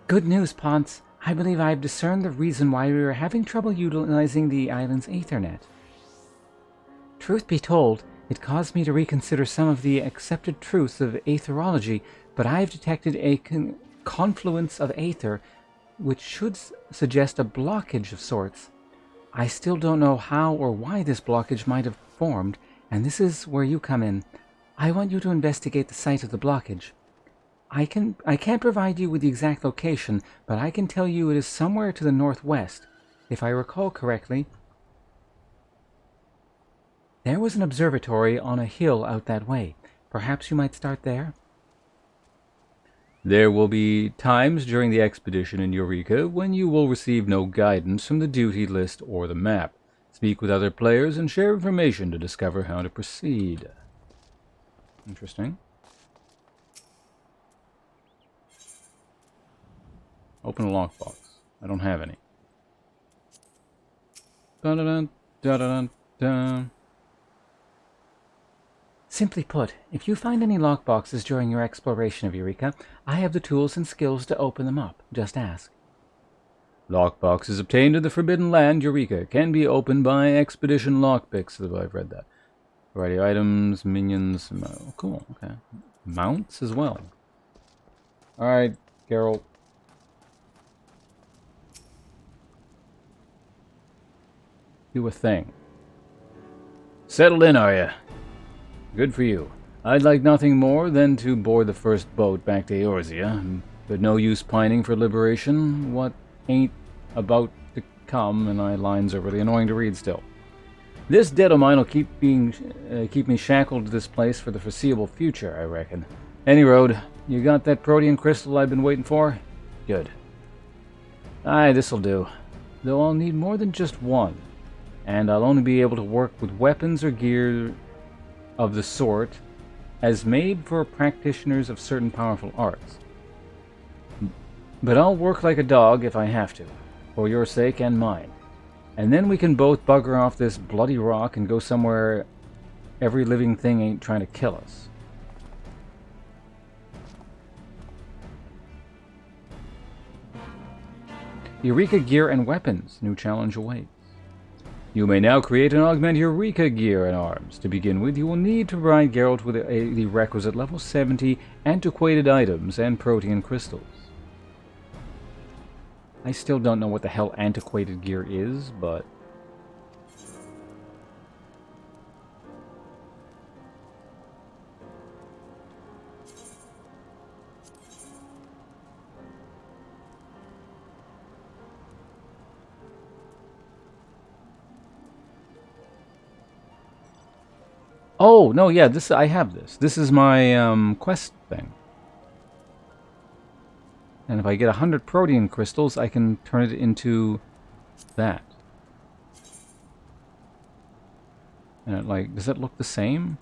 Good news, Ponce. I believe I've discerned the reason why we were having trouble utilizing the island's Aethernet. Truth be told, it caused me to reconsider some of the accepted truths of aetherology, but I have detected a confluence of aether, which should suggest a blockage of sorts. I still don't know how or why this blockage might have formed, and this is where you come in. I want you to investigate the site of the blockage. I can't provide you with the exact location, but I can tell you it is somewhere to the northwest. If I recall correctly, there was an observatory on a hill out that way. Perhaps you might start there? There will be times during the expedition in Eureka when you will receive no guidance from the duty list or the map. Speak with other players and share information to discover how to proceed. Interesting. Open a lockbox. I don't have any. Dun-dun-dun, dun-dun-dun. Simply put, if you find any lockboxes during your exploration of Eureka, I have the tools and skills to open them up. Just ask. Lockboxes obtained in the Forbidden Land Eureka can be opened by expedition lockpicks. I've read that. Variety of items, minions. Oh, cool. Okay. Mounts as well. Alright, Geralt. Do a thing. Settled in, are ya? Good for you. I'd like nothing more than to board the first boat back to Eorzea, but no use pining for liberation. What ain't about to come, and my lines are really annoying to read still. This debt of mine will keep me shackled to this place for the foreseeable future, I reckon. Any road, you got that protean crystal I've been waiting for? Good. Aye, this'll do. Though I'll need more than just one. And I'll only be able to work with weapons or gear of the sort as made for practitioners of certain powerful arts. But I'll work like a dog if I have to, for your sake and mine. And then we can both bugger off this bloody rock and go somewhere every living thing ain't trying to kill us. Eureka gear and weapons. New challenge awaits. You may now create and augment Eureka gear and arms. To begin with, you will need to provide Geralt with the requisite level 70 antiquated items and protean crystals. I still don't know what the hell antiquated gear is, but... Oh, no, yeah, I have this. This is my quest thing. And if I get 100 protean crystals, I can turn it into that. And it, like, does that look the same?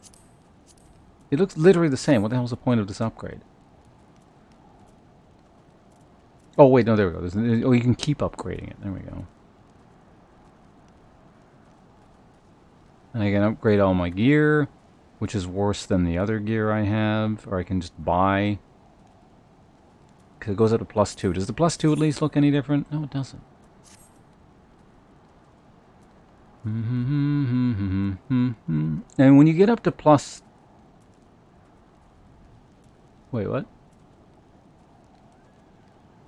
It looks literally the same. What the hell's the point of this upgrade? Oh, wait, no, there we go. Oh, you can keep upgrading it. There we go. And I can upgrade all my gear, which is worse than the other gear I have. Or I can just buy. Because it goes up to +2. Does the +2 at least look any different? No, it doesn't. And when you get up to Wait, what?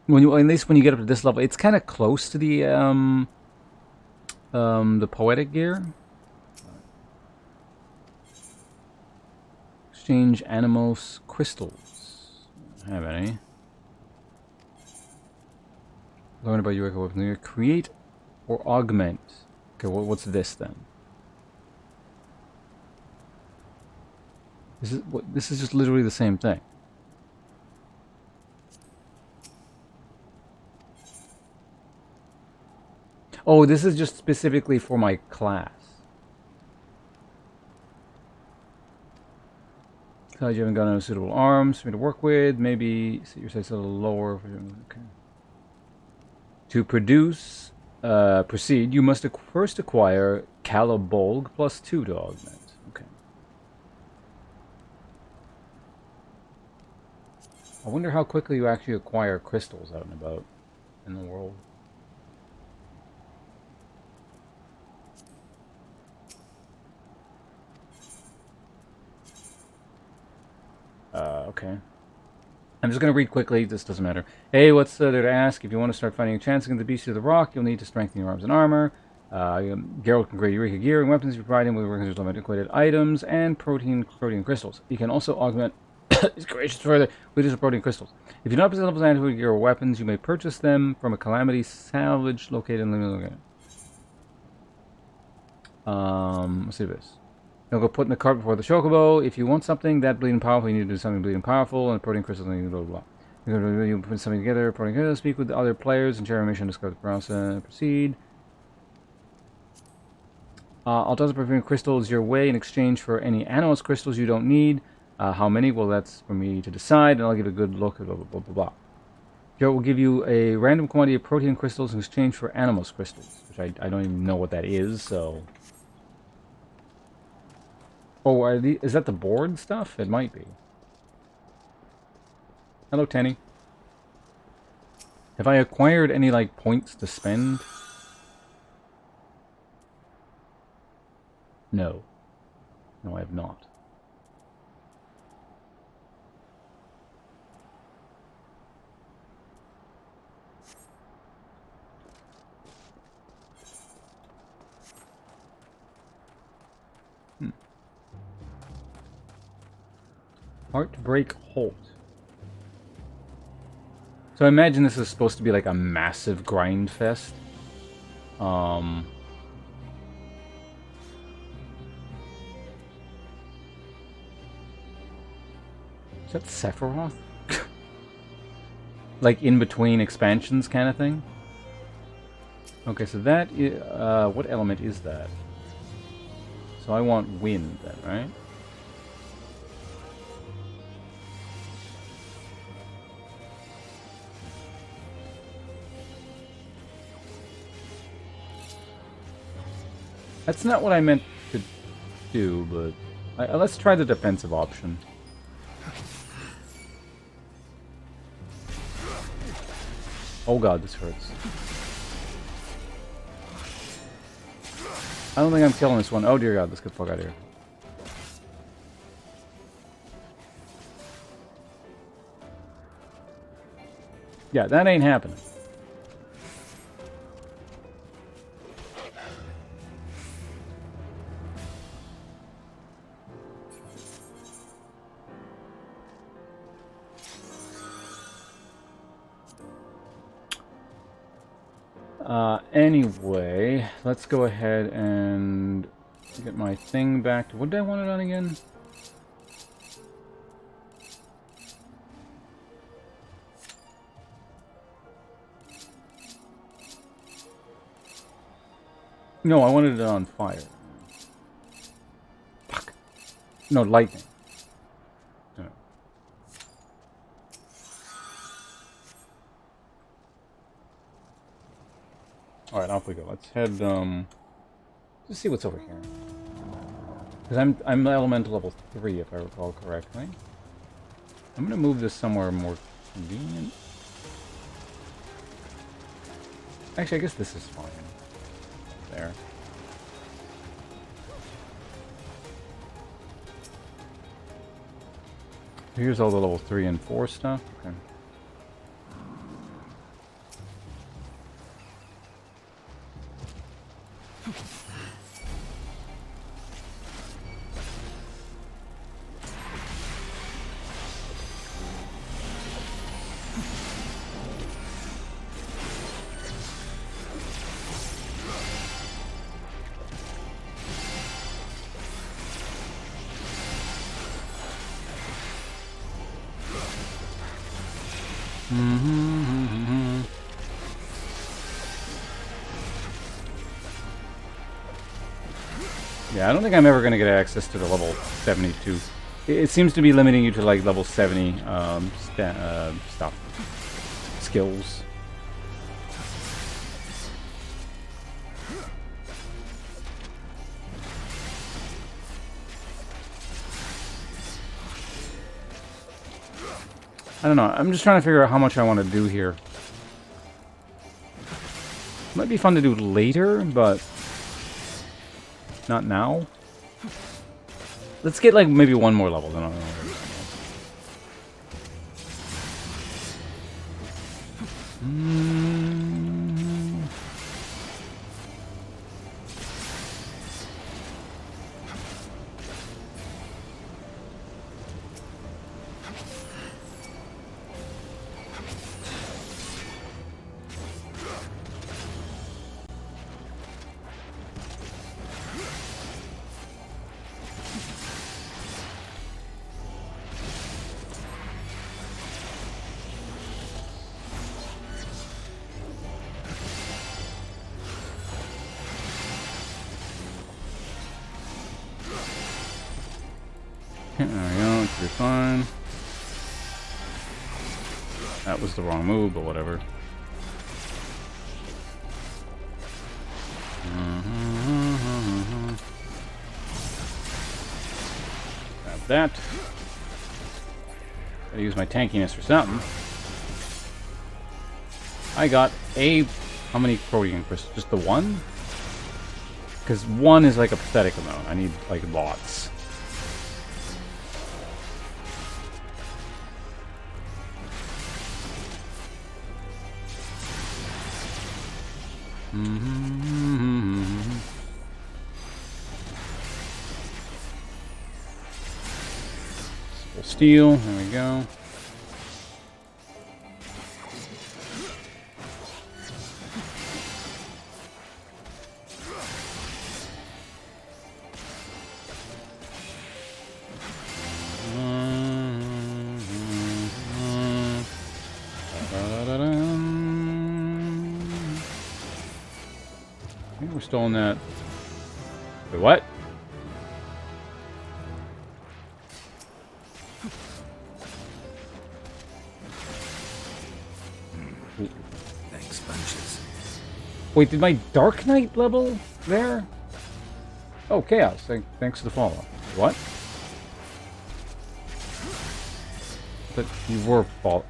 When you, at least when you get up to this level, it's kind of close to the poetic gear. Exchange animals crystals. I don't have any. Learn about your weapon here. Create or augment. Okay, what's this then? This is just literally the same thing. Oh, this is just specifically for my class. Because you haven't got no suitable arms for me to work with. Maybe set your sights a little lower. Okay. To produce, proceed, you must first acquire Calibolg +2 to augment. Okay. I wonder how quickly you actually acquire crystals out and about in the world. Okay. I'm just going to read quickly. This doesn't matter. Hey, what's there to ask? If you want to start fighting a chance against the beast of the rock, you'll need to strengthen your arms and armor. Geralt can create Eureka gear and weapons. You provide him with antiquated items and protein crystals. You can also augment his creations further with his protein crystals. If you do not possess levels of antiquated gear or weapons, you may purchase them from a Calamity salvage located in the... let's see this. You'll go put in the cart before the chocobo. If you want something that bleeding powerful, you need to do something bleeding powerful, and protein crystals, and blah, blah, blah. You put something together, protein crystals, speak with the other players, and share information, discover the process, proceed. I'll toss a protein crystals your way in exchange for any animals crystals you don't need. How many? Well, that's for me to decide, and I'll give a good look at blah, blah, blah, blah, blah. Geralt will give you a random quantity of protein crystals in exchange for animals crystals, which I don't even know what that is, so... Oh, is that the board stuff? It might be. Hello, Tenny. Have I acquired any, like, points to spend? No. No, I have not. Heartbreak Holt. So I imagine this is supposed to be like a massive grind fest. Is that Sephiroth? Like in between expansions kind of thing? Okay, so that is, what element is that? So I want wind then, right? That's not what I meant to do, but let's try the defensive option. Oh god, this hurts. I don't think I'm killing this one. Oh dear god, let's get the fuck out of here. Yeah, that ain't happening. Anyway, let's go ahead and get my thing back to... What did I want it on again? No, I wanted it on fire. Fuck. No, lightning. No. Alright, off we go. Let's head, let's see what's over here. Because I'm elemental level 3, if I recall correctly. I'm gonna move this somewhere more convenient. Actually, I guess this is fine. There. Here's all the level 3 and 4 stuff. Okay. Yeah, I don't think I'm ever going to get access to the level 72. It seems to be limiting you to like level 70 stuff. Skills. I don't know. I'm just trying to figure out how much I want to do here. Might be fun to do later, but not now. Let's get like maybe one more level, then I'll know. There we go, it's fine. That was the wrong move, but whatever. Grab that. Gotta use my tankiness for something. I got a... How many protein crystals? Just the one? Because one is like a pathetic amount. I need like lots. Steel, there we go. I think we're still in that. Wait, what? Thanks, bunches. Wait, did my Dark Knight level there? Oh, Chaos. Thanks for the follow. What? But you were fall.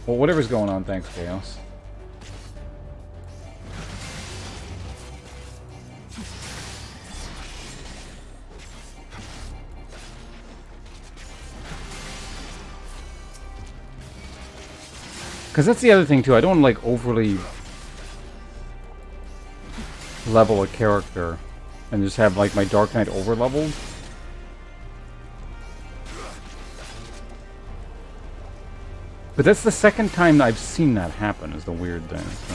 Well, whatever's going on, thanks, Chaos. Because that's the other thing, too. I don't, like, overly level a character and just have, like, my Dark Knight over-leveled. But that's the second time I've seen that happen, is the weird thing. So,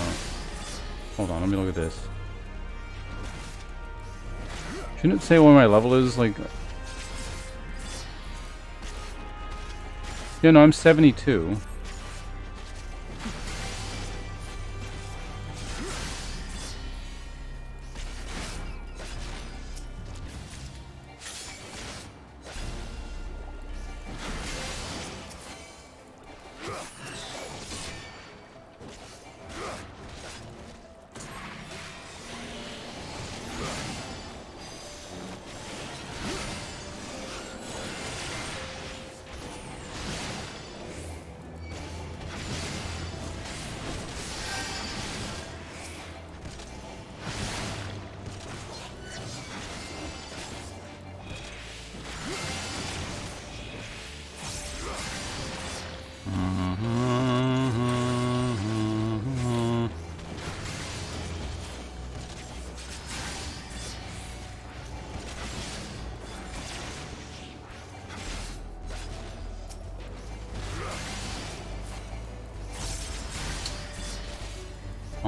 hold on, let me look at this. Shouldn't it say what my level is? Like... Yeah, no, I'm 72.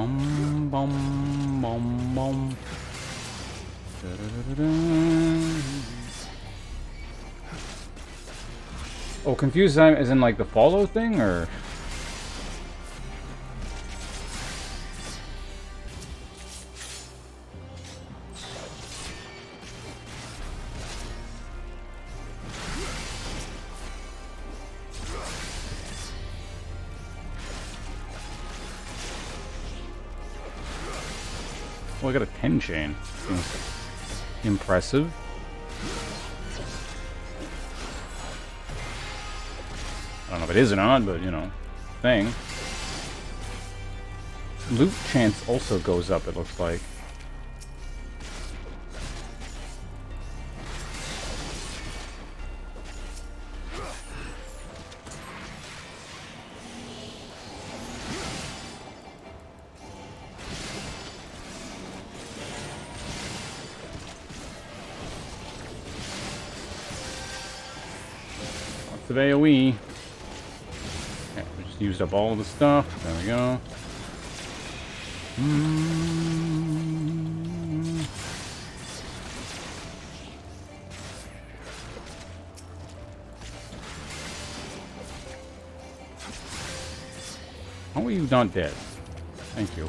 Bum, bum, bum, bum. Da-da-da-da-da. Oh, confused as in like the follow thing, or? Oh, I got a 10 chain. Seems impressive. I don't know if it is or not, but you know, thing. Loot chance also goes up, it looks like. Lots of AoE. Okay, we just used up all the stuff. There we go. How are you not dead? Thank you.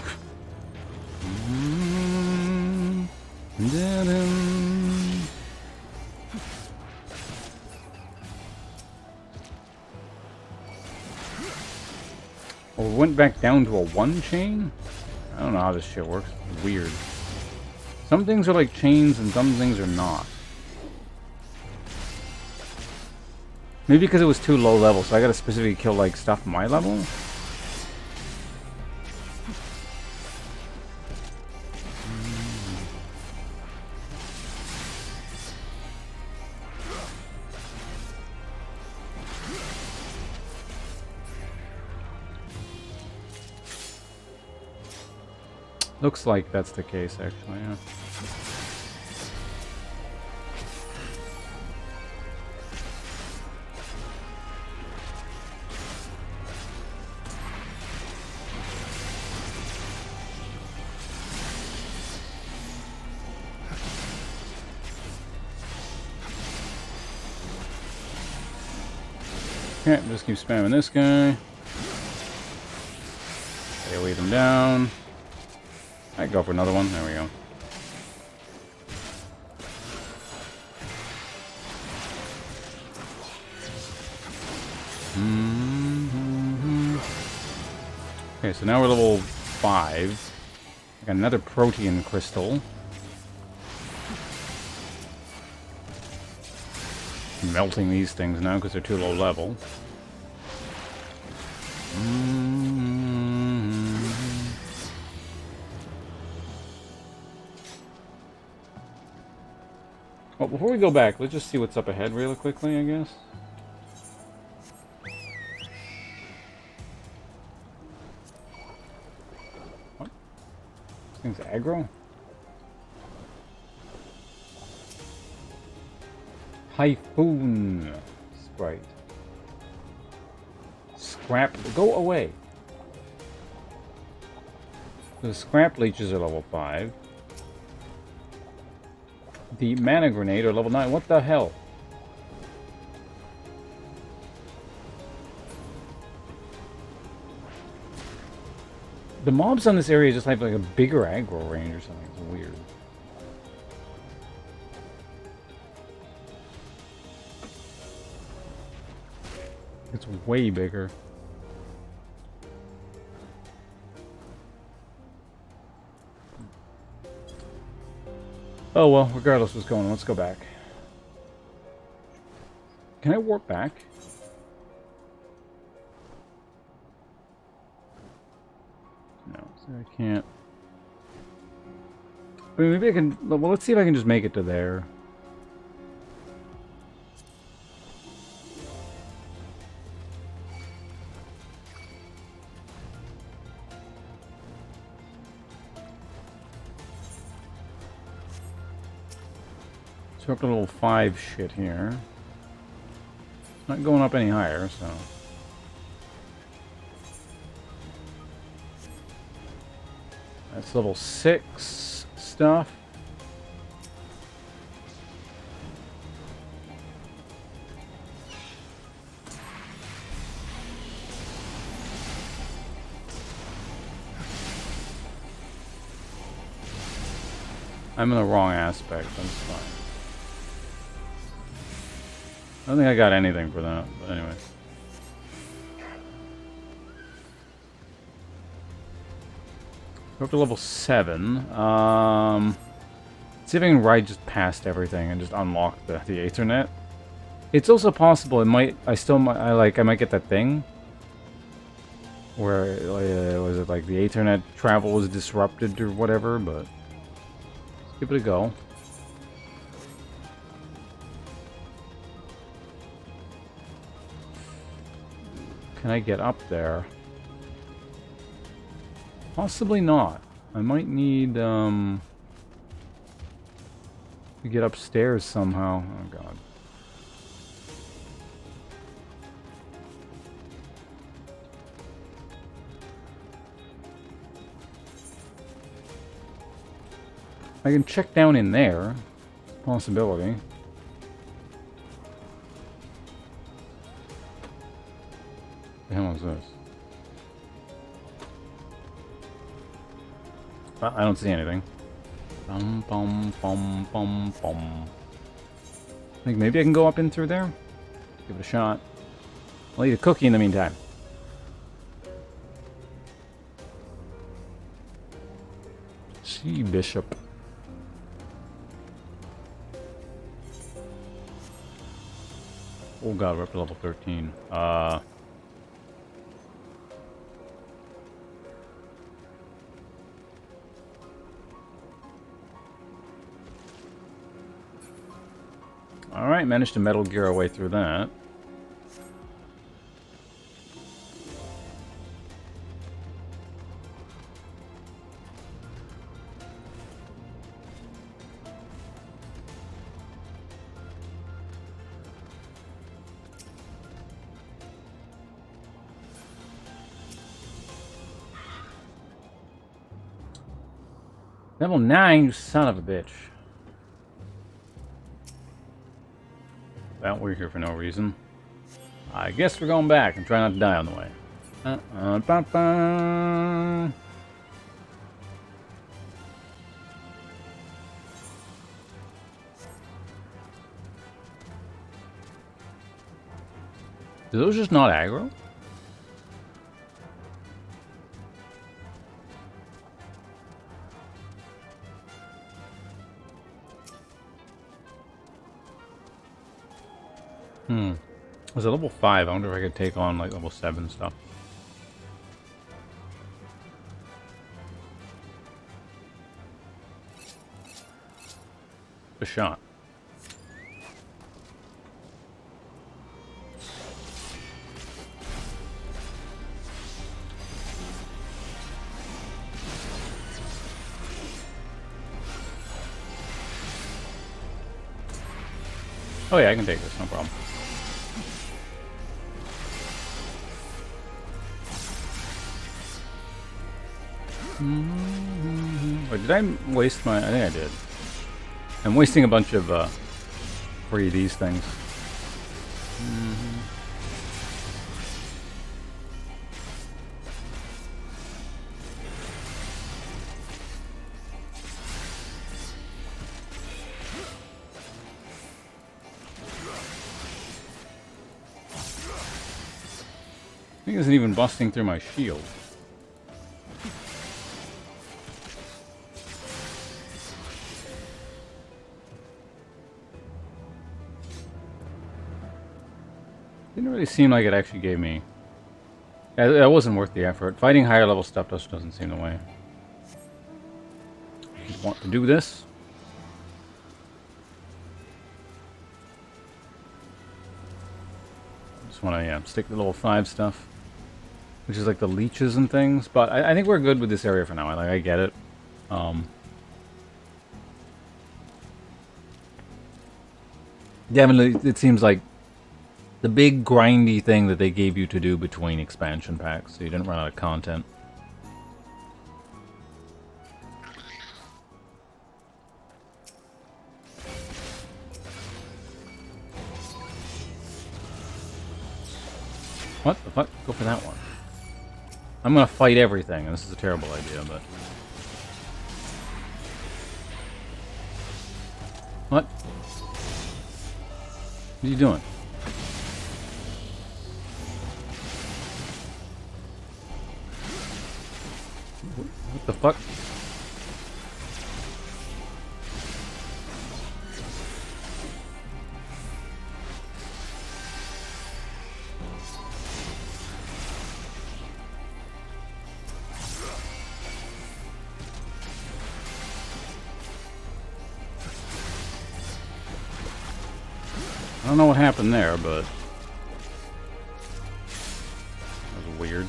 Oh, we went back down to a 1 chain? I don't know how this shit works. It's weird. Some things are like chains and some things are not. Maybe because it was too low level, so I gotta specifically kill like stuff my level? Looks like that's the case, actually, yeah. Okay, just keep spamming this guy. AoE them down. I'd go for another one. There we go. Okay, so now we're level 5. I got another protein crystal. Melting these things now because they're too low level. Well, before we go back, let's just see what's up ahead really quickly, I guess. What? This thing's aggro? Typhoon Sprite. Scrap. Go away. The scrap leeches are level 5. The mana grenade are level 9. What the hell? The mobs on this area just have like a bigger aggro range or something. It's weird. It's way bigger. Oh well, regardless what's going on, let's go back. Can I warp back? No, so I can't. I mean, maybe I can. Well, let's see if I can just make it to there. So we're up to level 5 shit here. Not going up any higher, so. That's level 6 stuff. I'm in the wrong aspect, that's fine. I don't think I got anything for that, but anyway. Go up to level 7. See if I can ride just past everything and just unlock the Ethernet. It's also possible it might, I might get that thing. Where, was it like the Ethernet travel was disrupted or whatever, but... Let's give it a go. Can I get up there? Possibly not. I might need, to get upstairs somehow. Oh, God. I can check down in there. Possibility. The hell is this? I don't see anything. Bum, bum, bum, bum, bum. I think maybe I can go up in through there. Give it a shot. I'll eat a cookie in the meantime. Sea Bishop. Oh god, we're up to level 13. Alright, managed to Metal Gear our way through that. Level 9, you son of a bitch. Well, we're here for no reason. I guess we're going back and try not to die on the way. Do those just not aggro? Was it level 5? I wonder if I could take on like level 7 stuff. A shot. Oh yeah, I can take this, no problem. Wait, did I waste my... I think I did. I'm wasting a bunch of free these things. I think it isn't even busting through my shield. Didn't really seem like it actually gave me... It wasn't worth the effort. Fighting higher level stuff just doesn't seem the way. Just want to do this. Just want to, yeah, stick to level 5 stuff. Which is like the leeches and things. But I think we're good with this area for now. I get it. Definitely, it seems like the big grindy thing that they gave you to do between expansion packs, so you didn't run out of content. What the fuck? Go for that one. I'm gonna fight everything, and this is a terrible idea, but... What? What are you doing? What the fuck? I don't know what happened there, but that was weird.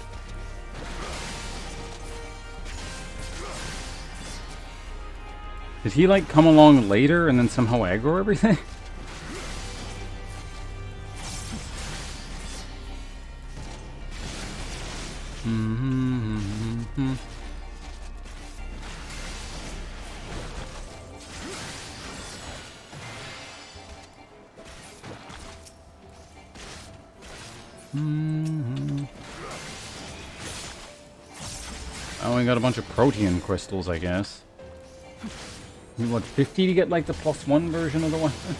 Did he like come along later and then somehow aggro everything? I only got a bunch of protein crystals, I guess. You want 50 to get like the +1 version of the weapon?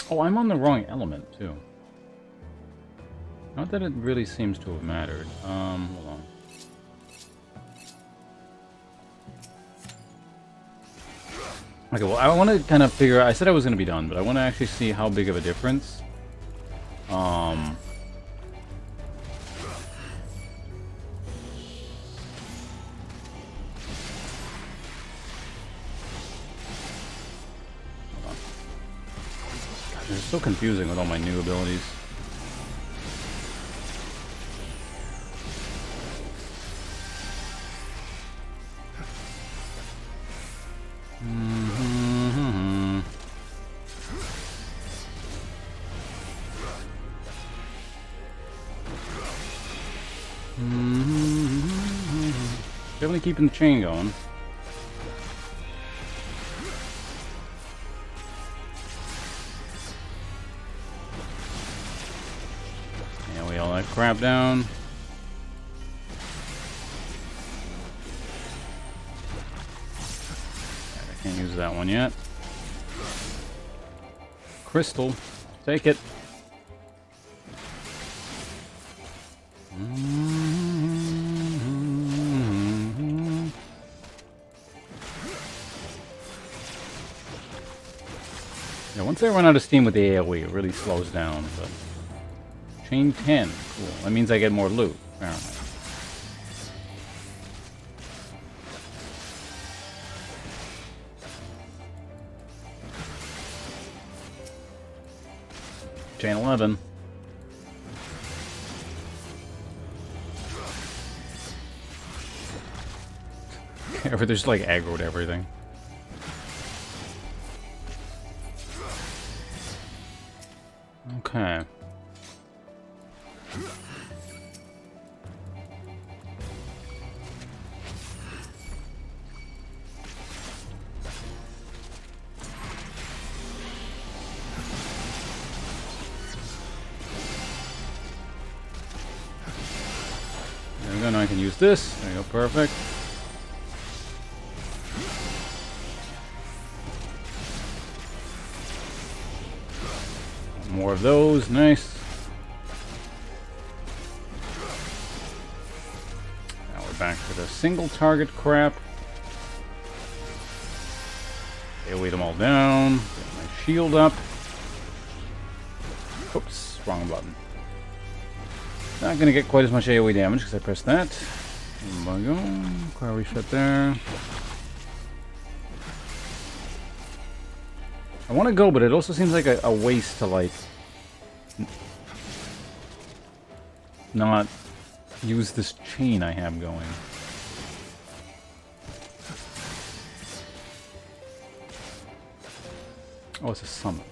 Oh, I'm on the wrong element too. Not that it really seems to have mattered. Hold on. Okay, well, I want to kind of figure out... I said I was going to be done, but I want to actually see how big of a difference. Hold on. God, this is so confusing with all my new abilities. Definitely keeping the chain going. Yeah, we all that crap down. I can't use that one yet. Crystal, take it. Yeah, once I run out of steam with the AoE, it really slows down, but... Chain 10. Cool. That means I get more loot, apparently. Chain 11. Everything's like aggroed everything. Okay. There we go, now I can use this. There you go, perfect. More of those, nice. Now we're back to the single target crap. AoE them all down. Get my shield up. Oops, wrong button. Not gonna get quite as much AoE damage because I pressed that. There we go. Car reset there. I want to go, but it also seems like a waste to, like, not use this chain I have going. Oh, it's a summon.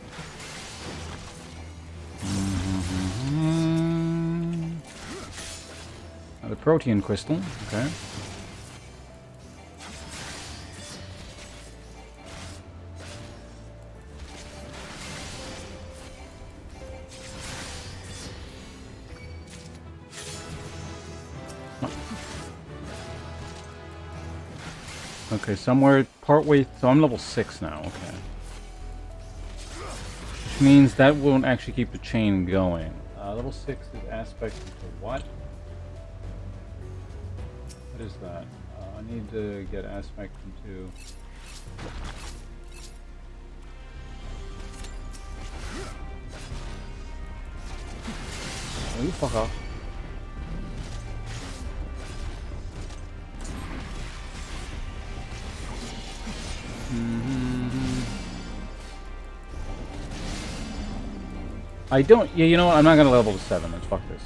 The protein crystal. Okay. Okay, somewhere partway. So I'm level 6 now. Okay. Which means that won't actually keep the chain going. Level 6 is aspect to what? What is that? I need to get aspect into. Oh, you fuck off. I don't. Yeah, you know what? I'm not gonna level to 7. Let's fuck this.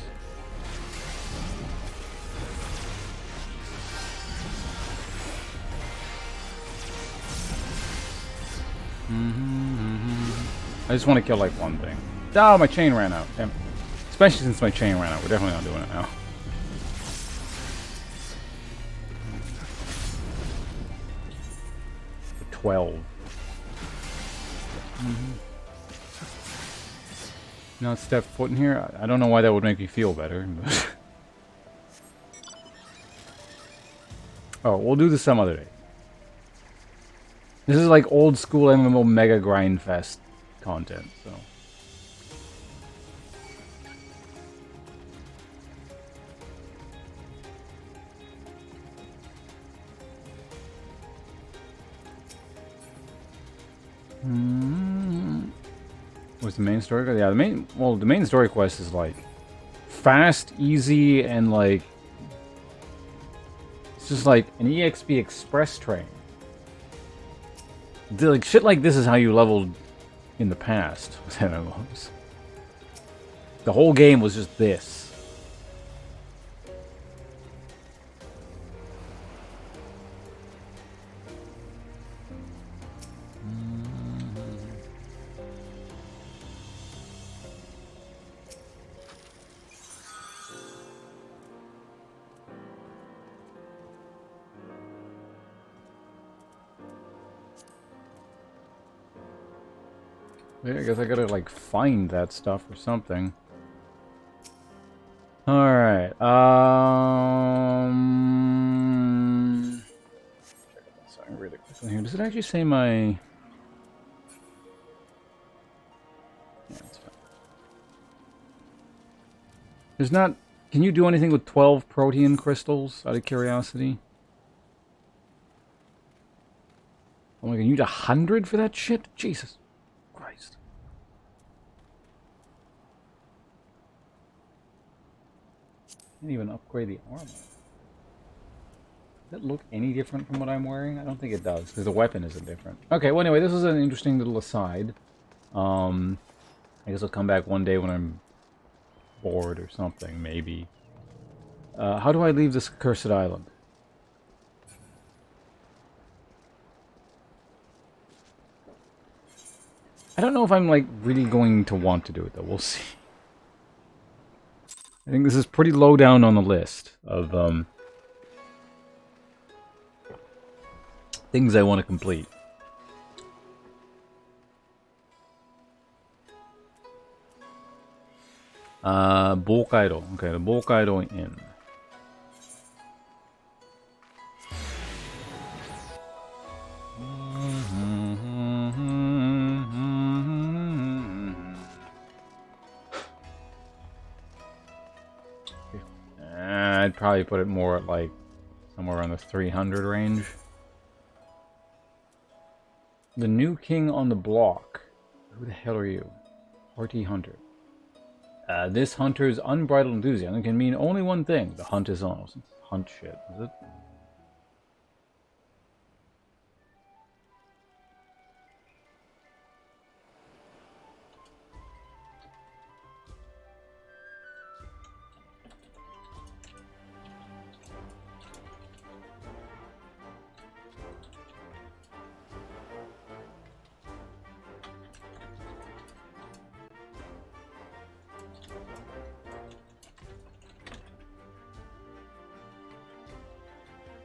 I just want to kill like one thing. Oh, my chain ran out. Damn. Especially since my chain ran out. We're definitely not doing it now. For 12. Now step foot in here. I don't know why that would make me feel better. But oh, we'll do this some other day. This is like old school MMO mega grind fest content, so. What's the main story? Yeah, the main story quest is like fast, easy, and like it's just like an EXP express train. Like shit like this is how you leveled in the past with MMOs. The whole game was just this. Yeah, I guess I gotta, like, find that stuff or something. Alright, check out something really quickly here. Does it actually say my... Yeah, it's fine. There's not... Can you do anything with 12 protein crystals, out of curiosity? Oh my god, you need 100 for that shit? Jesus Christ. Can't even upgrade the armor. Does that look any different from what I'm wearing? I don't think it does, because the weapon isn't different. Okay, well anyway, this is an interesting little aside. I guess I'll come back one day when I'm bored or something, maybe. How do I leave this cursed island? I don't know if I'm, like, really going to want to do it, though. We'll see. I think this is pretty low down on the list of, things I want to complete. Bokkaido. Okay, the Bokkaido Inn. I'd probably put it more at like somewhere around the 300 range. The new king on the block. Who the hell are you? RT Hunter. This hunter's unbridled enthusiasm can mean only one thing. The hunt is on. Hunt shit, is it?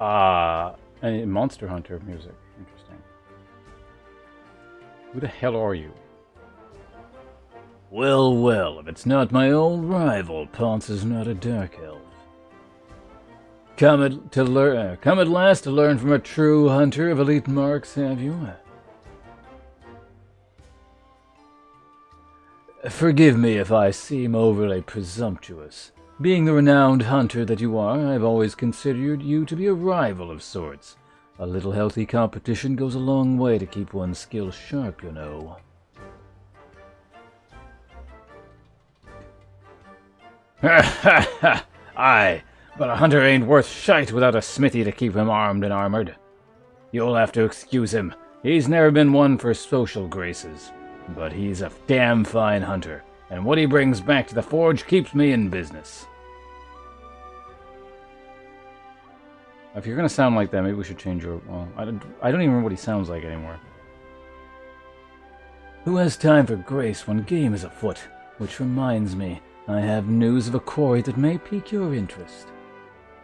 And Monster Hunter music. Interesting. Who the hell are you? Well, well, if it's not my old rival, Ponce is not a dark elf. Come at last to learn from a true hunter of elite marks, have you? Forgive me if I seem overly presumptuous. Being the renowned hunter that you are, I've always considered you to be a rival of sorts. A little healthy competition goes a long way to keep one's skills sharp, you know. Ha ha ha! Aye, but a hunter ain't worth shite without a smithy to keep him armed and armored. You'll have to excuse him. He's never been one for social graces. But he's a damn fine hunter, and what he brings back to the forge keeps me in business. If you're gonna sound like that, maybe we should change your... Well, I don't even remember what he sounds like anymore. Who has time for grace when game is afoot? Which reminds me, I have news of a quarry that may pique your interest.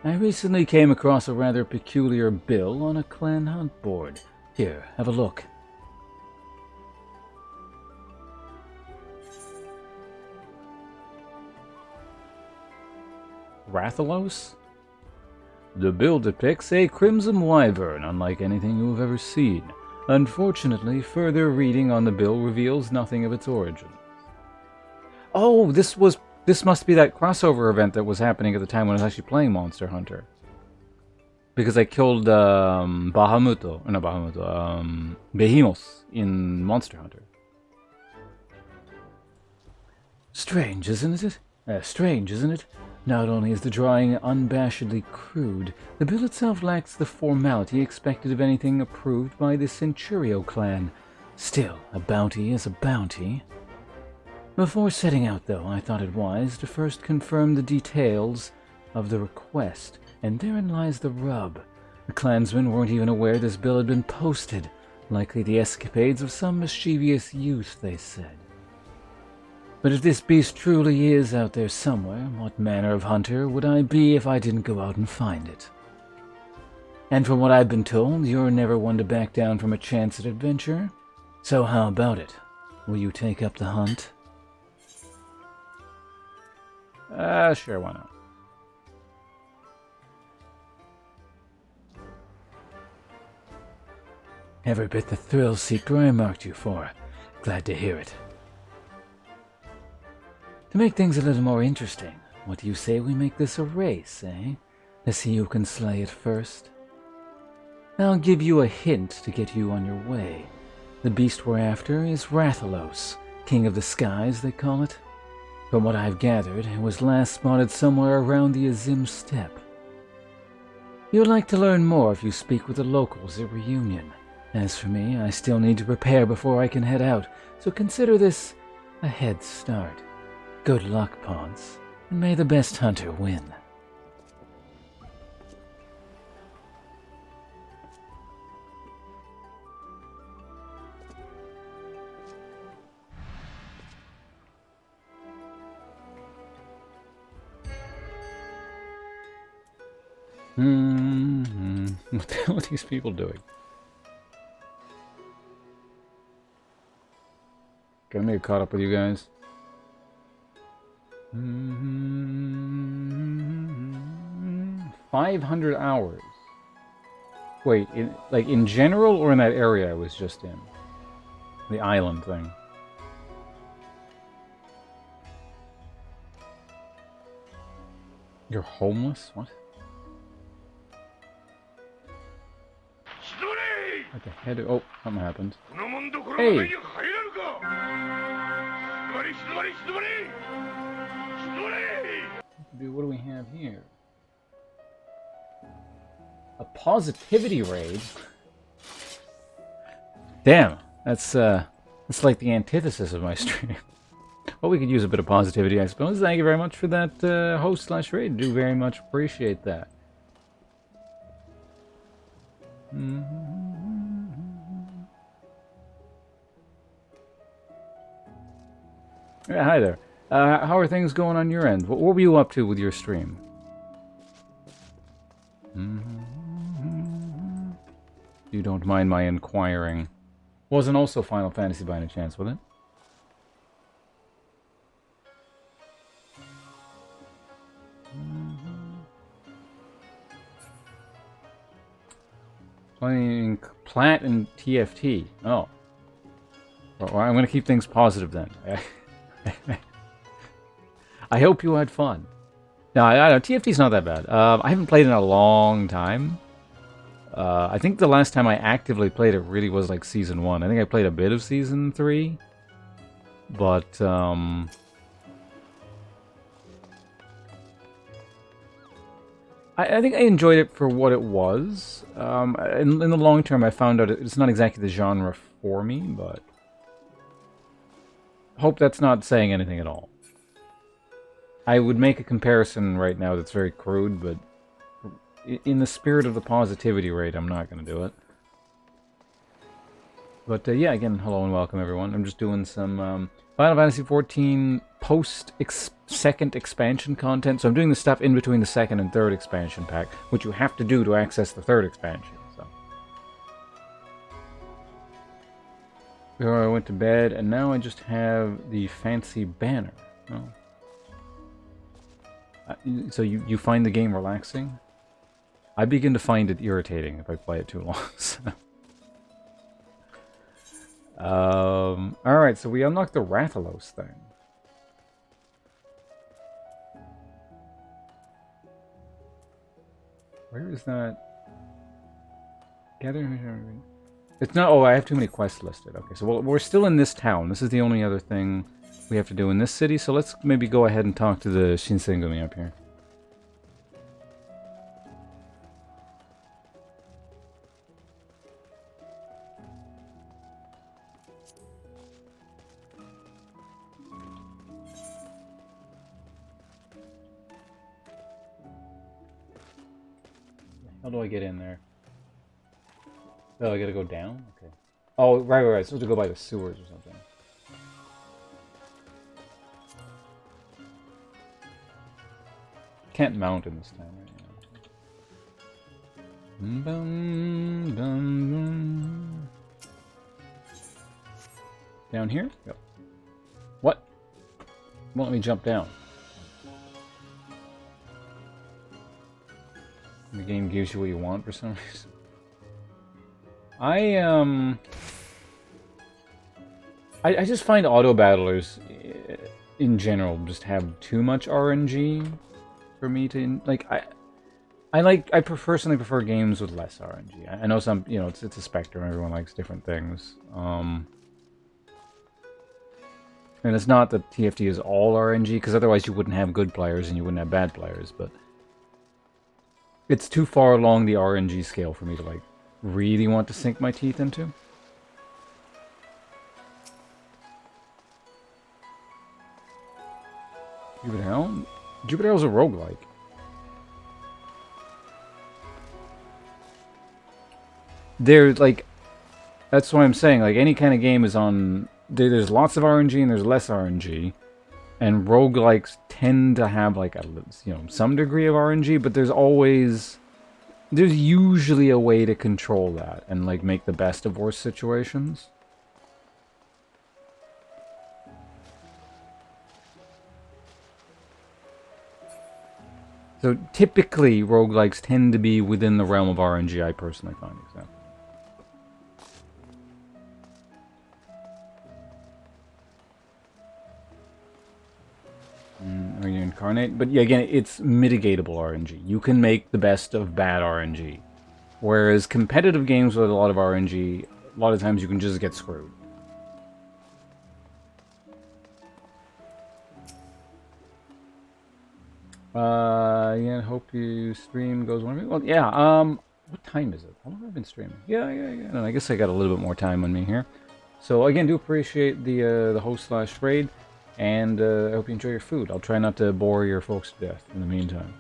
I recently came across a rather peculiar bill on a clan hunt board. Here, have a look. Rathalos? The bill depicts a crimson wyvern, unlike anything you have ever seen. Unfortunately, further reading on the bill reveals nothing of its origin. Oh, this must be that crossover event that was happening at the time when I was actually playing Monster Hunter. Because I killed Behemoth in Monster Hunter. Strange, isn't it? Not only is the drawing unabashedly crude, the bill itself lacks the formality expected of anything approved by the Centurio clan. Still, a bounty is a bounty. Before setting out, though, I thought it wise to first confirm the details of the request, and therein lies the rub. The clansmen weren't even aware this bill had been posted, likely the escapades of some mischievous youth, they said. But if this beast truly is out there somewhere, what manner of hunter would I be if I didn't go out and find it? And from what I've been told, you're never one to back down from a chance at adventure. So how about it? Will you take up the hunt? Sure, why not? Every bit the thrill-seeker I marked you for. Glad to hear it. To make things a little more interesting, what do you say we make this a race, eh? To see who can slay it first. I'll give you a hint to get you on your way. The beast we're after is Rathalos, King of the Skies, they call it. From what I've gathered, it was last spotted somewhere around the Azim steppe. You'd like to learn more if you speak with the locals at Reunion. As for me, I still need to prepare before I can head out, so consider this a head start. Good luck, Ponce, and may the best hunter win. What the hell are these people doing? Gonna get caught up with you guys. 500 hours. Wait, in general or in that area I was just in? The island thing. You're homeless? What? What the head? Oh, something happened. Hey! What do we have here? A positivity raid? Damn, that's like the antithesis of my stream. Well, we could use a bit of positivity, I suppose. Thank you very much for that host/raid. Do very much appreciate that. Yeah, hi there. How are things going on your end? What were you up to with your stream? You don't mind my inquiring. Wasn't also Final Fantasy by any chance, was it? Playing Plat and TFT. Oh. Well, I'm going to keep things positive then. I hope you had fun. No, I don't know. TFT's not that bad. I haven't played in a long time. I think the last time I actively played it really was like Season 1. I think I played a bit of Season 3. But, I think I enjoyed it for what it was. In the long term, I found out it's not exactly the genre for me, but... Hope that's not saying anything at all. I would make a comparison right now that's very crude, but... in the spirit of the positivity rate, I'm not going to do it. But yeah, again, hello and welcome everyone. I'm just doing some Final Fantasy XIV post-second expansion content. So I'm doing the stuff in between the second and third expansion pack, which you have to do to access the third expansion. So I went to bed, and now I just have the fancy banner. Oh. So you find the game relaxing? I begin to find it irritating if I play it too long. Alright, so we unlocked the Rathalos thing. Where is that? Gather... It's not... Oh, I have too many quests listed. Okay, so we're still in this town. This is the only other thing we have to do in this city, so let's maybe go ahead and talk to the Shinsengumi up here. How do I get in there? Oh, I gotta go down? Okay. Oh, right. Supposed to go by the sewers or something. Can't mount in this town right now. Bum, bum, bum. Down here? Yep. What? Won't let me jump down. The game gives you what you want for some reason. I just find auto battlers in general just have too much RNG for me to like. I personally prefer games with less RNG. I know some, it's a spectrum. Everyone likes different things. And it's not that TFT is all RNG, because otherwise you wouldn't have good players and you wouldn't have bad players. But it's too far along the RNG scale for me to like really want to sink my teeth into. Jupiter Hell? Jupiter Hell's a roguelike. They're like, that's what I'm saying, like any kind of game is on, there's lots of RNG and there's less RNG. And roguelikes tend to have like some degree of RNG, but there's usually a way to control that and like make the best of worse situations. So typically roguelikes tend to be within the realm of RNG, I personally find. So. Reincarnate, but yeah, again, it's mitigatable RNG. You can make the best of bad RNG. Whereas competitive games with a lot of RNG, a lot of times you can just get screwed. Yeah, hope your stream goes well. Well, yeah, what time is it? How long have I been streaming? Yeah. No, I guess I got a little bit more time on me here. So again, do appreciate the host/raid. And I hope you enjoy your food. I'll try not to bore your folks to death in the meantime.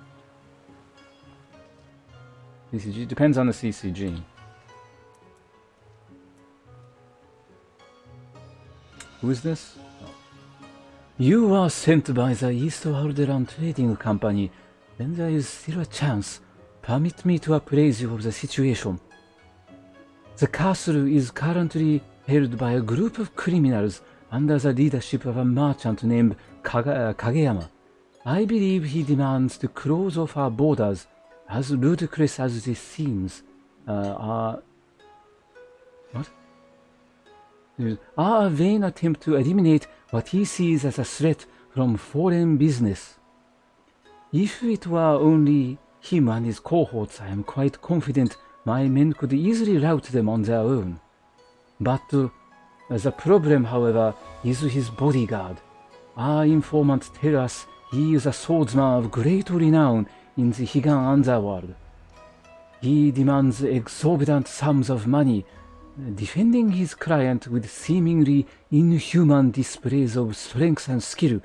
CCG depends on the CCG. Who is this? Oh. You are sent by the East Alderan Trading Company. Then there is still a chance. Permit me to appraise you of the situation. The castle is currently held by a group of criminals under the leadership of a merchant named Kageyama. I believe he demands to close off our borders, as ludicrous as this seems. Our vain attempt to eliminate what he sees as a threat from foreign business. If it were only him and his cohorts, I am quite confident my men could easily rout them on their own. But the problem, however, is his bodyguard. Our informants tell us he is a swordsman of great renown in the Higan underworld. He demands exorbitant sums of money, defending his client with seemingly inhuman displays of strength and skill,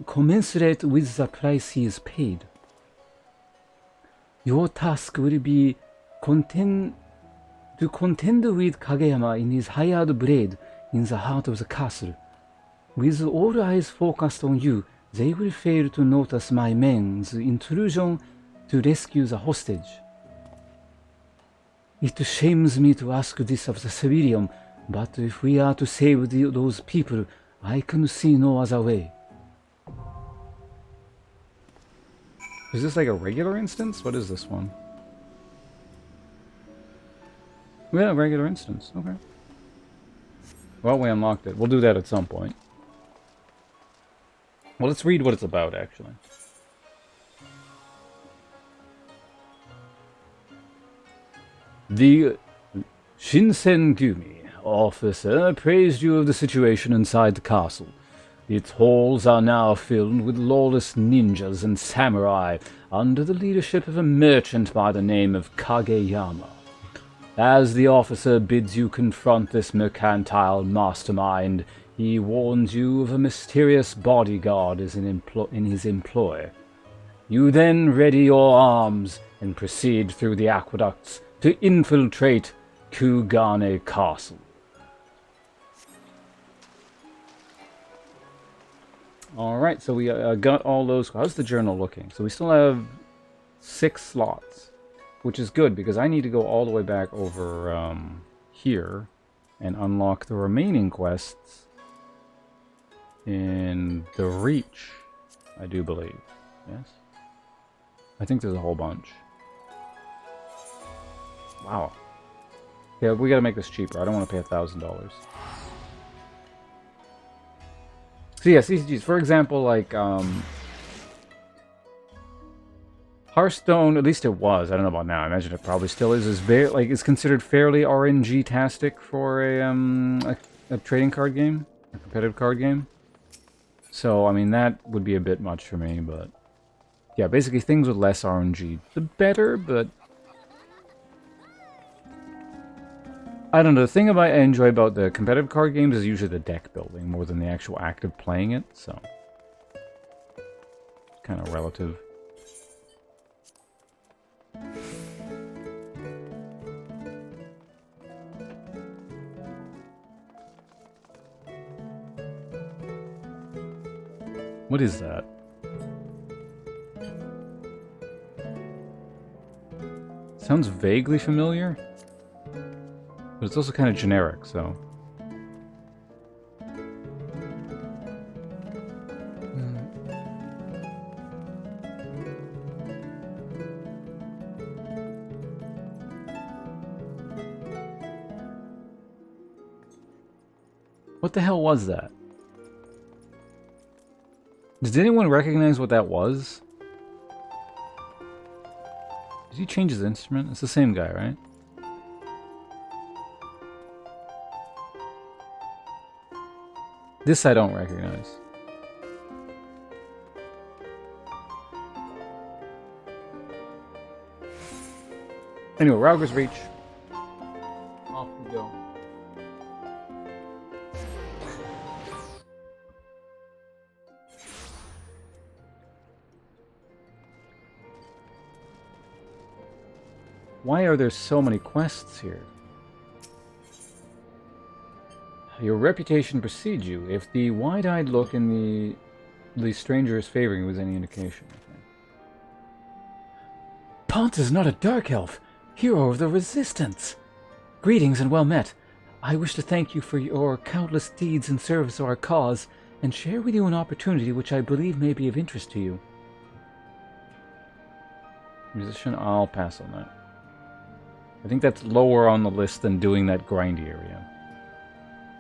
commensurate with the price he is paid. Your task will be to contend with Kageyama in his hired blade in the heart of the castle. With all eyes focused on you, they will fail to notice my men's intrusion to rescue the hostage. It shames me to ask this of the civilian, but if we are to save those people, I can see no other way. Is this like a regular instance? What is this one? Yeah, regular instance. Okay. Well, we unlocked it. We'll do that at some point. Well, let's read what it's about, actually. The Shinsengumi officer praised you of the situation inside the castle. Its halls are now filled with lawless ninjas and samurai under the leadership of a merchant by the name of Kageyama. As the officer bids you confront this mercantile mastermind, he warns you of a mysterious bodyguard in his employ. You then ready your arms and proceed through the aqueducts to infiltrate Kugane Castle. Alright, so we got all those. How's the journal looking? So we still have 6 slots, which is good because I need to go all the way back over here and unlock the remaining quests in the Reach, I do believe. Yes? I think there's a whole bunch. Wow. Yeah, we gotta make this cheaper. I don't want to pay $1,000. So yeah, CCGs. For example, like, Hearthstone, at least it was. I don't know about now. I imagine it probably still is very, like, it's considered fairly RNG-tastic for a trading card game, a competitive card game. So, I mean, that would be a bit much for me, but yeah, basically things with less RNG, the better, but I don't know, the thing I enjoy about the competitive card games is usually the deck building more than the actual act of playing it, so kind of relative. What is that? Sounds vaguely familiar, but it's also kind of generic, so. What the hell was that? Did anyone recognize what that was? Did he change his instrument? It's the same guy, right? This I don't recognize. Anyway, Rauger's Reach. Off we go. Why are there so many quests here? Your reputation precedes you. If the wide-eyed look in the stranger is favoring was any indication. Okay. Pont is not a dark elf, hero of the Resistance. Greetings and well met. I wish to thank you for your countless deeds in service to our cause, and share with you an opportunity which I believe may be of interest to you. Musician, I'll pass on that. I think that's lower on the list than doing that grindy area.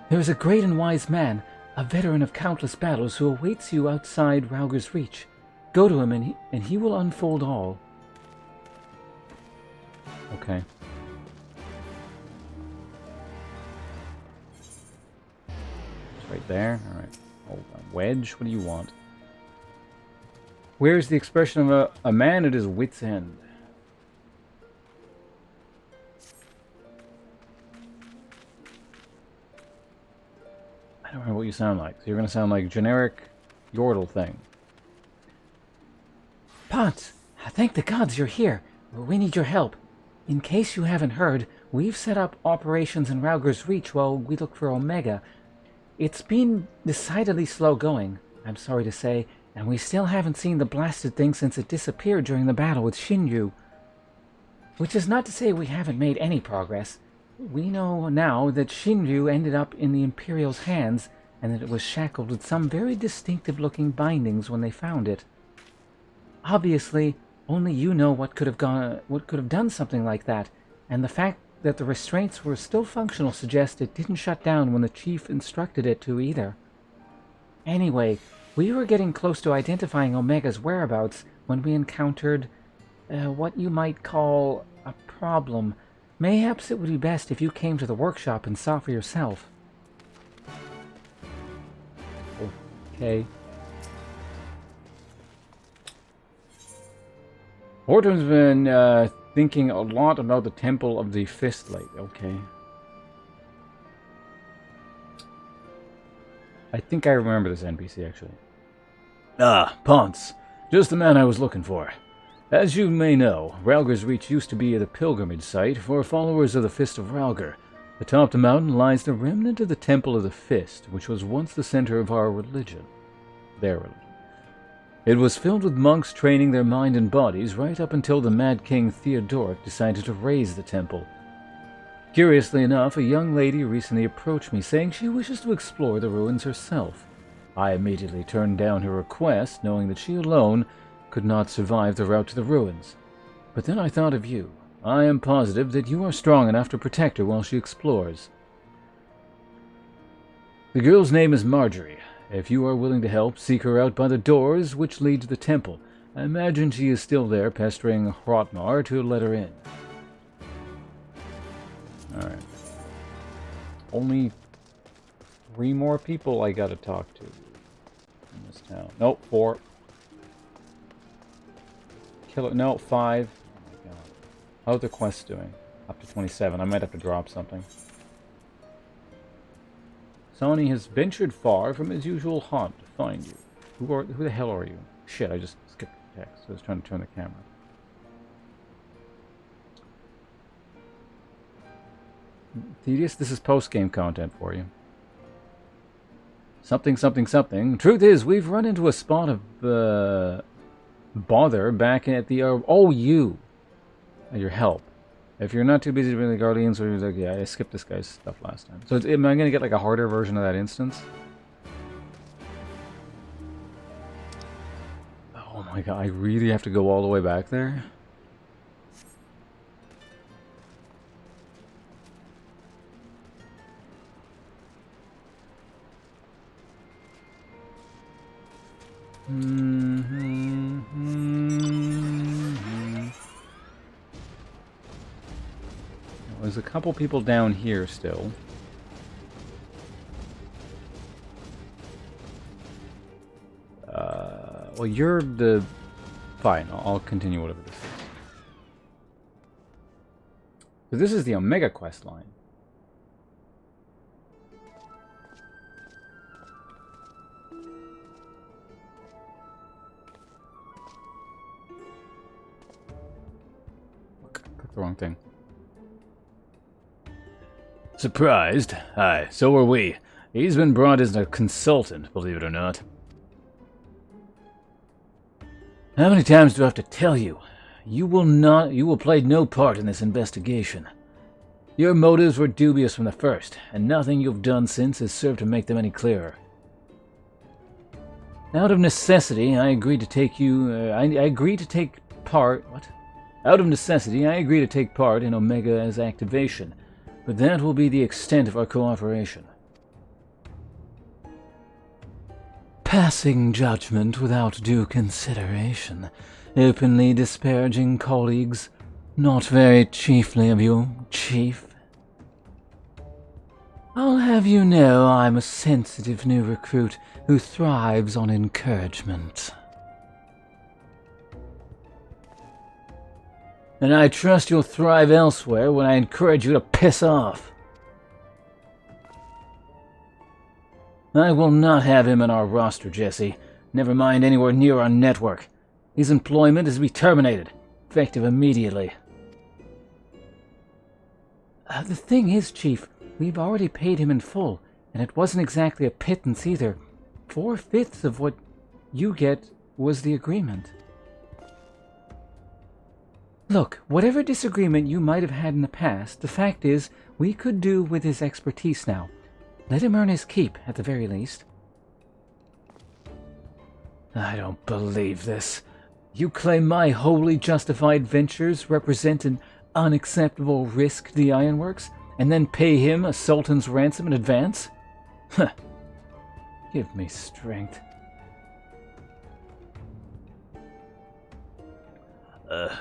There is a great and wise man, a veteran of countless battles, who awaits you outside Rauger's reach. Go to him and he will unfold all. Okay. It's right there. Alright. Hold on. Wedge, what do you want? Where's the expression of a man at his wit's end? I don't know what you sound like. So you're going to sound like generic Yordle thing. Potts, thank the gods you're here. We need your help. In case you haven't heard, we've set up operations in Rauger's Reach while we look for Omega. It's been decidedly slow going, I'm sorry to say, and we still haven't seen the blasted thing since it disappeared during the battle with Shinryu. Which is not to say we haven't made any progress. We know now that Shinryu ended up in the Imperial's hands, and that it was shackled with some very distinctive-looking bindings when they found it. Obviously, only you know what could have done something like that, and the fact that the restraints were still functional suggests it didn't shut down when the chief instructed it to either. Anyway, we were getting close to identifying Omega's whereabouts when we encountered what you might call a problem. Mayhaps it would be best if you came to the workshop and saw for yourself. Okay. Horton's been thinking a lot about the Temple of the Fist lately. Okay. I think I remember this NPC, actually. Ah, Ponce. Just the man I was looking for. As you may know, Rauger's Reach used to be the pilgrimage site for followers of the Fist of Rauger. Atop the mountain lies the remnant of the Temple of the Fist, which was once the center of our religion. Their religion. It was filled with monks training their mind and bodies right up until the Mad King Theodoric decided to raise the temple. Curiously enough, a young lady recently approached me saying she wishes to explore the ruins herself. I immediately turned down her request, knowing that she alone could not survive the route to the ruins. But then I thought of you. I am positive that you are strong enough to protect her while she explores. The girl's name is Marjorie. If you are willing to help, seek her out by the doors which lead to the temple. I imagine she is still there pestering Hrotmar to let her in. Alright. Only 3 more people I gotta talk to in this town. Nope, 4. Kill it. No, 5. Oh my god. How's the quest doing? Up to 27. I might have to drop something. Sonny has ventured far from his usual haunt to find you. Who the hell are you? Shit, I just skipped the text. I was trying to turn the camera. Thaddeus, this is post-game content for you. Something, something, something. Truth is, we've run into a spot of bother back at the... you! Your help. If you're not too busy with the Guardians, or like, yeah, I skipped this guy's stuff last time. So am I going to get like a harder version of that instance? Oh my god, I really have to go all the way back there? There's a couple people down here still. Well, you're the... Fine, I'll continue whatever this is. So this is the Omega quest line. Clicked the wrong thing. Surprised? Aye, so are we. He's been brought as a consultant, believe it or not. How many times do I have to tell you? you will play no part in this investigation. Your motives were dubious from the first, and nothing you've done since has served to make them any clearer. Out of necessity, I agreed to take part. What? Out of necessity, I agree to take part in Omega's activation, but that will be the extent of our cooperation. Passing judgment without due consideration, openly disparaging colleagues, not very chiefly of you, Chief. I'll have you know I'm a sensitive new recruit who thrives on encouragement. And I trust you'll thrive elsewhere when I encourage you to piss off. I will not have him on our roster, Jesse. Never mind anywhere near our network. His employment is to be terminated, effective immediately. The thing is, Chief, we've already paid him in full, and it wasn't exactly a pittance either. 4/5 of what you get was the agreement. Look, whatever disagreement you might have had in the past, the fact is, we could do with his expertise now. Let him earn his keep, at the very least. I don't believe this. You claim my wholly justified ventures represent an unacceptable risk to the Ironworks, and then pay him a sultan's ransom in advance? Huh. Give me strength.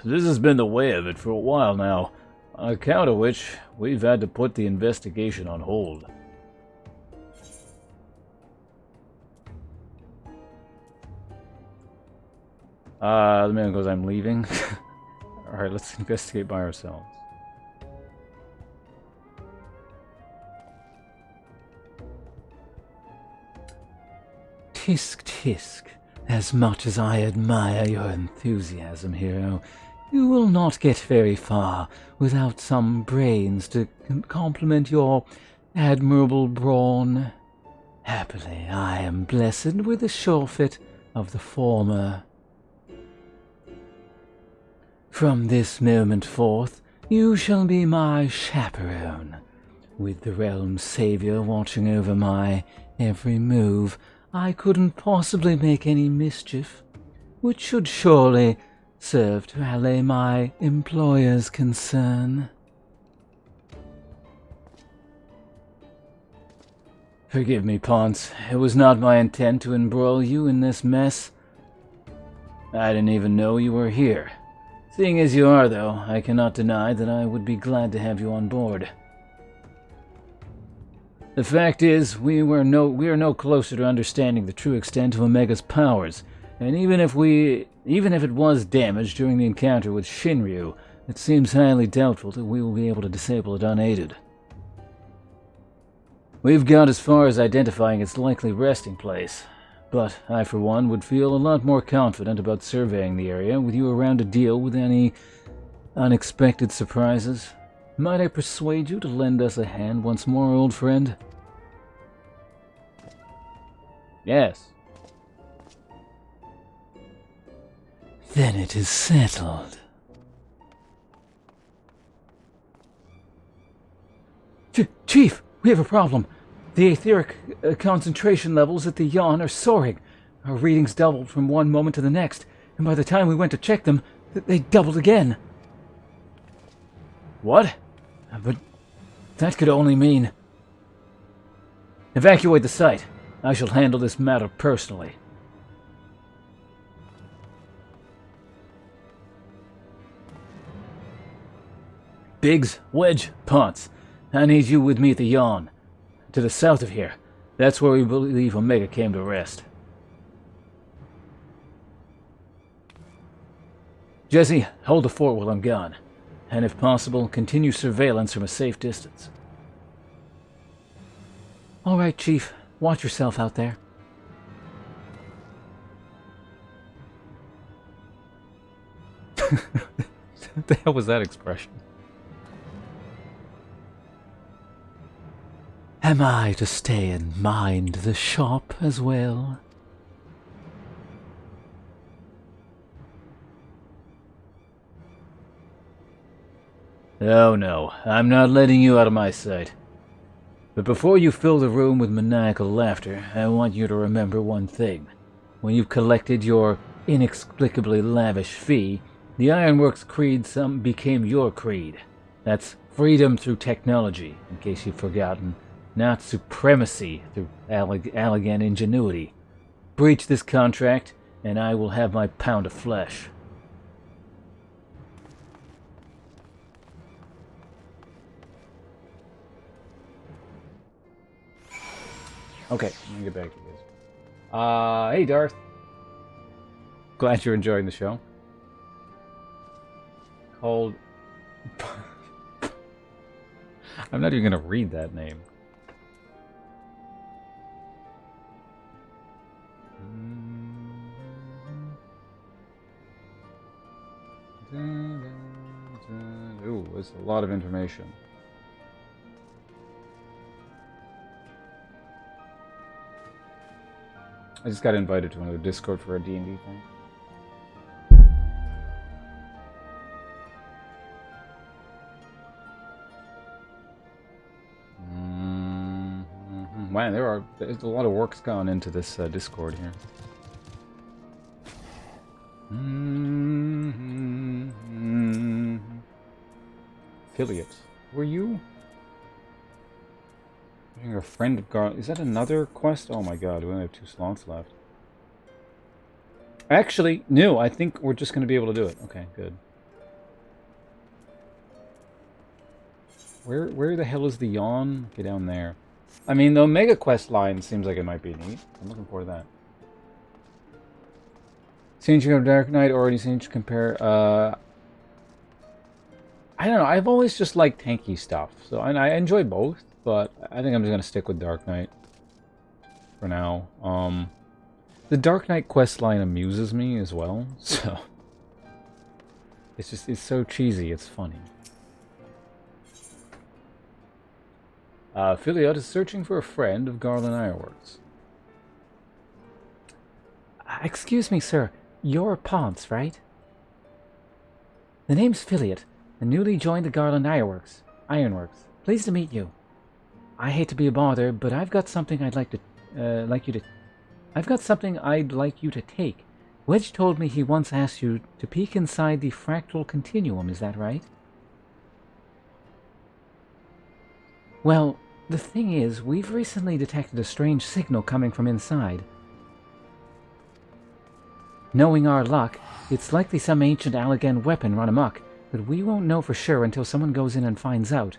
This has been the way of it for a while now, on account of which we've had to put the investigation on hold. The man goes, I'm leaving. Alright, let's investigate by ourselves. Tisk tisk. As much as I admire your enthusiasm, hero, you will not get very far without some brains to complement your admirable brawn. Happily, I am blessed with the surefit of the former. From this moment forth, you shall be my chaperone. With the realm's savior watching over my every move, I couldn't possibly make any mischief, which should surely serve to allay my employer's concern. Forgive me, Ponce. It was not my intent to embroil you in this mess. I didn't even know you were here. Seeing as you are, though, I cannot deny that I would be glad to have you on board. The fact is, we are no closer to understanding the true extent of Omega's powers, and even if it was damaged during the encounter with Shinryu, it seems highly doubtful that we will be able to disable it unaided. We've got as far as identifying its likely resting place, but I for one would feel a lot more confident about surveying the area with you around to deal with any unexpected surprises. Might I persuade you to lend us a hand once more, old friend? Yes. Then it is settled. Chief, we have a problem. The etheric concentration levels at the Yawn are soaring. Our readings doubled from one moment to the next, and by the time we went to check them, they doubled again. What? But that could only mean... Evacuate the site. I shall handle this matter personally. Biggs, Wedge, Ponce. I need you with me at the Yawn. To the south of here. That's where we believe Omega came to rest. Jesse, hold the fort while I'm gone. And if possible, continue surveillance from a safe distance. All right, Chief. Watch yourself out there. What the hell was that expression? Am I to stay and mind the shop as well? Oh no, I'm not letting you out of my sight. But before you fill the room with maniacal laughter, I want you to remember one thing. When you've collected your inexplicably lavish fee, the Ironworks creed became your creed. That's freedom through technology, in case you've forgotten, not supremacy through elegant ingenuity. Breach this contract, and I will have my pound of flesh. Okay, let me get back to this. Hey Darth. Glad you're enjoying the show. Called... I'm not even gonna read that name. Ooh, that's a lot of information. I just got invited to another Discord for a D&D thing. Man, there's a lot of work's gone into this Discord here. Affiliate. Were you? You're a friend of Gar. Is that another quest? Oh my god, we only have 2 slots left. Actually, no, I think we're just going to be able to do it. Okay, good. Where the hell is the yawn? Get down there. I mean, the Omega Quest line seems like it might be neat. I'm looking forward to that. Seen you of Dark Knight or any seen you compare? I don't know. I've always just liked tanky stuff, so and I enjoy both. But I think I'm just gonna stick with Dark Knight for now. The Dark Knight quest line amuses me as well, so it's so cheesy. It's funny. Philiot is searching for a friend of Garland Ironworks. Excuse me, sir. You're Ponce, right? The name's Philiot, and newly joined the Garland Ironworks. Pleased to meet you. I hate to be a bother, but I've got something I'd like you to take. Wedge told me he once asked you to peek inside the fractal continuum, is that right? Well, the thing is, we've recently detected a strange signal coming from inside. Knowing our luck, it's likely some ancient Allegan weapon run amok, but we won't know for sure until someone goes in and finds out.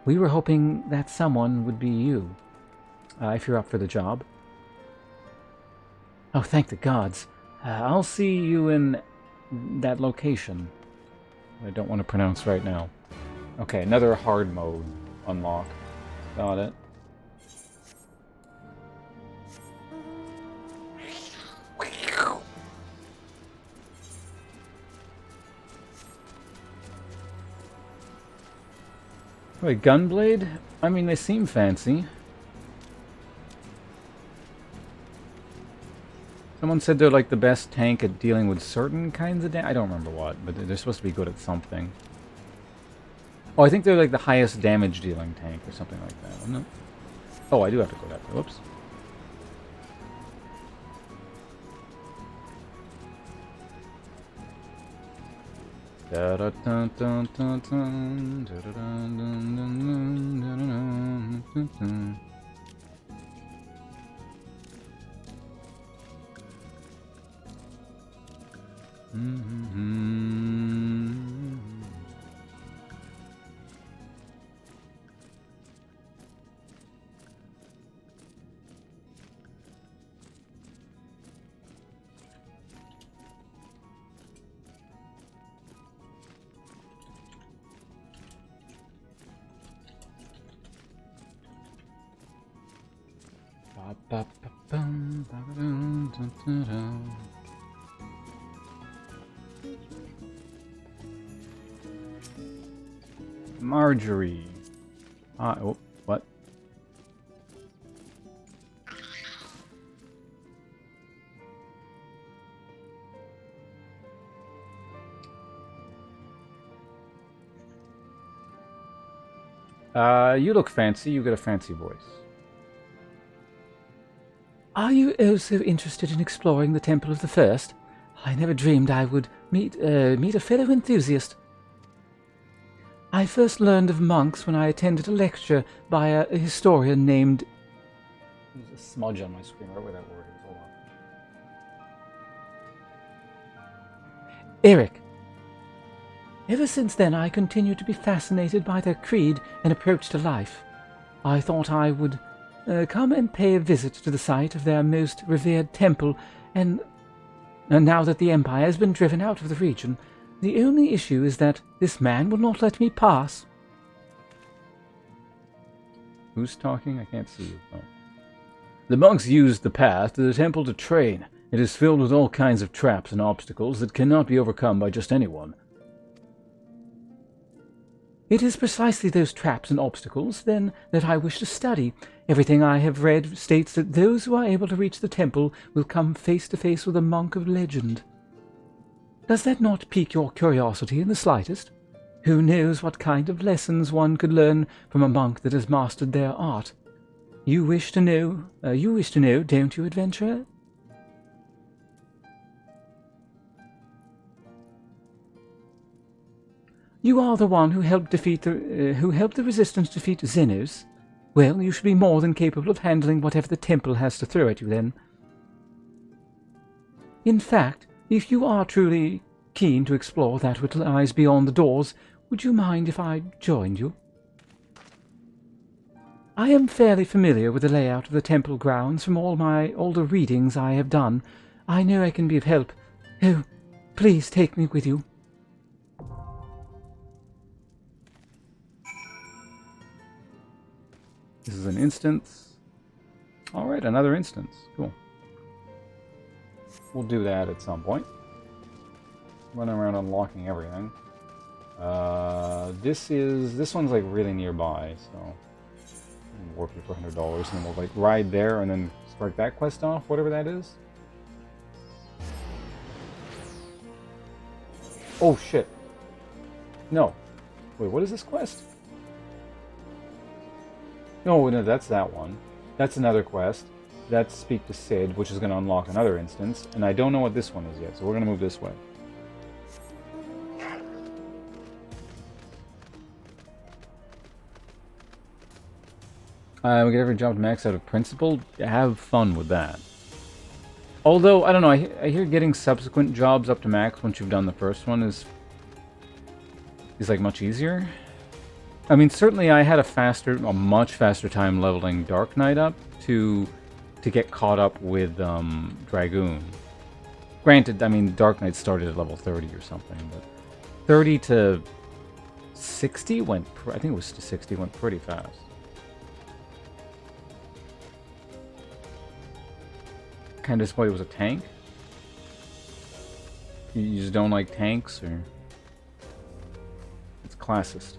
We were hoping that someone would be you, if you're up for the job. Oh, thank the gods. I'll see you in that location. I don't want to pronounce right now. Okay, another hard mode unlock. Got it. Wait, Gunblade? I mean, they seem fancy. Someone said they're like the best tank at dealing with certain kinds of damage. I don't remember what, but they're supposed to be good at something. Oh, I think they're like the highest damage dealing tank or something like that, isn't it? Oh, I do have to go that way. Whoops. Marjorie. Oh, what? You look fancy. You got a fancy voice. Are you also interested in exploring the Temple of the First? I never dreamed I would meet a fellow enthusiast. I first learned of monks when I attended a lecture by a historian named... There's a smudge on my screen right where that word is. Hold on. Eric. Ever since then, I continued to be fascinated by their creed and approach to life. I thought I would come and pay a visit to the site of their most revered temple, and now that the Empire has been driven out of the region, the only issue is that this man will not let me pass. Who's talking? I can't see you. Oh. The monks used the path to the temple to train. It is filled with all kinds of traps and obstacles that cannot be overcome by just anyone. It is precisely those traps and obstacles, then, that I wish to study. Everything I have read states that those who are able to reach the temple will come face to face with a monk of legend. Does that not pique your curiosity in the slightest? Who knows what kind of lessons one could learn from a monk that has mastered their art? You wish to know, don't you, adventurer? You are the one who helped the resistance defeat Xenos. Well, you should be more than capable of handling whatever the temple has to throw at you, then. In fact, if you are truly keen to explore that which lies beyond the doors, would you mind if I joined you? I am fairly familiar with the layout of the temple grounds from all the readings I have done. I know I can be of help. Oh, please take me with you. This is an instance. Alright, another instance. Cool. We'll do that at some point. Running around unlocking everything. This one's like really nearby, so warp you for $100 and then we'll like ride there and then start that quest off, whatever that is. Oh shit. No. Wait, what is this quest? No, that's that one. That's another quest. That's Speak to Sid, which is going to unlock another instance. And I don't know what this one is yet, so we're going to move this way. We get every job max out of principle. Have fun with that. Although, I don't know, I hear getting subsequent jobs up to max once you've done the first one is like much easier. I mean, certainly I had a much faster time leveling Dark Knight up to get caught up with Dragoon. Granted, I mean, Dark Knight started at level 30 or something, but 30 to 60 went, I think it was to 60, went pretty fast. Kind of disappointed it was a tank. You just don't like tanks, or it's classist.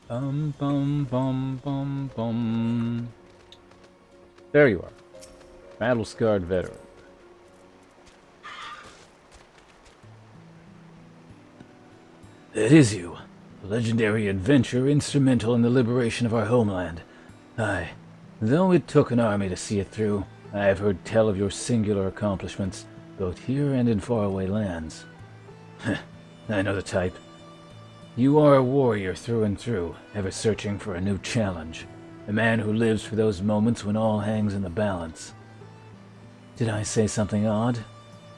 Bum bum bum bum bum. There you are, battle-scarred veteran. It is you. A legendary adventure instrumental in the liberation of our homeland. Aye, though it took an army to see it through, I have heard tell of your singular accomplishments, both here and in faraway lands. I know the type. You are a warrior through and through, ever searching for a new challenge. A man who lives for those moments when all hangs in the balance. Did I say something odd?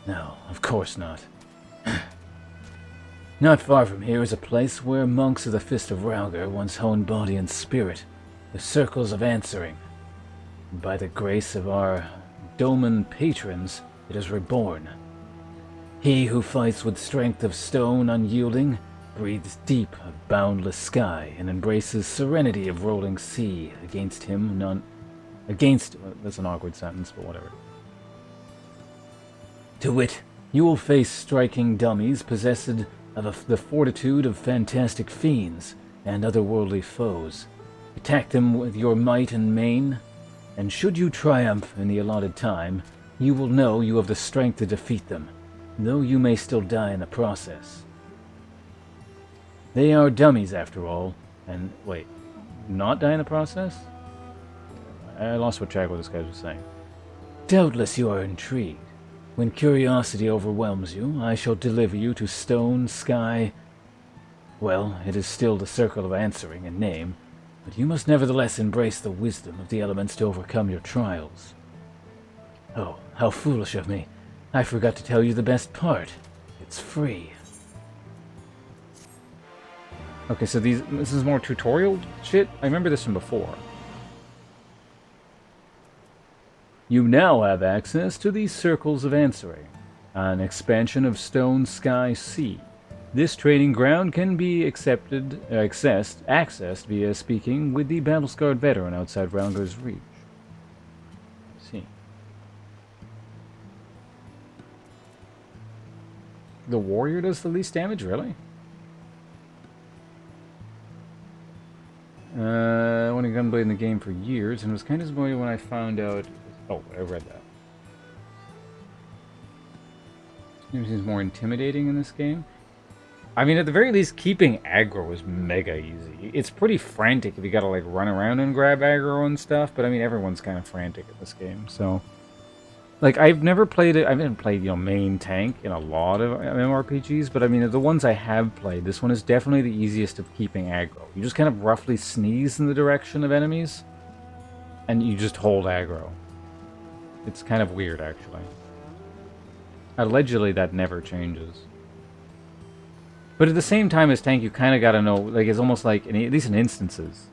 No, of course not. Not far from here is a place where monks of the Fist of Rauger once honed body and spirit, the Circles of Answering. And by the grace of our Doman patrons, it is reborn. He who fights with strength of stone unyielding, breathes deep of boundless sky, and embraces serenity of rolling sea. Against him, none... That's an awkward sentence, but whatever. To wit, you will face striking dummies possessed of the fortitude of fantastic fiends and otherworldly foes. Attack them with your might and main, and should you triumph in the allotted time, you will know you have the strength to defeat them. though you may still die in the process. They are dummies after all, and wait, not die in the process? I lost what track of what this guy was saying. Doubtless you are intrigued. When curiosity overwhelms you, I shall deliver you to stone, sky. Well, it is still the circle of answering in name, but you must nevertheless embrace the wisdom of the elements to overcome your trials. Oh, how foolish of me. I forgot to tell you the best part. It's free. Okay, so this is more tutorial shit? I remember this from before. You now have access to these circles of answering, an expansion of Stone Sky Sea. This training ground can be accessed via speaking with the battle-scarred veteran outside Rounder's Reach. Let's see. The warrior does the least damage, really? I wanted gunblade in the game for years, and was kind of disappointed when I found out... Oh, I read that. It seems more intimidating in this game. I mean, at the very least, keeping aggro is mega easy. It's pretty frantic if you gotta, like, run around and grab aggro and stuff, but I mean, everyone's kind of frantic in this game, so... Like, I've never played it... I haven't played, you know, main tank in a lot of MMORPGs, but I mean, of the ones I have played, this one is definitely the easiest of keeping aggro. You just kind of roughly sneeze in the direction of enemies, and you just hold aggro. It's kind of weird, actually. Allegedly, that never changes. But at the same time as tank, you kind of gotta know, like, it's almost like, at least in instances.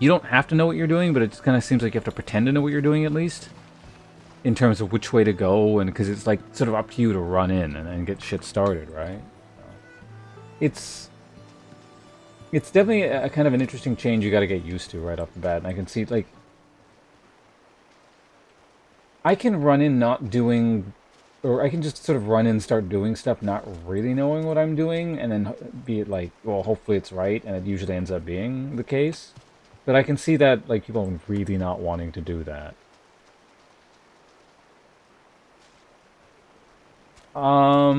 You don't have to know what you're doing, but it just kind of seems like you have to pretend to know what you're doing, at least. In terms of which way to go, and because it's, like, sort of up to you to run in and get shit started, right? It's definitely a kind of an interesting change you gotta get used to right off the bat, and I can see, like... I can run in not doing... Or I can just sort of run in and start doing stuff not really knowing what I'm doing, and then be it like, well, hopefully it's right, and it usually ends up being the case. But I can see that, like, people really not wanting to do that. Not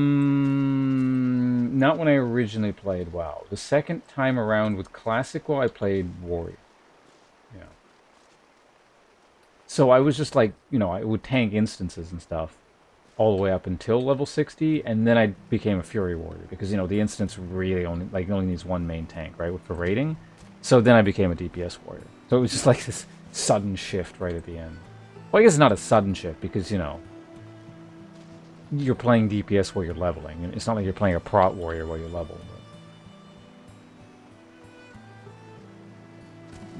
when I originally played WoW. The second time around with Classic WoW, I played Warrior. Yeah. So I was just like, you know, I would tank instances and stuff all the way up until level 60, and then I became a Fury Warrior, because, you know, the instance really only needs one main tank, right, for raiding. So then I became a DPS Warrior. So it was just like this sudden shift right at the end. Well, I guess it's not a sudden shift, because, you know, you're playing DPS while you're leveling. It's not like you're playing a Prot Warrior while you're level.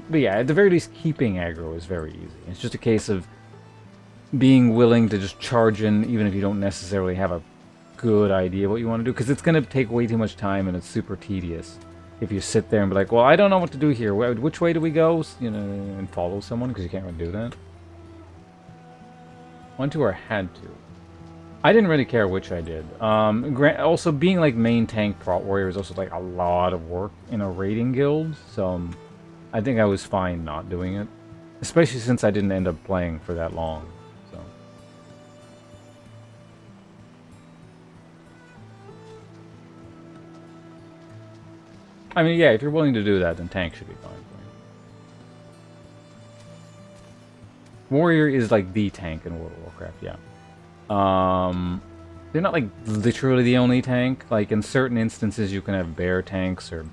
But yeah, at the very least, keeping aggro is very easy. It's just a case of being willing to just charge in, even if you don't necessarily have a good idea what you want to do, because it's going to take way too much time, and it's super tedious if you sit there and be like, well, I don't know what to do here. Which way do we go? You know, and follow someone, because you can't really do that. Want to or had to. I didn't really care which I did. Also, being like main tank Prot Warrior is also like a lot of work in a raiding guild, so I think I was fine not doing it, especially since I didn't end up playing for that long. I mean, yeah, if you're willing to do that, then tank should be fine. Warrior is like the tank in World of Warcraft, yeah. They're not like literally the only tank. Like in certain instances, you can have bear tanks or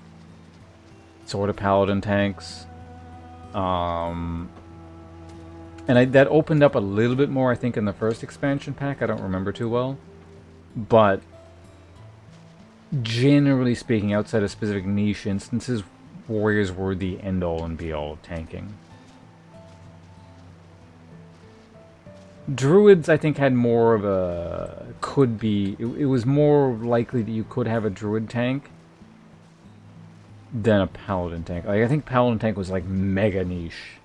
sort of paladin tanks. And that opened up a little bit more, I think, in the first expansion pack. I don't remember too well, but generally speaking, outside of specific niche instances, warriors were the end-all and be-all of tanking. Druids, I think, had more of a... It was more likely that you could have a druid tank than a paladin tank. Like, I think paladin tank was, like, mega niche.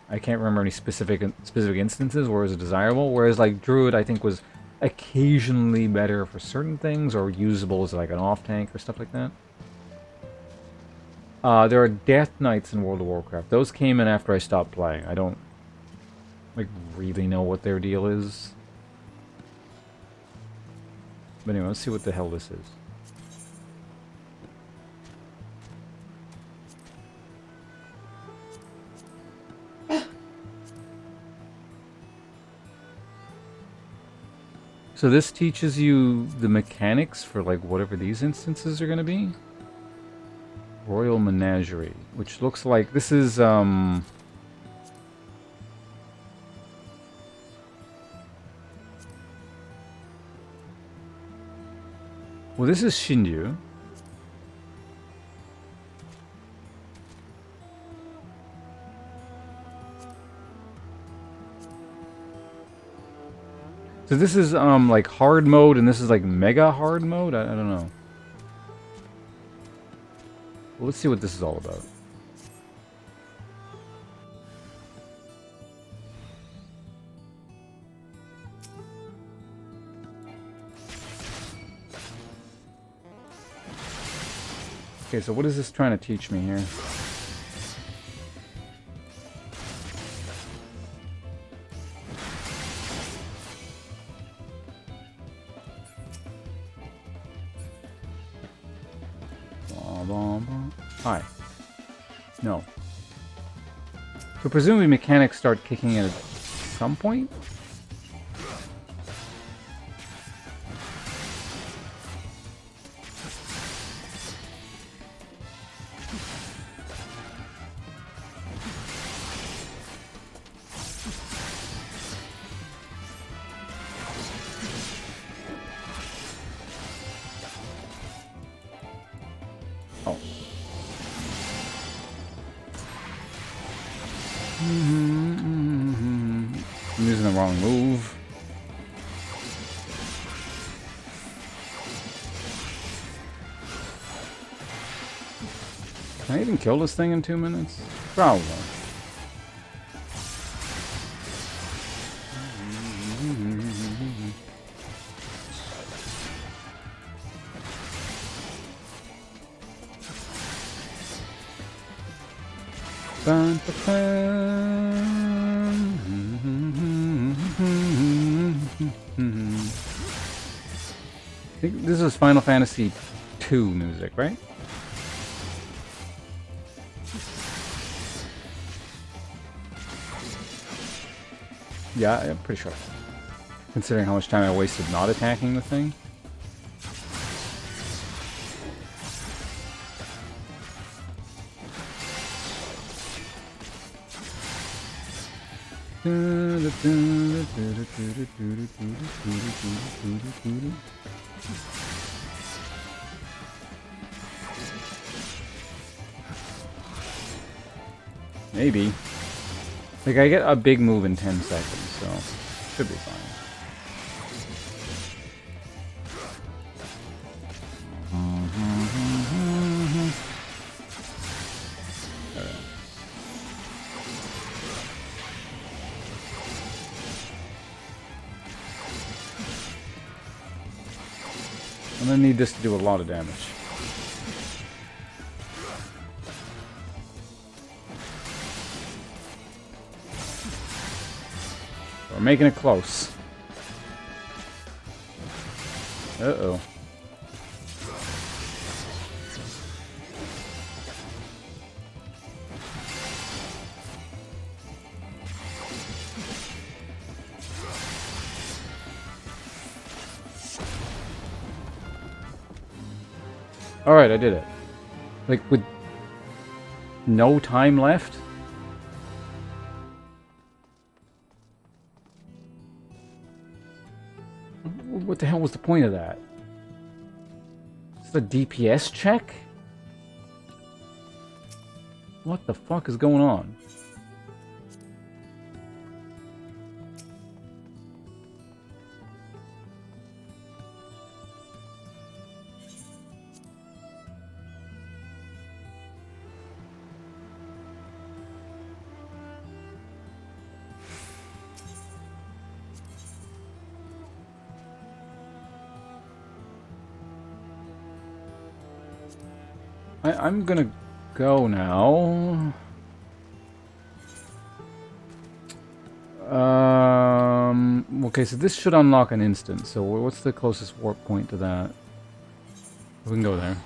I can't remember any specific instances where it was desirable, whereas, like, druid, I think, was occasionally better for certain things, or usable as like an off tank or stuff like that. There are Death Knights in World of Warcraft. Those came in after I stopped playing. I don't like really know what their deal is. But anyway, let's see what the hell this is. So this teaches you the mechanics for like whatever these instances are going to be. Royal Menagerie, which looks like this is well, this is Shinju. So this is like hard mode, and this is like mega hard mode. I don't know. Well, let's see what this is all about. Okay, so what is this trying to teach me here? Hi. No. So presumably mechanics start kicking in at some point? Oh. I'm using the wrong move. Can I even kill this thing in 2 minutes? Probably. I think this is Final Fantasy II music, right? Yeah, I'm pretty sure. Considering how much time I wasted not attacking the thing. Maybe. Like, I get a big move in 10 seconds, so should be fine. I'm gonna need this to do a lot of damage. We're making it close. Uh-oh. Alright, I did it. Like, with no time left? What the hell was the point of that? Is this a DPS check? What the fuck is going on? I'm gonna go now. Okay, so this should unlock an instant. So what's the closest warp point to that? We can go there.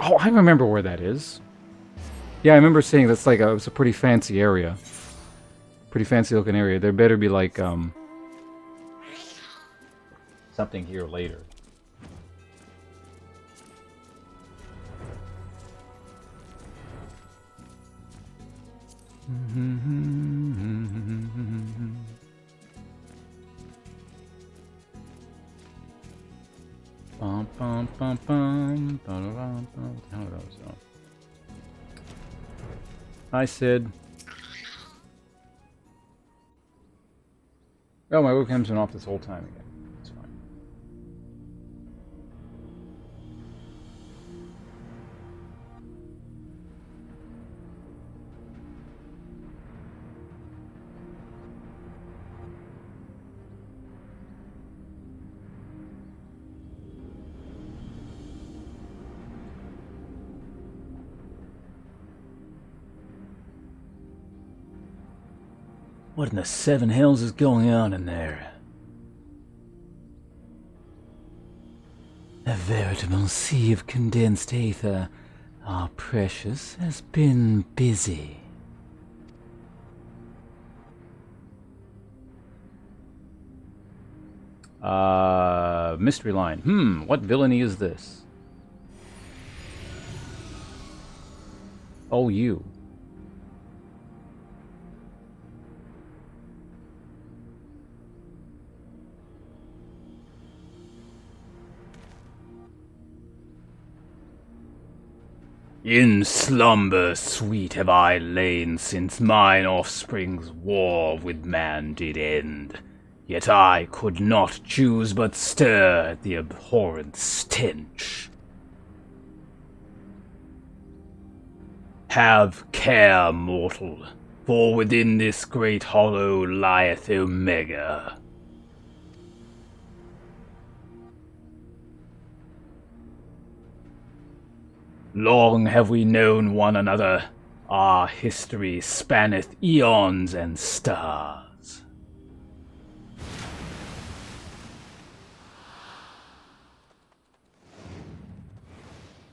Oh, I remember where that is. Yeah, I remember saying that's like it's a pretty fancy area. Pretty fancy looking area. There better be like, something here later. Bum, bum, bum, bum, bum, bum, bum. What the hell are those? Oh. Hi, Sid. Oh, my webcam's been off this whole time again. That's fine. What in the seven hells is going on in there? A veritable sea of condensed aether. Our precious has been busy. Mystery line. What villainy is this? Oh, you. In slumber sweet have I lain since mine offspring's war with man did end. Yet I could not choose but stir at the abhorrent stench. Have care, mortal, for within this great hollow lieth Omega. Long have we known one another. Our history spanneth eons and stars.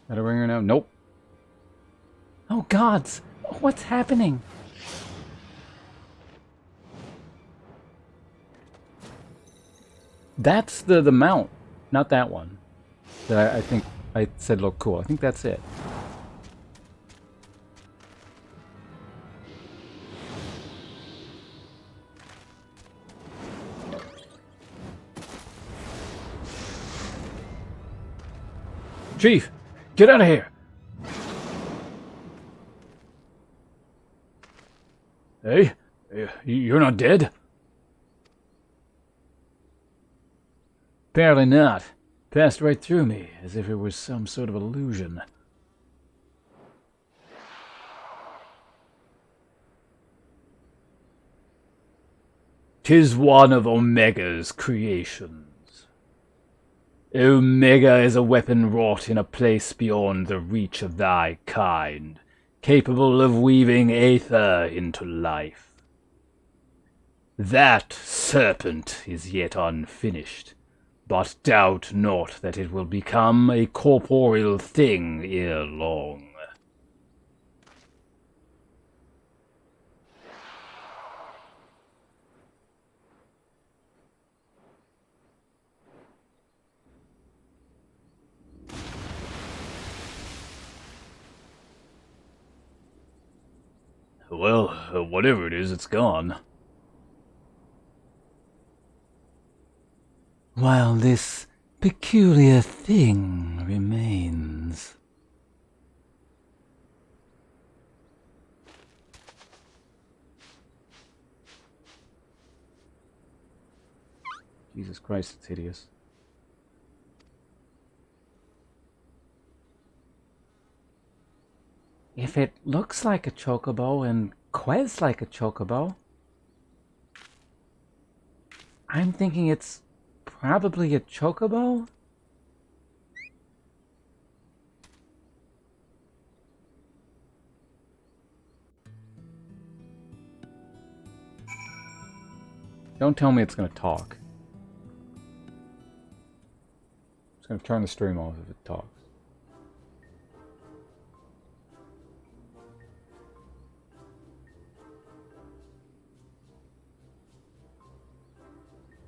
Got a ringer now? Nope. Oh gods, what's happening? That's the mount, not that one. That I think I said looked cool. I think that's it. Chief, get out of here! Hey, you're not dead? Apparently not. Passed right through me, as if it was some sort of illusion. 'Tis one of Omega's creations. Omega is a weapon wrought in a place beyond the reach of thy kind, capable of weaving aether into life. That serpent is yet unfinished, but doubt not that it will become a corporeal thing ere long. Well, whatever it is, it's gone. While this peculiar thing remains. Jesus Christ, it's hideous. If it looks like a chocobo and quests like a chocobo, I'm thinking it's probably a chocobo? Don't tell me it's gonna talk. I'm just gonna turn the stream off if it talks.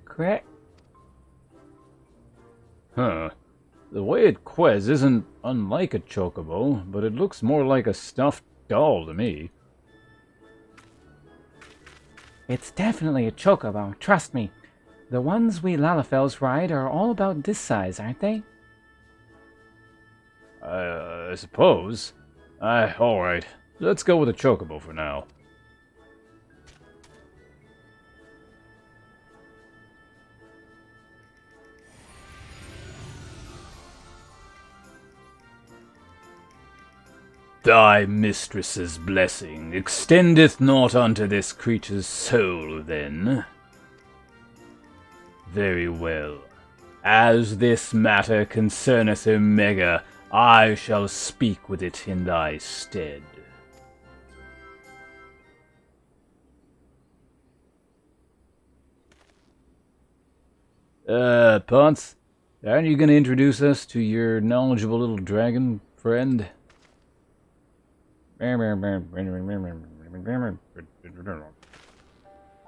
Correct. Huh. The way it quiz isn't unlike a chocobo, but it looks more like a stuffed doll to me. It's definitely a chocobo, trust me. The ones we Lalafels ride are all about this size, aren't they? I suppose. Alright. Let's go with a chocobo for now. Thy mistress's blessing extendeth not unto this creature's soul, then. Very well. As this matter concerneth Omega, I shall speak with it in thy stead. Ponce, aren't you going to introduce us to your knowledgeable little dragon friend?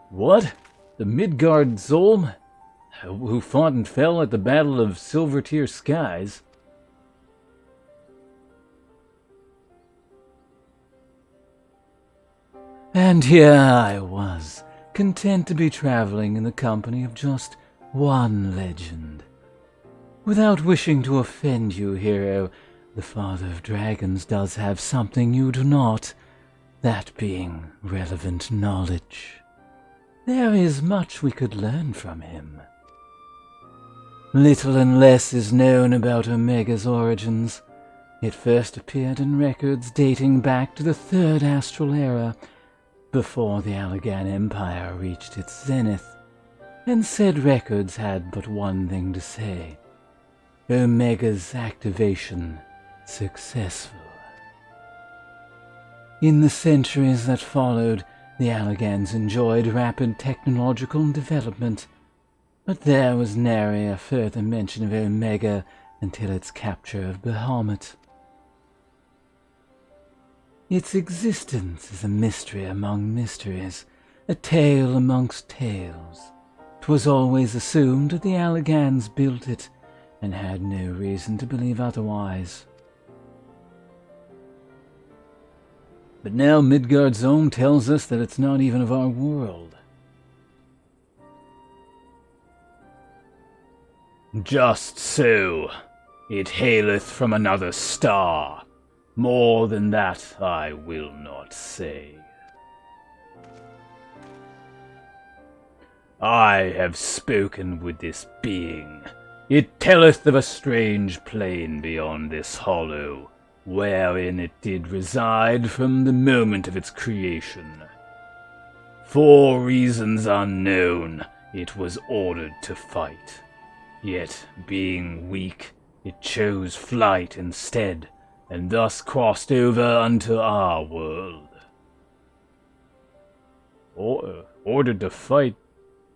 What? The Midgard Zolm? Who fought and fell at the Battle of Silver-Tier Skies? And here I was, content to be traveling in the company of just one legend. Without wishing to offend you, hero, the Father of Dragons does have something you do not, that being relevant knowledge. There is much we could learn from him. Little and less is known about Omega's origins. It first appeared in records dating back to the Third Astral Era, before the Allagan Empire reached its zenith, and said records had but one thing to say: Omega's activation successful. In the centuries that followed, the Allagans enjoyed rapid technological development, but there was nary a further mention of Omega until its capture of Bahamut. Its existence is a mystery among mysteries, a tale amongst tales. 'Twas always assumed that the Allagans built it, and had no reason to believe otherwise. But now Midgard's own tells us that it's not even of our world. Just so. It haileth from another star. More than that I will not say. I have spoken with this being. It telleth of a strange plane beyond this hollow, wherein it did reside from the moment of its creation. For reasons unknown, it was ordered to fight. Yet, being weak, it chose flight instead, and thus crossed over unto our world. Ordered to fight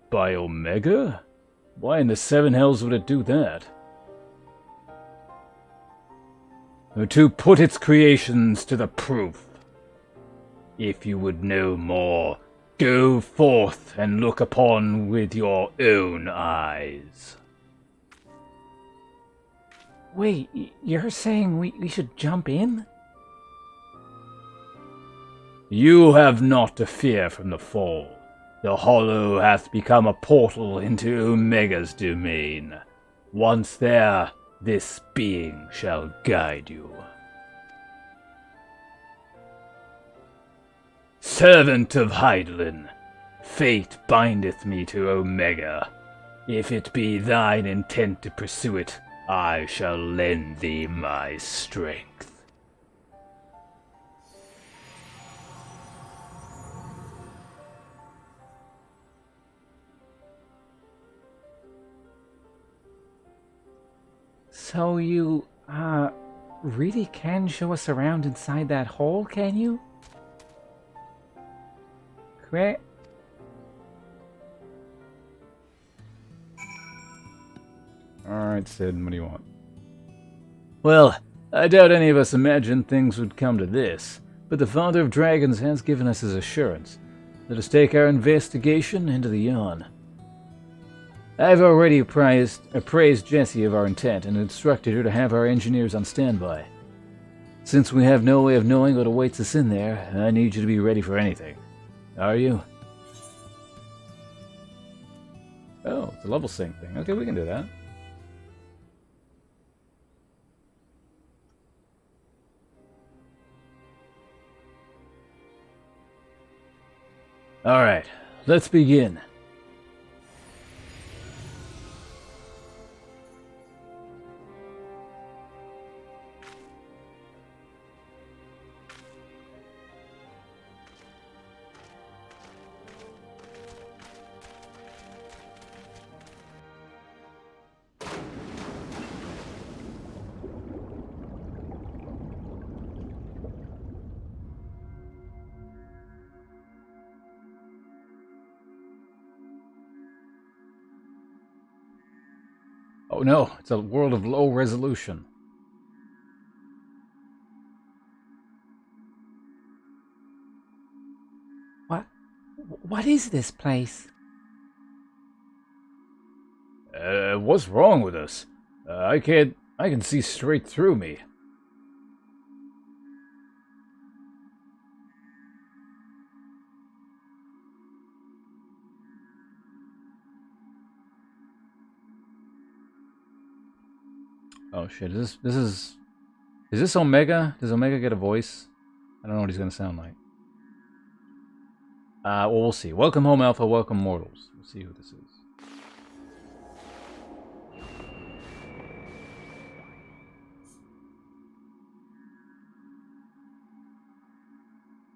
by Omega? Why in the seven hells would it do that? To put its creations to the proof. If you would know more, go forth and look upon with your own eyes. Wait, you're saying we should jump in? You have naught to fear from the fall. The hollow hath become a portal into Omega's domain. Once there, this being shall guide you. Servant of Hydaelyn, fate bindeth me to Omega. If it be thine intent to pursue it, I shall lend thee my strength. So you, really can show us around inside that hole, can you? Correct? Alright, Sid, what do you want? Well, I doubt any of us imagined things would come to this, but the Father of Dragons has given us his assurance. Let us take our investigation into the yawn. I've already appraised Jessie of our intent and instructed her to have our engineers on standby. Since we have no way of knowing what awaits us in there, I need you to be ready for anything. Are you? Oh, it's a level sync thing. Okay, we can do that. Alright, let's begin. Oh no, it's a world of low resolution. What is this place? What's wrong with us? I can see straight through me. Oh shit, is this Omega? Does Omega get a voice? I don't know what he's gonna sound like. Well, we'll see. Welcome home, Alpha. Welcome, mortals. We'll see who this is.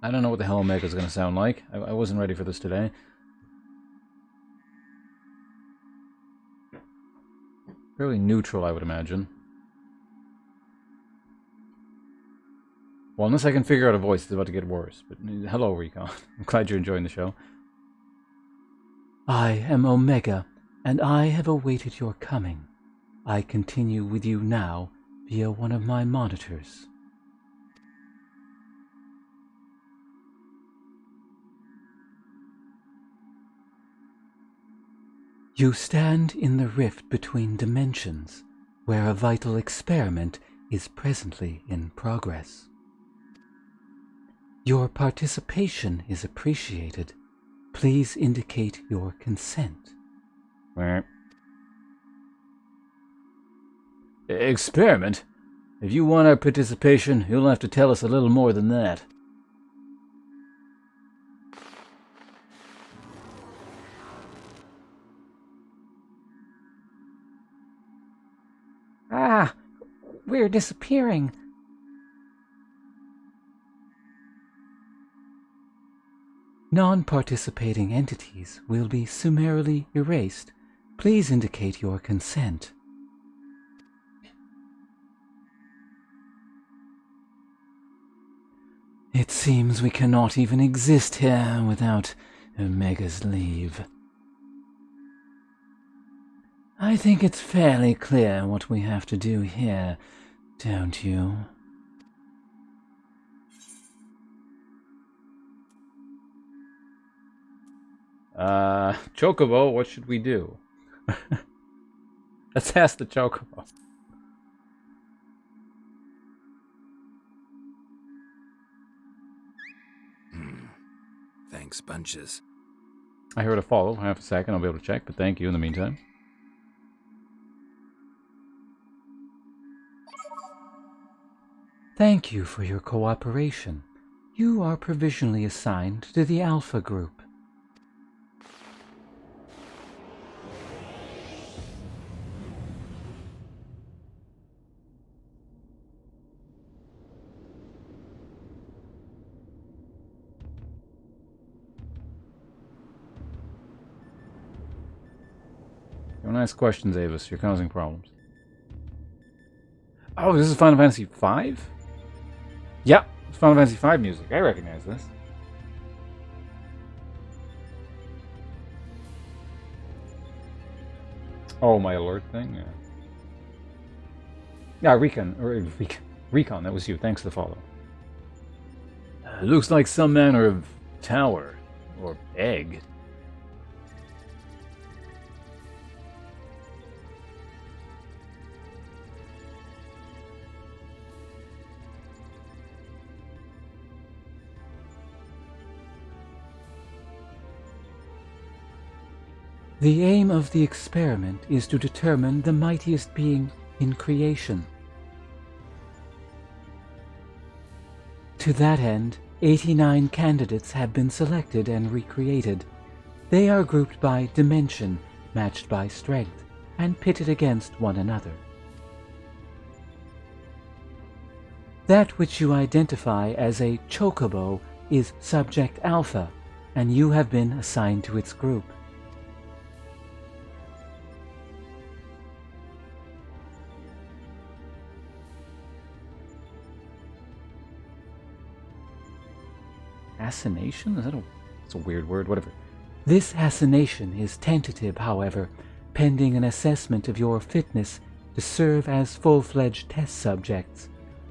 I don't know what the hell Omega's gonna sound like. I wasn't ready for this today. Fairly neutral, I would imagine. Well, unless I can figure out a voice, it's about to get worse. But hello, Recon. I'm glad you're enjoying the show. I am Omega, and I have awaited your coming. I continue with you now via one of my monitors. You stand in the rift between dimensions, where a vital experiment is presently in progress. Your participation is appreciated. Please indicate your consent. Experiment? If you want our participation, you'll have to tell us a little more than that. Ah, we're disappearing. Non-participating entities will be summarily erased. Please indicate your consent. It seems we cannot even exist here without Omega's leave. I think it's fairly clear what we have to do here, don't you? Chocobo, what should we do? Let's ask the Chocobo. Thanks, bunches. I heard a follow. Half a second, I'll be able to check, but thank you in the meantime. Thank you for your cooperation. You are provisionally assigned to the Alpha Group. Don't ask questions, Avis. You're causing problems. Oh, this is Final Fantasy V? Yep, it's Final Fantasy V music. I recognize this. Oh, my alert thing? Yeah. Yeah, Recon, that was you. Thanks for the follow. Looks like some manner of tower. Or egg. The aim of the experiment is to determine the mightiest being in creation. To that end, 89 candidates have been selected and recreated. They are grouped by dimension, matched by strength, and pitted against one another. That which you identify as a chocobo is Subject Alpha, and you have been assigned to its group. Assassination? That's a weird word, whatever. This assignation is tentative, however, pending an assessment of your fitness to serve as full-fledged test subjects.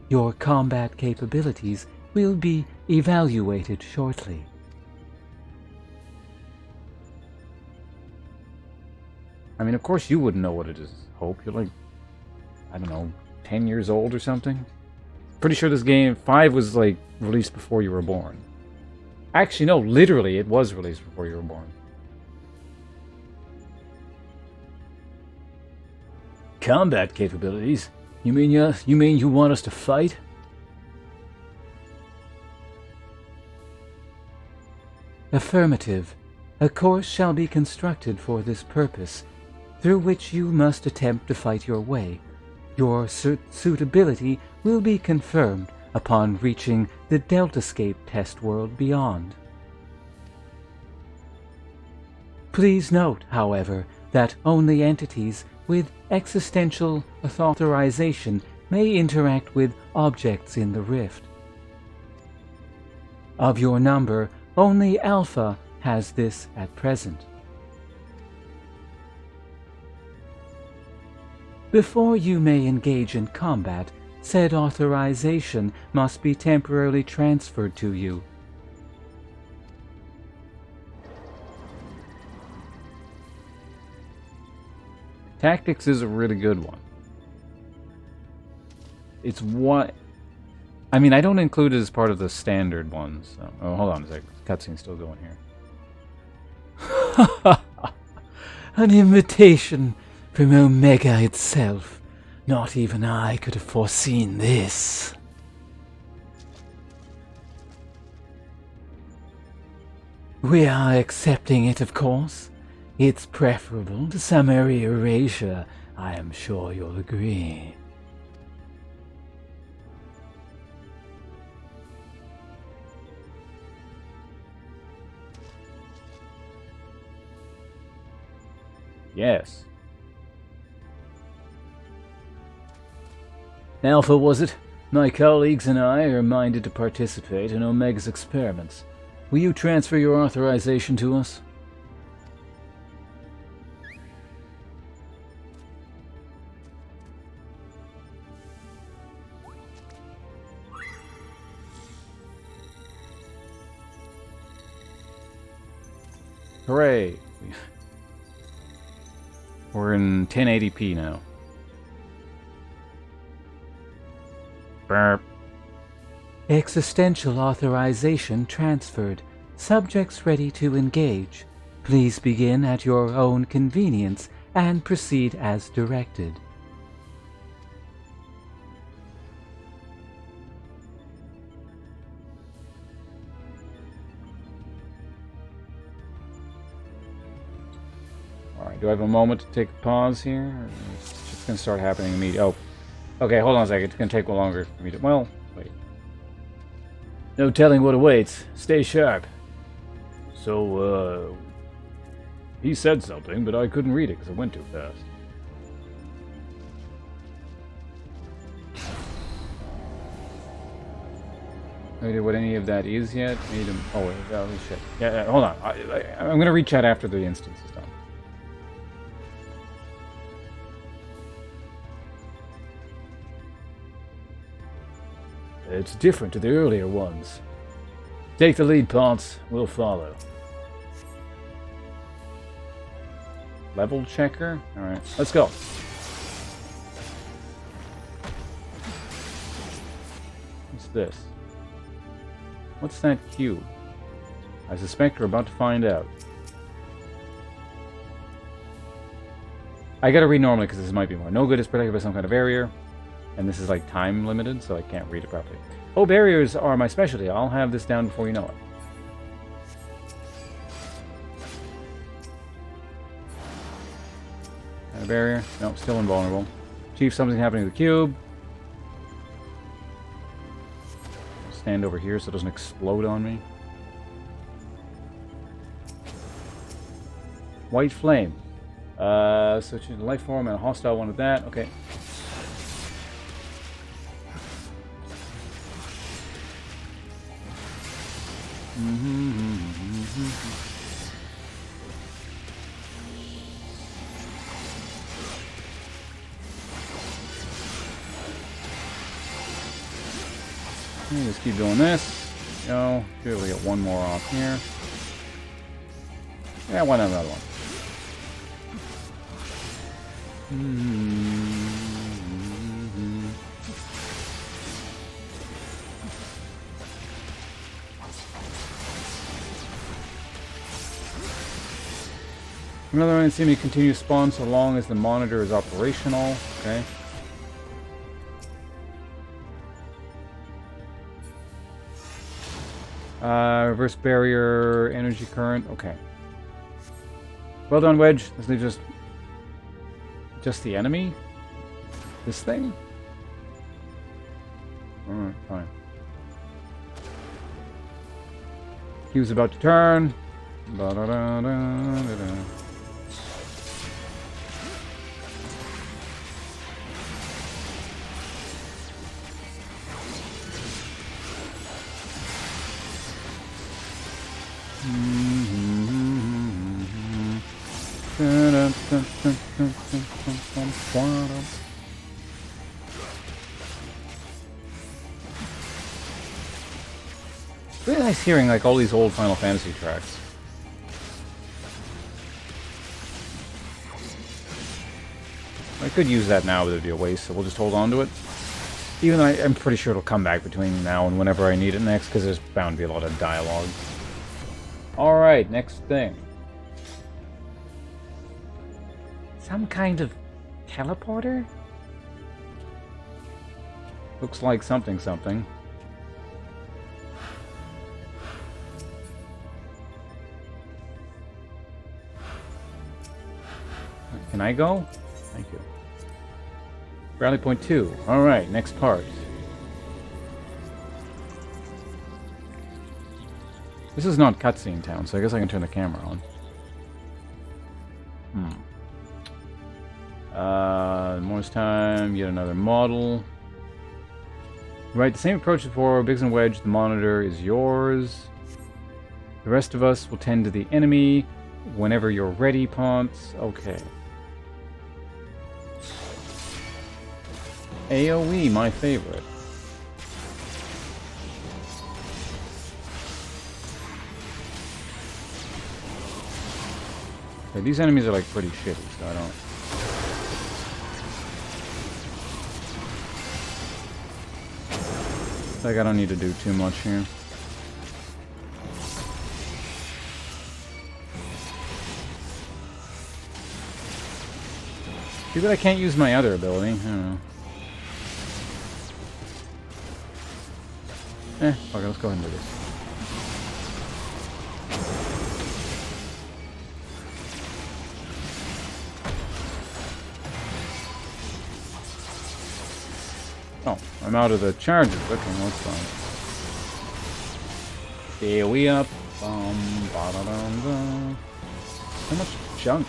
Your combat capabilities will be evaluated shortly. I mean, of course you wouldn't know what it is, Hope. You're like, I don't know, 10 years old or something? Pretty sure this game, 5 was like released before you were born. Actually, no, literally, it was released before you were born. Combat capabilities? You mean you want us to fight? Affirmative. A course shall be constructed for this purpose, through which you must attempt to fight your way. Your suitability will be confirmed upon reaching the Deltascape test world beyond. Please note, however, that only entities with existential authorization may interact with objects in the rift. Of your number, only Alpha has this at present. Before you may engage in combat, said authorization must be temporarily transferred to you. Tactics is a really good one. It's what... I mean, I don't include it as part of the standard ones. So. Oh, hold on a sec. Cutscene's still going here. An invitation from Omega itself. Not even I could have foreseen this. We are accepting it, of course. It's preferable to summary erasure, I am sure you'll agree. Yes. Alpha, was it? My colleagues and I are minded to participate in Omega's experiments. Will you transfer your authorization to us? Hooray! We're in 1080p now. Burp. Existential authorization transferred. Subjects ready to engage. Please begin at your own convenience and proceed as directed. Alright, do I have a moment to take a pause here? Or it's just going to start happening immediately. Oh. Okay, hold on a second. It's going to take longer for me to... Well, wait. No telling what awaits. Stay sharp. So, he said something, but I couldn't read it because it went too fast. No idea what any of that is yet. Made him... Oh, wait. Oh, shit. Yeah, hold on. I'm going to read chat after the instance is done. It's different to the earlier ones. Take the lead, Ponce. We'll follow. Level checker? Alright, let's go. What's this? What's that cube? I suspect we're about to find out. I gotta read normally because this might be more. No good is protected by some kind of barrier. And this is like time limited, so I can't read it properly. Oh, barriers are my specialty. I'll have this down before you know it. Got a barrier? Nope, still invulnerable. Chief, something's happening to the cube. Stand over here so it doesn't explode on me. White flame. Switch into life form and a hostile one with that. Okay. Just keep doing this. Go. Be able to get one more off here. Yeah, why not another one? Another enemy continue to spawn so long as the monitor is operational. Okay. Reverse barrier, energy current. Okay. Well done, Wedge. This is just the enemy? This thing? Alright, fine. He was about to turn. Ba-da-da-da-da-da. It's really nice hearing like all these old Final Fantasy tracks. I could use that now, but it'd be a waste, so we'll just hold on to it. Even though I'm pretty sure it'll come back between now and whenever I need it next, because there's bound to be a lot of dialogue. Alright, next thing. Some kind of teleporter? Looks like something. Can I go? Thank you. Rally point 2. Alright, next part. This is not cutscene town, so I guess I can turn the camera on. Morse time, yet another model. Right, the same approach as before. Biggs and Wedge, the monitor is yours. The rest of us will tend to the enemy whenever you're ready, Ponce. Okay. AoE, my favorite. Okay, these enemies are like pretty shitty, so I don't... Like I don't need to do too much here. Too bad I can't use my other ability. I don't know. Fuck it, let's go ahead and do this. Oh, I'm out of the charges. Okay, that's fine. AoE up. Ba-da-dum-dum. So much junk.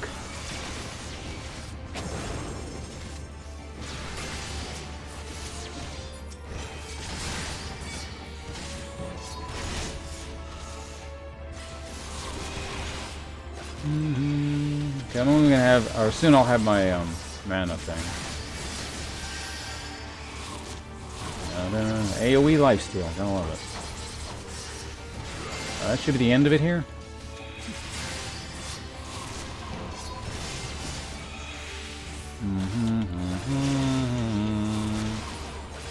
Okay, I'm only gonna have, or soon I'll have my mana thing. AoE lifesteal. Gonna love it. That should be the end of it here.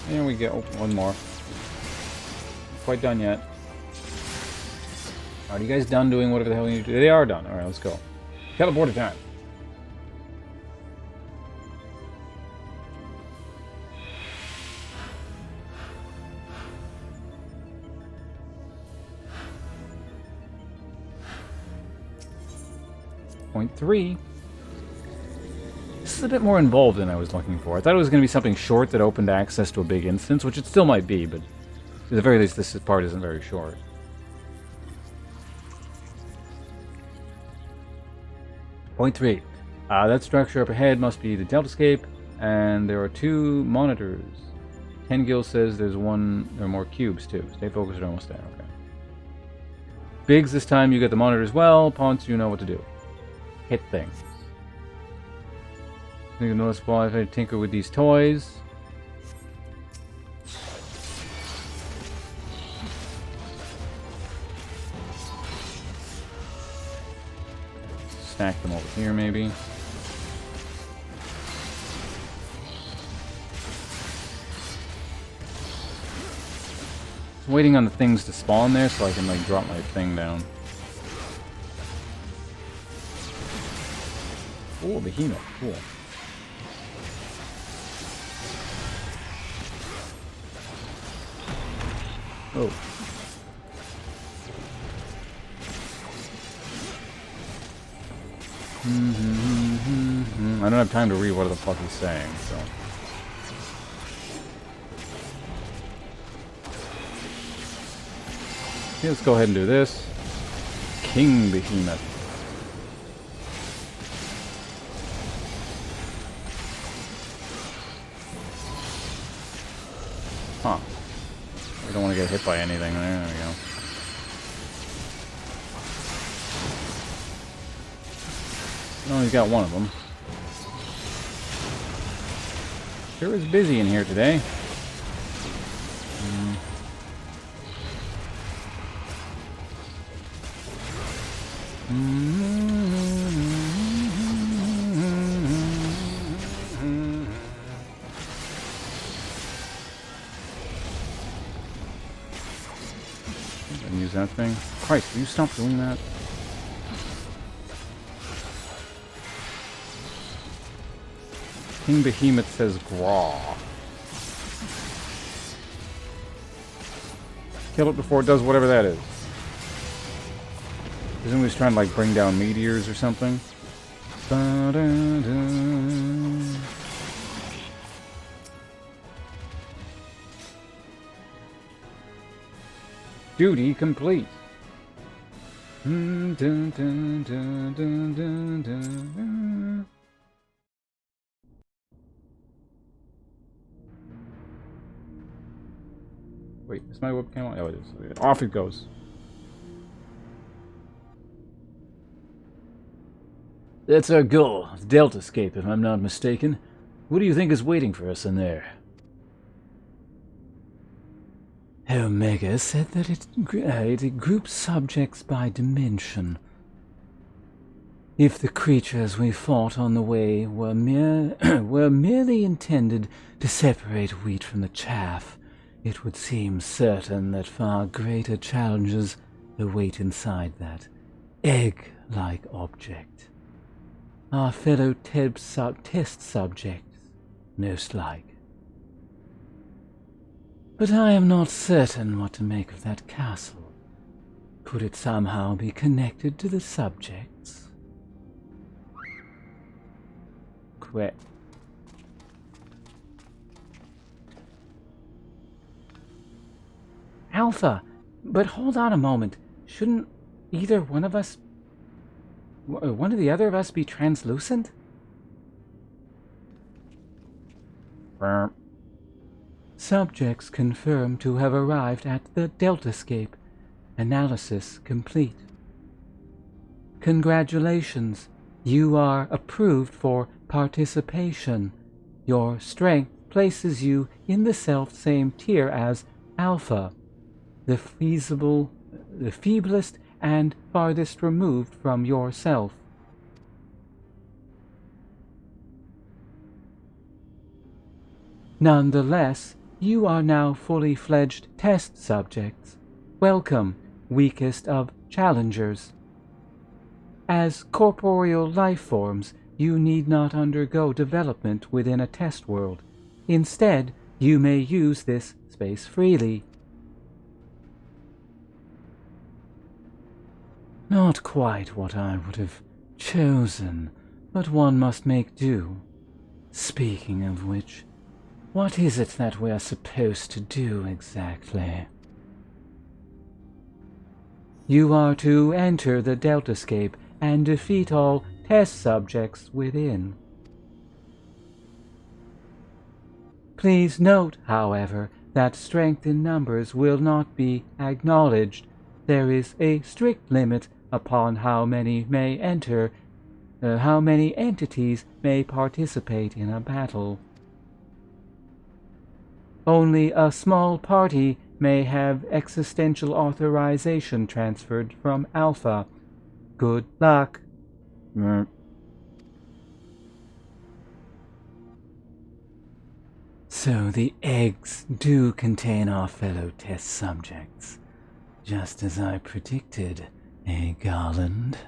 There we go. One more. Quite done yet. Are you guys done doing whatever the hell you need to do? They are done. Alright, let's go. Teleporter time. Point 3. This is a bit more involved than I was looking for. I thought it was going to be something short that opened access to a big instance, which it still might be, but at the very least this part isn't very short. Point 3. That structure up ahead must be the Deltascape, and there are 2 monitors. Tengil says there are more cubes too. Stay focused, you're almost there. Okay. Biggs, this time you get the monitor as well. Ponce, you know what to do. Hit things. I think noticeable if I tinker with these toys. Stack them over here, maybe. Just waiting on the things to spawn there so I can like drop my thing down. Oh, behemoth, cool. Oh. I don't have time to read what the fuck he's saying, so. Okay, let's go ahead and do this. King Behemoth. Huh. We don't want to get hit by anything there. There we go. Oh, he's got one of them. Sure is busy in here today. Use that thing. Christ, will you stop doing that? King Behemoth says Graw. Kill it before it does whatever that is. Presumably he's trying to like bring down meteors or something. Ba-da-da. Duty complete. Dun, dun, dun, dun, dun, dun, dun. Wait, is my webcam on? Oh, it is. Off it goes. That's our goal. Deltascape, if I'm not mistaken. What do you think is waiting for us in there? Omega said that it groups subjects by dimension. If the creatures we fought on the way were merely intended to separate wheat from the chaff, it would seem certain that far greater challenges await inside that egg-like object. Our fellow test subjects, most like. But I am not certain what to make of that castle. Could it somehow be connected to the subjects? Quit. Alpha, but hold on a moment. Shouldn't either one of us... one or the other of us be translucent? Subjects confirmed to have arrived at the Deltascape. Analysis complete. Congratulations. You are approved for participation. Your strength places you in the self-same tier as Alpha, the feeblest and farthest removed from yourself. Nonetheless, you are now fully fledged test subjects. Welcome, weakest of challengers. As corporeal life forms, you need not undergo development within a test world. Instead, you may use this space freely. Not quite what I would have chosen, but one must make do. Speaking of which, what is it that we are supposed to do exactly? You are to enter the Deltascape and defeat all test subjects within. Please note, however, that strength in numbers will not be acknowledged. There is a strict limit upon how many entities may participate in a battle. Only a small party may have existential authorization transferred from Alpha. Good luck. So the eggs do contain our fellow test subjects, just as I predicted, eh, Garland?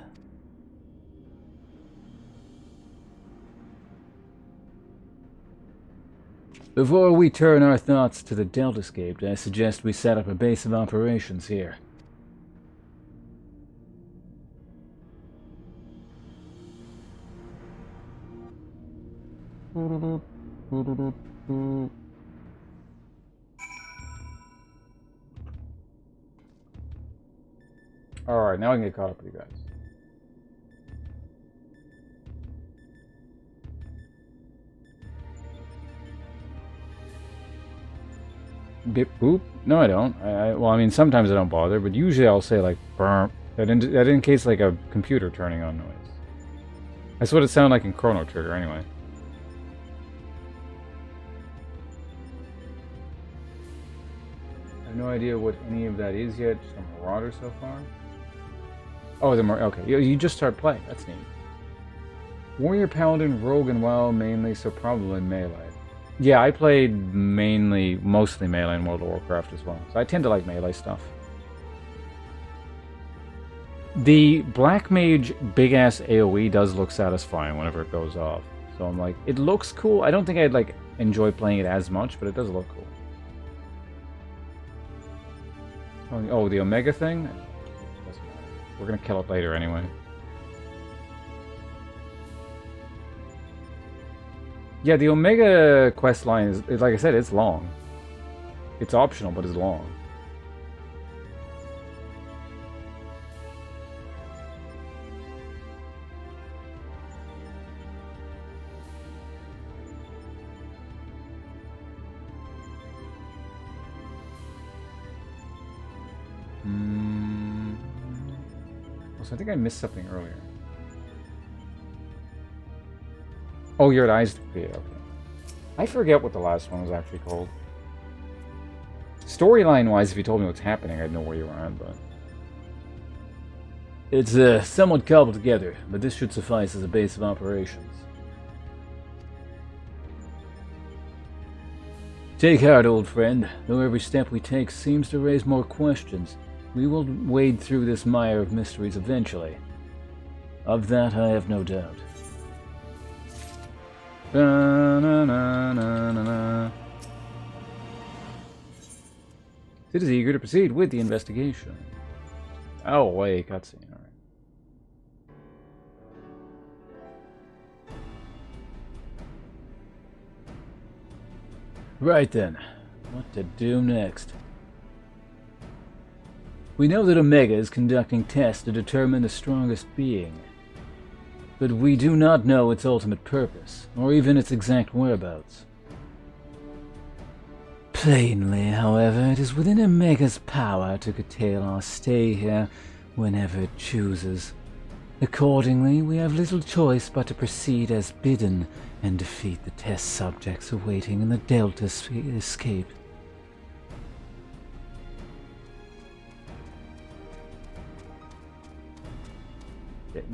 Before we turn our thoughts to the Deltascape, I suggest we set up a base of operations here. Alright, now I can get caught up with you guys. Bip boop? No, I don't. Well, I mean, sometimes I don't bother, but usually I'll say like burp. That indicates like a computer turning on noise. That's what it sounded like in Chrono Trigger, anyway. I have no idea what any of that is yet. Just a Marauder so far. Oh, okay. You just start playing. That's neat. Warrior, Paladin, Rogue, and WoW mainly, so probably melee. Yeah, I played mostly melee in World of Warcraft as well. So I tend to like melee stuff. The Black Mage big-ass AoE does look satisfying whenever it goes off. So I'm like, it looks cool. I don't think I'd like enjoy playing it as much, but it does look cool. Oh, the Omega thing? Doesn't matter. We're gonna kill it later anyway. Yeah, the Omega quest line is, like I said, it's long. It's optional, but it's long. So I think I missed something earlier. Oh, you're at Eyes. Okay. I forget what the last one was actually called. Storyline-wise, if you told me what's happening, I'd know where you were at, but... It's somewhat cobbled together, but this should suffice as a base of operations. Take heart, old friend. Though every step we take seems to raise more questions, we will wade through this mire of mysteries eventually. Of that I have no doubt. Sid is eager to proceed with the investigation. Oh, wait, cutscene. All right. Right then, what to do next? We know that Omega is conducting tests to determine the strongest being, but we do not know its ultimate purpose, or even its exact whereabouts. Plainly, however, it is within Omega's power to curtail our stay here whenever it chooses. Accordingly, we have little choice but to proceed as bidden and defeat the test subjects awaiting in the Delta escape.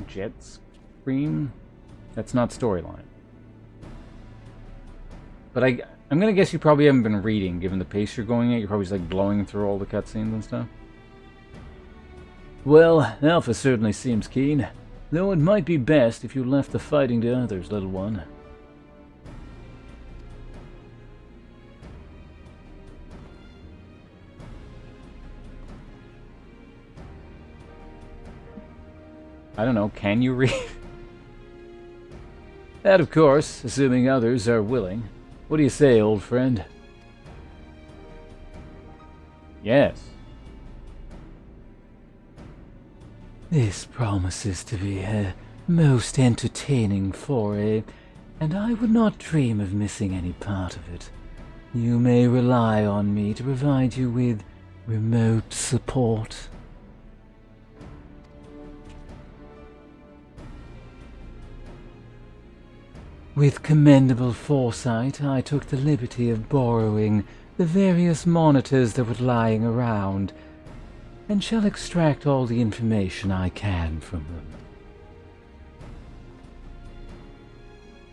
Jet Scream? That's not storyline. But I'm gonna guess you probably haven't been reading, given the pace you're going at. You're probably just like blowing through all the cutscenes and stuff. Well, Alpha certainly seems keen, though it might be best if you left the fighting to others, little one. I don't know, can you read? That, of course, assuming others are willing. What do you say, old friend? Yes. This promises to be a most entertaining foray, and I would not dream of missing any part of it. You may rely on me to provide you with remote support. With commendable foresight, I took the liberty of borrowing the various monitors that were lying around, and shall extract all the information I can from them.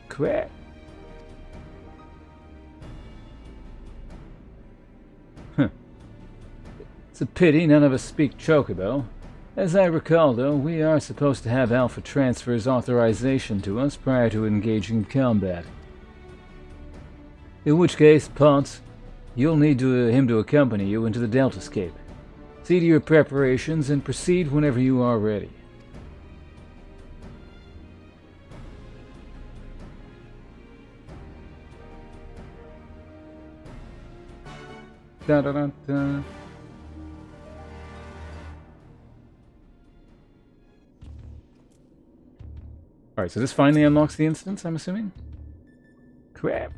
Correct. It's a pity none of us speak Chocobo. As I recall, though, we are supposed to have Alpha Transfer's authorization to us prior to engaging in combat. In which case, Potts, you'll need him to accompany you into the Deltascape. See to your preparations and proceed whenever you are ready. Da-da-da-da. Alright, so this finally unlocks the instance, I'm assuming? Crap.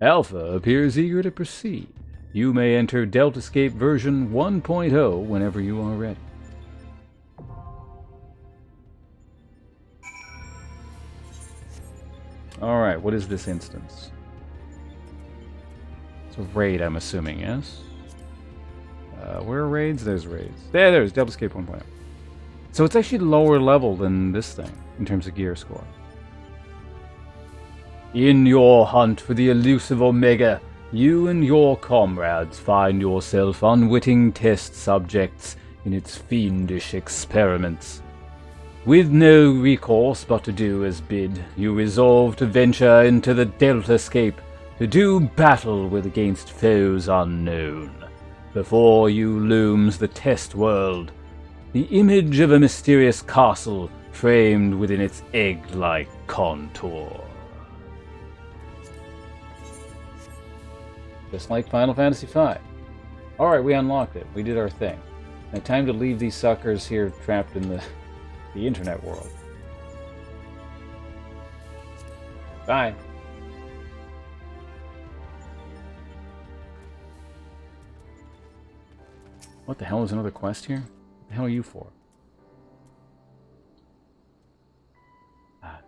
Alpha appears eager to proceed. You may enter Deltascape version 1.0 whenever you are ready. Alright, what is this instance? It's a raid, I'm assuming, yes? Where are raids? There's raids. There's Deltascape 1.0. So it's actually lower level than this thing, in terms of gear score. In your hunt for the elusive Omega, you and your comrades find yourself unwitting test subjects in its fiendish experiments. With no recourse but to do as bid, you resolve to venture into the Deltascape to do battle with against foes unknown. Before you looms the test world, the image of a mysterious castle framed within its egg-like contour. Just like Final Fantasy V. Alright, we unlocked it. We did our thing. Now time to leave these suckers here trapped in the internet world. Bye. What the hell is another quest here? What the hell are you for?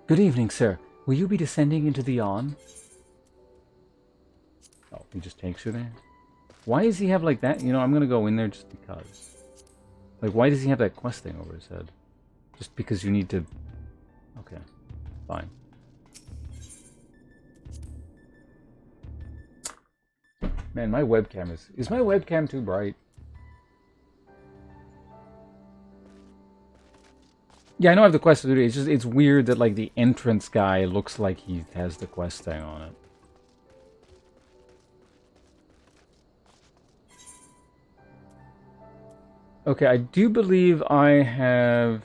Good evening, sir. Will you be descending into the yawn? Oh, he just takes you there? Why does he have like that? You know, I'm gonna go in there just because. Like, why does he have that quest thing over his head? Just because you need to... Okay, fine. Man, my webcam is... Is my webcam too bright? Yeah, I know I have the quest to do. It's just, it's weird that, like, the entrance guy looks like he has the quest thing on it. Okay, I do believe I have...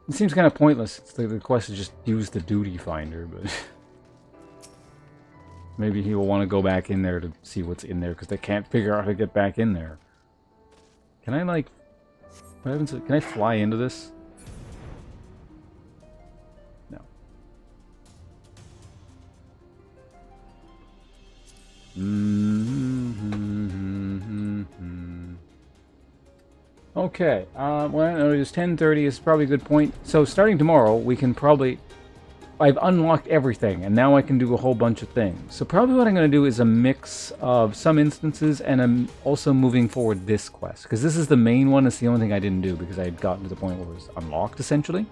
It seems kind of pointless. It's like the quest is just use the duty finder, but... Maybe he will want to go back in there to see what's in there, because they can't figure out how to get back in there. Can I, like... What happens? Can I fly into this? No. Okay, well, it was 10:30 is probably a good point. So starting tomorrow, we can probably... I've unlocked everything, and now I can do a whole bunch of things. So probably what I'm going to do is a mix of some instances, and I'm also moving forward this quest. Because this is the main one, it's the only thing I didn't do, because I had gotten to the point where it was unlocked, essentially.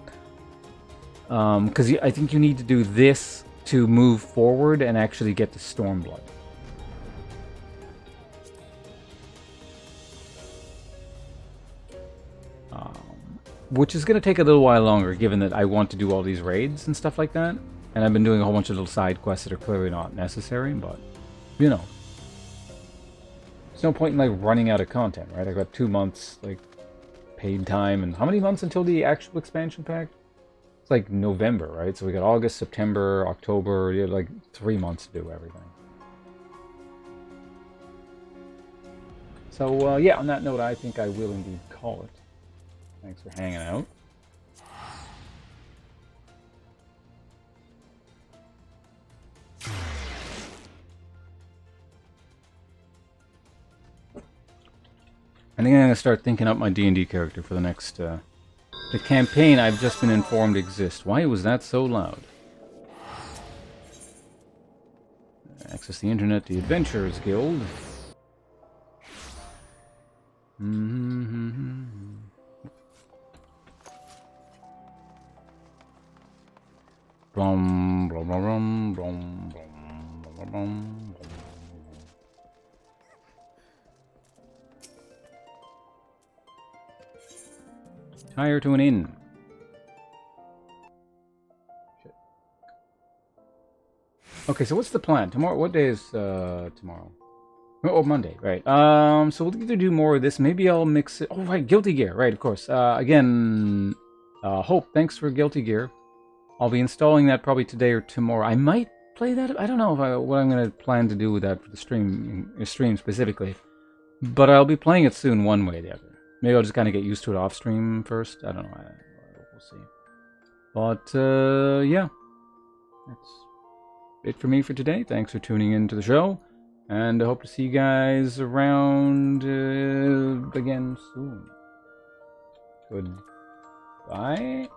Because I think you need to do this to move forward and actually get to Stormblood. Which is going to take a little while longer, given that I want to do all these raids and stuff like that. And I've been doing a whole bunch of little side quests that are clearly not necessary, but, you know. There's no point in, like, running out of content, right? I've got 2 months, like, paid time, and how many months until the actual expansion pack? It's like November, right? So we got August, September, October, you have, like, 3 months to do everything. So, yeah, on that note, I think I will indeed call it. Thanks for hanging out. I think I'm going to start thinking up my D&D character for the next... the campaign I've just been informed exists. Why was that so loud? Access the internet, the Adventurers Guild. Blum, blum, blum, blum, blum, blum, blum. Hire to an inn. Shit. Okay, so what's the plan? Tomorrow, what day is tomorrow? Oh, Monday, right. So we'll either do more of this. Maybe I'll mix it. Oh, right, Guilty Gear, right, of course. Again, Hope, thanks for Guilty Gear. I'll be installing that probably today or tomorrow. I might play that. I don't know what I'm going to plan to do with that for the stream specifically. But I'll be playing it soon one way or the other. Maybe I'll just kind of get used to it off stream first. I don't know. We'll see. But, yeah. That's it for me for today. Thanks for tuning in to the show. And I hope to see you guys around again soon. Goodbye.